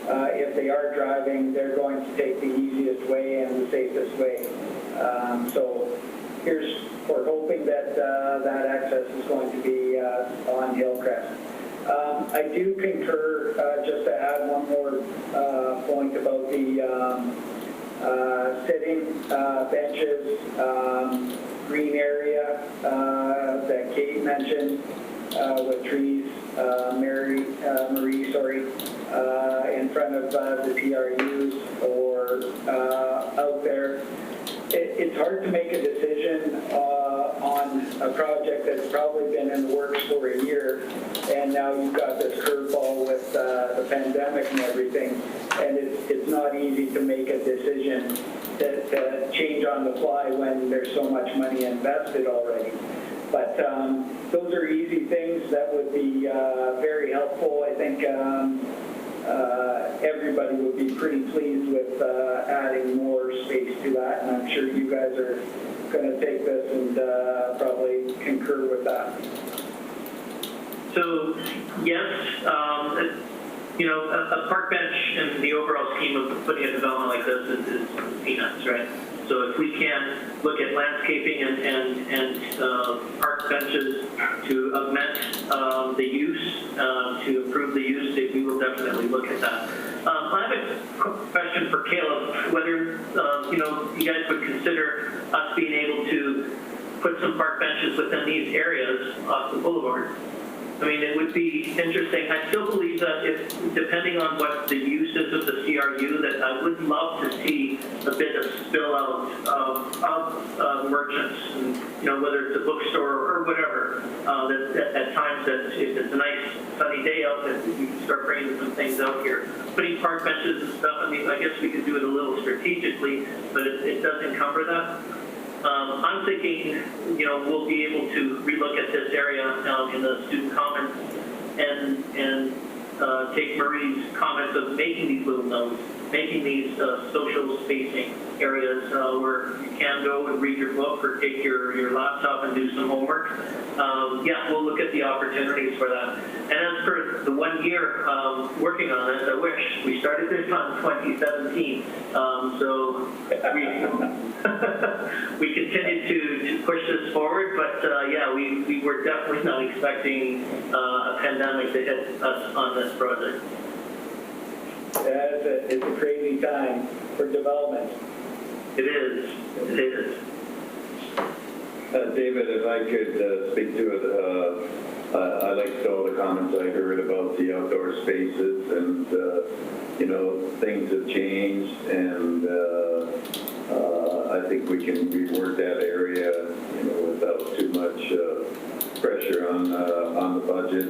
if they are driving, they're going to take the easiest way and the safest way. So we're hoping that that access is going to be on Hillcrest. I do concur, just to add one more point about the sitting benches, green area that Kate mentioned with trees, Marie, in front of the TRUs or out there. It's hard to make a decision a project that's probably been in the works for a year, and now you've got this curveball with the pandemic and everything, and it's not easy to make a decision to change on the fly when there's so much money invested already. But those are easy things that would be very helpful. I think everybody would be pretty pleased with adding more space to that, and I'm sure you guys are going to take this and probably concur with that. So, yes, a park bench in the overall scheme of putting a development like this is peanuts, right? So if we can look at landscaping and park benches to augment the use, to improve the use, we will definitely look at that. I have a question for Caleb, whether you guys would consider us being able to put some park benches within these areas off the boulevard. I mean, it would be interesting. I still believe that depending on what the use is of the CRU, that I would love to see a bit of spill out of merchants, and, whether it's a bookstore or whatever, that at times that if it's a nice sunny day out, that we can start bringing some things out here. Putting park benches and stuff, I mean, I guess we could do it a little strategically, but it does encumber that. I'm thinking, we'll be able to relook at this area in the student comments and take Marie's comments of making these little notes, making these social spacing areas where you can go and read your book or take your laptop and do some homework. Yeah, we'll look at the opportunities for that. And as for the 1 year working on this, I wish we started this on 2017. So we continue to push this forward, but yeah, we were definitely not expecting a pandemic to hit us on this project. Yeah, it's a crazy time for development. It is. It is. David, if I could speak to it, I liked all the comments I heard about the outdoor spaces, and things have changed, and I think we can rework that area, without too much pressure on the budget,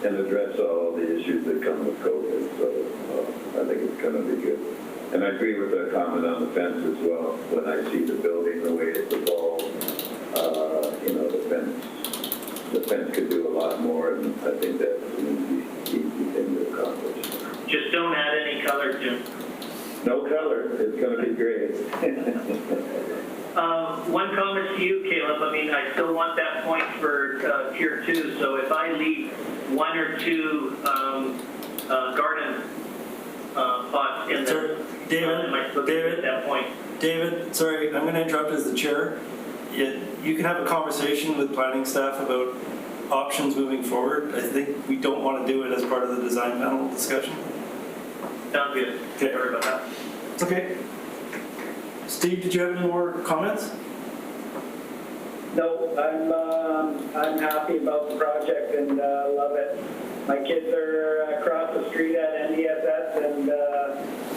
and address all the issues that come with COVID. So I think it's going to be good. And I agree with the comment on the fence as well. When I see the building, the way it's evolved, the fence could do a lot more, and I think that's an easy thing to accomplish. Just don't add any color, Jim. No color. It's going to be great. One comment to you, Caleb. I mean, I still want that point for Tier 2. So if I leave 1 or 2 garden plots in there, am I still good at that point? David, sorry, I'm going to interrupt as the chair. You can have a conversation with planning staff about options moving forward. I think we don't want to do it as part of the design panel discussion. Sounds good. Okay. Sorry about that. It's okay. Steve, did you have any more comments? No, I'm happy about the project and love it. My kids are across the street at NDSS, and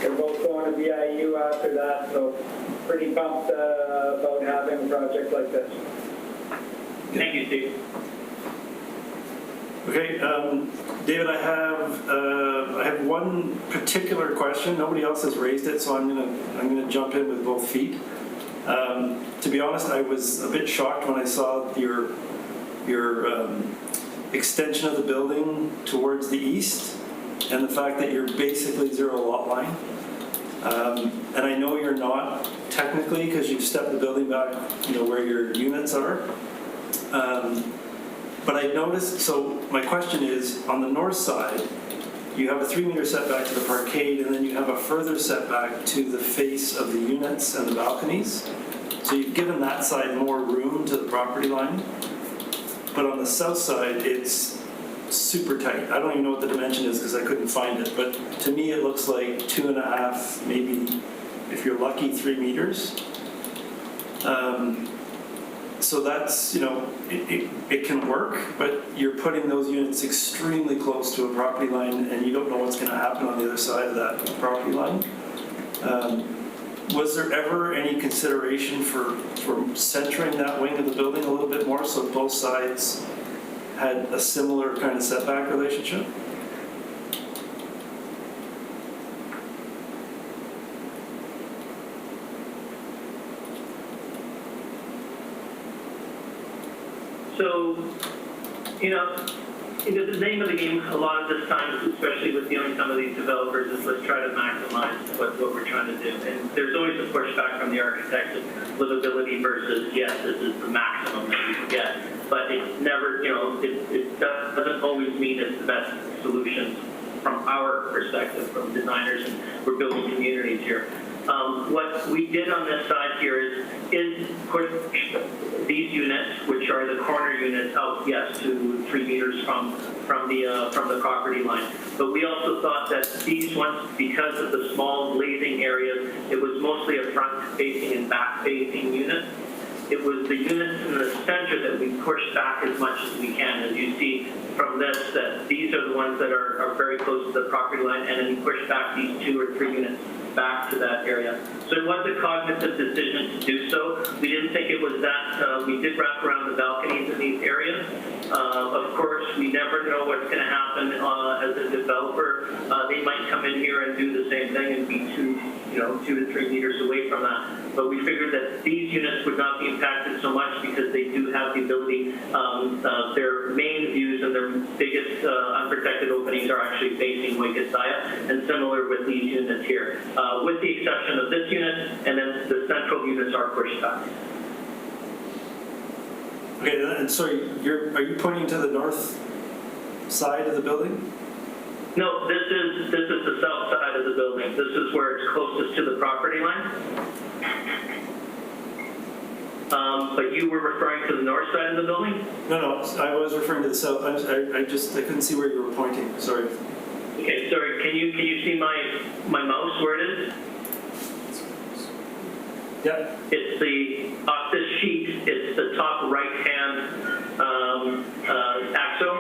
they're both going to BIU after that, so pretty pumped about having a project like this. Thank you, Steve. Okay, David, I have one particular question. Nobody else has raised it, so I'm gonna jump in with both feet. To be honest, I was a bit shocked when I saw your extension of the building towards the east, and the fact that you're basically zero lot line. And I know you're not technically, because you've stepped the building back, where your units are. But I noticed, so my question is, on the north side, you have a 3-meter setback to the parkade, and then you have a further setback to the face of the units and the balconies. So you've given that side more room to the property line. But on the south side, it's super tight. I don't even know what the dimension is because I couldn't find it. But to me, it looks like 2.5, maybe, if you're lucky, 3 meters. So that's, it can work, but you're putting those units extremely close to a property line, and you don't know what's going to happen on the other side of that property line. Was there ever any consideration for centering that wing of the building a little bit more so both sides had a similar kind of setback relationship? So, the name of the game a lot of this time, especially with some of these developers, is let's try to maximize what we're trying to do. And there's always a pushback from the architects of livability versus, yes, this is the maximum that you can get. But it's never, it doesn't always mean it's the best solution from our perspective, from designers, and we're building communities here. What we did on this side here is push these units, which are the corner units, out, yes, to 3 meters from the property line. But we also thought that these ones, because of the small glazing areas, it was mostly a front-facing and back-facing unit. It was the units in the center that we pushed back as much as we can. As you see from this, that these are the ones that are very close to the property line, and then we pushed back these 2 or 3 units back to that area. So it was a cognitive decision to do so. We didn't think it was that, we did wrap around the balconies in these areas. Of course, we never know what's going to happen as a developer. They might come in here and do the same thing and be 2 to 3 meters away from that. But we figured that these units would not be impacted so much because they do have the ability, their main views and their biggest unprotected openings are actually facing Waikisaya, and similar with these units here. With the exception of this unit, and then the central units are pushed back. Okay, and so are you pointing to the north side of the building? No, this is the south side of the building. This is where it's closest to the property line. But you were referring to the north side of the building? No, I was referring to the south. I couldn't see where you were pointing. Sorry. Okay, sorry. Can you see my mouse where it is? Yeah. It's off this sheet. It's the top right hand axle.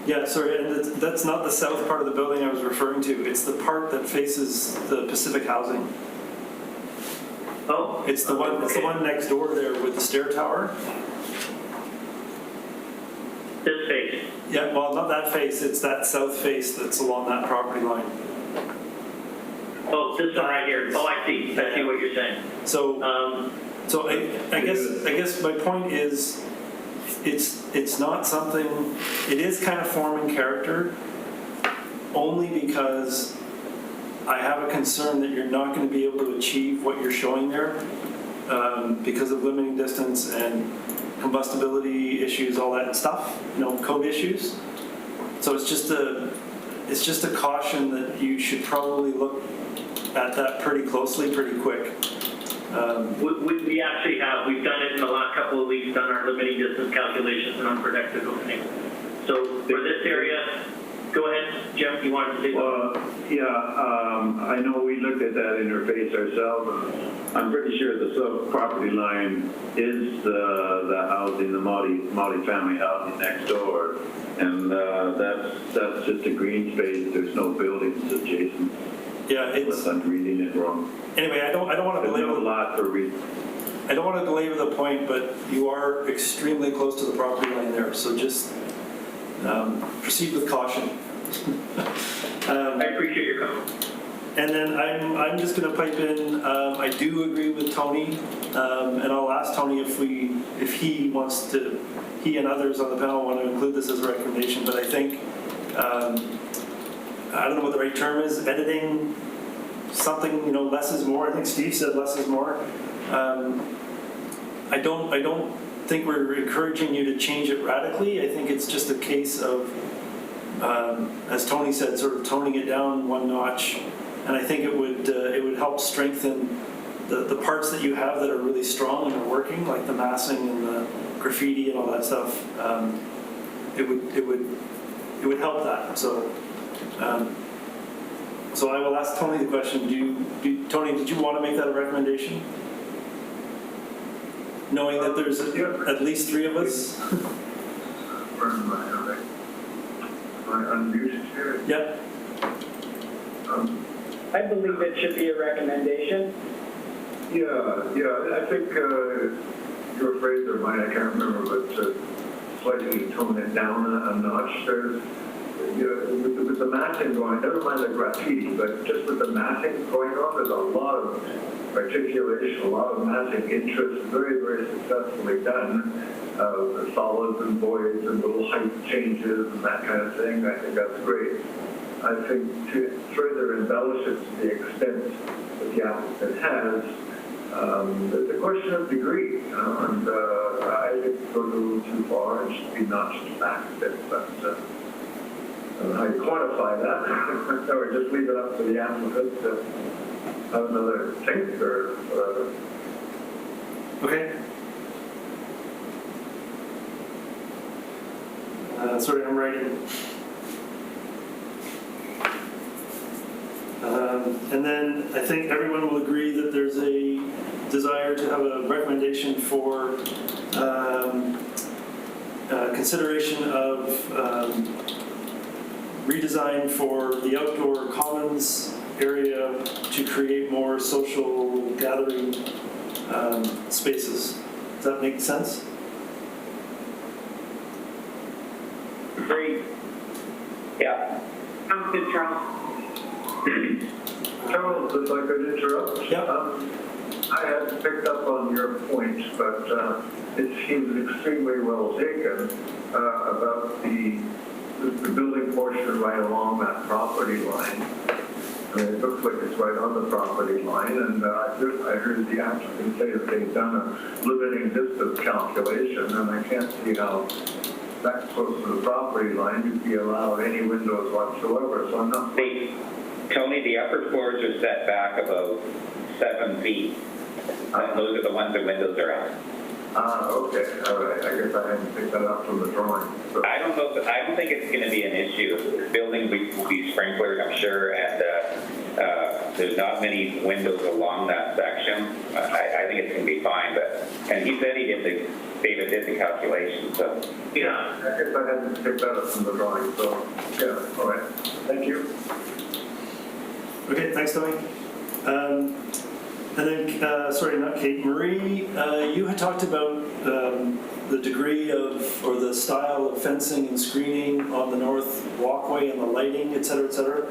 Yeah, sorry, and that's not the south part of the building I was referring to. It's the part that faces the Pacific Housing. Oh. It's the one. It's the one next door there with the stair tower. This face. Yeah, well, not that face. It's that south face that's along that property line. Oh, this one right here. Oh, I see. I see what you're saying. So, I guess my point is, it's not something. It is kind of forming character, only because I have a concern that you're not going to be able to achieve what you're showing there because of limiting distance and combustibility issues, all that stuff. Code issues. So it's just a caution that you should probably look at that pretty closely, pretty quick. We actually have. We've done it in the last couple of weeks, done our limiting distance calculations and unprotected openings. So for this area, go ahead, Jim, you wanted to say something? I know we looked at that interface ourselves. I'm pretty sure the sub-property line is the housing, the multi-family housing next door. And that's just a green space. There's no buildings adjacent. Yeah, unless I'm reading it wrong. Anyway, I don't want to belabor. There's no lot for reason. I don't want to belabor the point, but you are extremely close to the property line there, so just proceed with caution. I appreciate your comment. And then I'm just going to pipe in. I do agree with Tony, and I'll ask Tony if he wants to. He and others on the panel want to include this as a recommendation, but I think. I don't know what the right term is, editing something, less is more. I think Steve said less is more. I don't think we're encouraging you to change it radically. I think it's just a case of, as Tony said, sort of toning it down one notch. And I think it would help strengthen the parts that you have that are really strong and are working, like the massing and the graffiti and all that stuff. It would help that. So I will ask Tony the question. Tony, did you want to make that a recommendation? Knowing that there's at least 3 of us? Am I unmuted here? Yeah. I believe it should be a recommendation. Yeah, I think your phrase or mine, I can't remember, but slightly tone it down a notch. There's, with the massing going, never mind the graffiti, but just with the massing going on, there's a lot of articulation, a lot of massing interest, very, very successfully done. The solids and voids and little height changes and that kind of thing. I think that's great. I think to further embellish it to the extent that the applicant has, it's a question of degree, and I think it goes a little too far and should be notched back a bit, but I don't know how you quantify that, or just leave it up to the applicant to have another think or whatever. Okay. Sorry, I'm writing. And then I think everyone will agree that there's a desire to have a recommendation for consideration of redesign for the outdoor commons area to create more social gathering spaces. Does that make sense? Great. Yeah. Sounds good, Charles. Charles, if I could interrupt. Yeah. I had picked up on your point, but it seems extremely well taken about the building portion right along that property line. I mean, it looks like it's right on the property line, and I heard the applicant say that they've done a limiting distance calculation, and I can't see how that close to the property line you'd be allowed any windows whatsoever. So I'm not. Tony, the upper floors are set back about 7 feet. Those are the ones that windows are on. Okay, all right. I guess I hadn't picked that up from the drawing. So. I don't think it's going to be an issue. The building will be sprinkled, I'm sure, and there's not many windows along that section. I think it's going to be fine. And he said David did the calculation, so. Yeah, I guess I hadn't picked that up from the drawing, so yeah, all right. Thank you. Okay, thanks, Tony. And then, sorry, not Kate, Marie, you had talked about the degree of, or the style of fencing and screening on the north walkway and the lighting, et cetera, et cetera.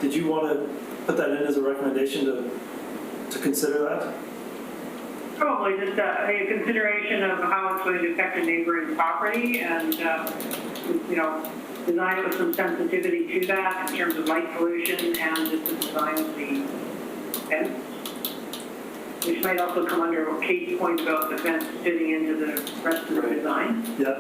Did you want to put that in as a recommendation to consider that? Probably just a consideration of how it's going to affect a neighboring property and, design it with some sensitivity to that in terms of light pollution and just the design of the fence. Which might also come under Kate's point about the fence fitting into the rest of the design. Yeah.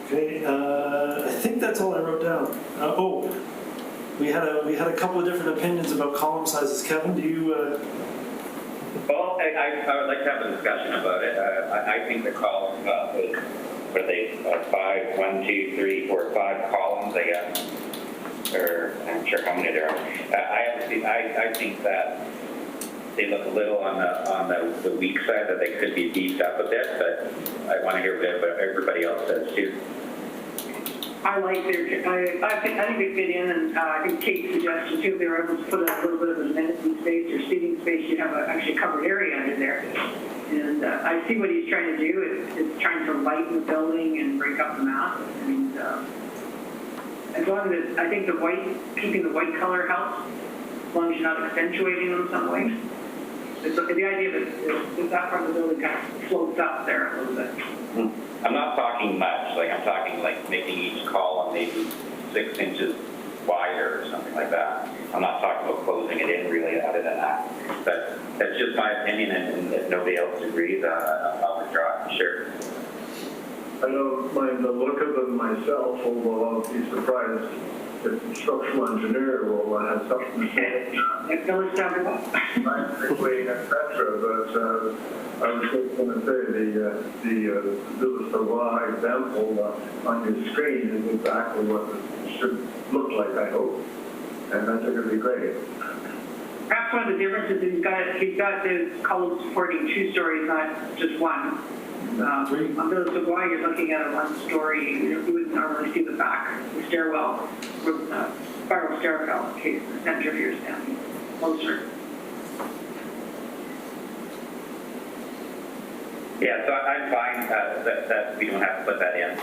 Okay, I think that's all I wrote down. We had a couple of different opinions about column sizes. Kevin, do you? Well, I would like to have a discussion about it. I think the columns, what are they, 5, 1, 2, 3, 4, 5 columns, I guess, or I'm not sure how many there are. I think that they look a little on the weak side, that they could be beefed up a bit, but I want to hear what everybody else says too. I like I think they fit in, and I think Kate's suggestion too, if they were able to put a little bit of amenity space or seating space, you'd have actually covered area under there. And I see what he's trying to do. It's trying to lighten the building and break up the mass. And as long as I think keeping the white color helps, as long as you're not accentuating them some way. The idea that part of the building kind of floats up there a little bit. I'm not talking much, I'm talking making each column maybe 6 inches wider or something like that. I'm not talking about closing it in really other than that. But that's just my opinion, and if nobody else agrees, I'll withdraw it, sure. I don't mind the look of them myself, although I'll be surprised if the structural engineer will have something to say. Scientifically, etc. But I was just going to say the Villa Savoie example on your screen is exactly what it should look like, I hope. And I think it'd be great. Perhaps one of the differences is he's got the columns supporting 2 stories, not just one. On those of why you're looking at a 1-story, you wouldn't normally see the back, the stairwell, spiral stairwell, in case the center of your standing closer. Yeah, so I'm fine that we don't have to put that in.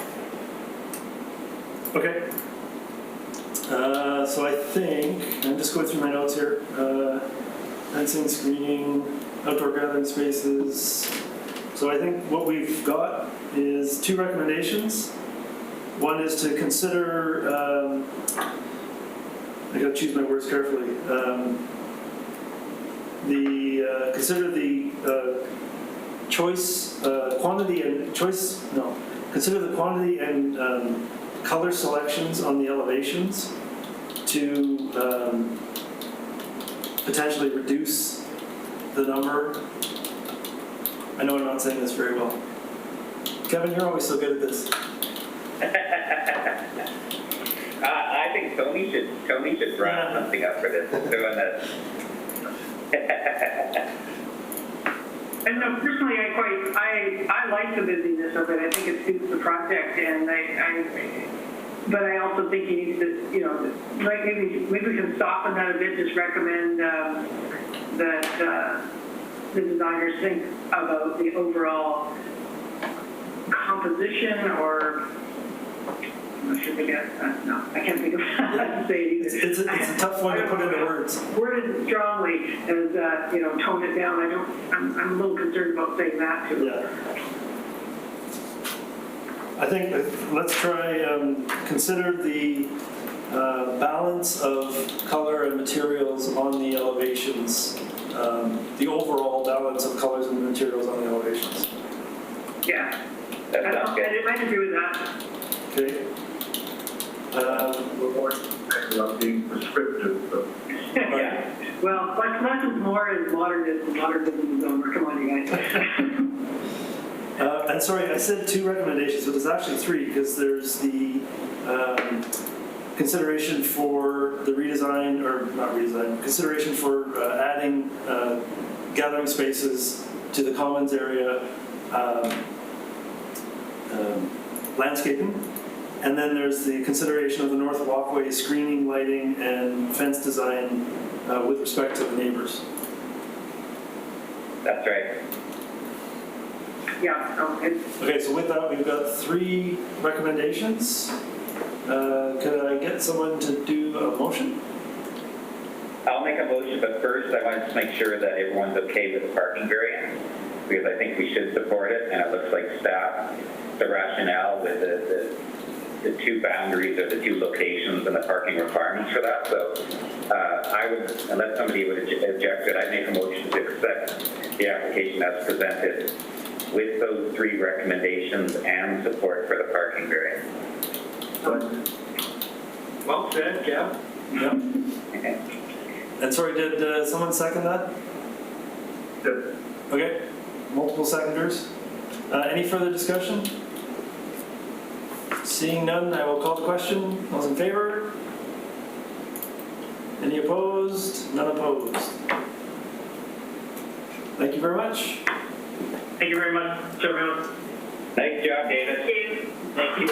Okay. So I think, I'm just going through my notes here. Fencing, screening, outdoor gathering spaces. So I think what we've got is 2 recommendations. One is to consider, I gotta choose my words carefully. Consider the consider the quantity and color selections on the elevations to potentially reduce the number. I know I'm not saying this very well. Kevin, you're always so good at this. I think Tony should draft something up for this, doing this. And no, personally, I like the busyness of it. I think it suits the project, and but I also think he needs to, like maybe we can soften that a bit. Just recommend that the designers think about the overall composition, or I'm not sure if I get no, I can't think of how to say it either. It's a tough one to put into words. Worded strongly as tone it down. I'm a little concerned about saying that too. Yeah. I think let's try consider the balance of color and materials on the elevations. The overall balance of colors and materials on the elevations. Yeah. I might agree with that. Okay. We're more about being prescriptive, but Yeah. Well, less is more as modernism is over. Come on, you guys. And sorry, I said 2 recommendations, but there's actually 3, because there's the consideration for the redesign, or not redesign, consideration for adding gathering spaces to the commons area, landscaping. And then there's the consideration of the north walkway screening, lighting, and fence design with respect to the neighbors. That's right. Yeah. Okay. Okay, so with that, we've got 3 recommendations. Could I get someone to do a motion? I'll make a motion, but first I want to make sure that everyone's okay with the parking variance, because I think we should support it, and it looks like staff, the rationale with the 2 boundaries or the 2 locations and the parking requirements for that. So I would, unless somebody would object to it, I'd make a motion to accept the application as presented with those 3 recommendations and support for the parking variance. Well said, Jeff. Yep. And sorry, did someone second that? yes. Okay, multiple seconders. Any further discussion? Seeing none, I will call the question. Those in favor? Any opposed? None opposed. Thank you very much. Thank you very much, everyone. Nice job, David. Thank you. Thank you.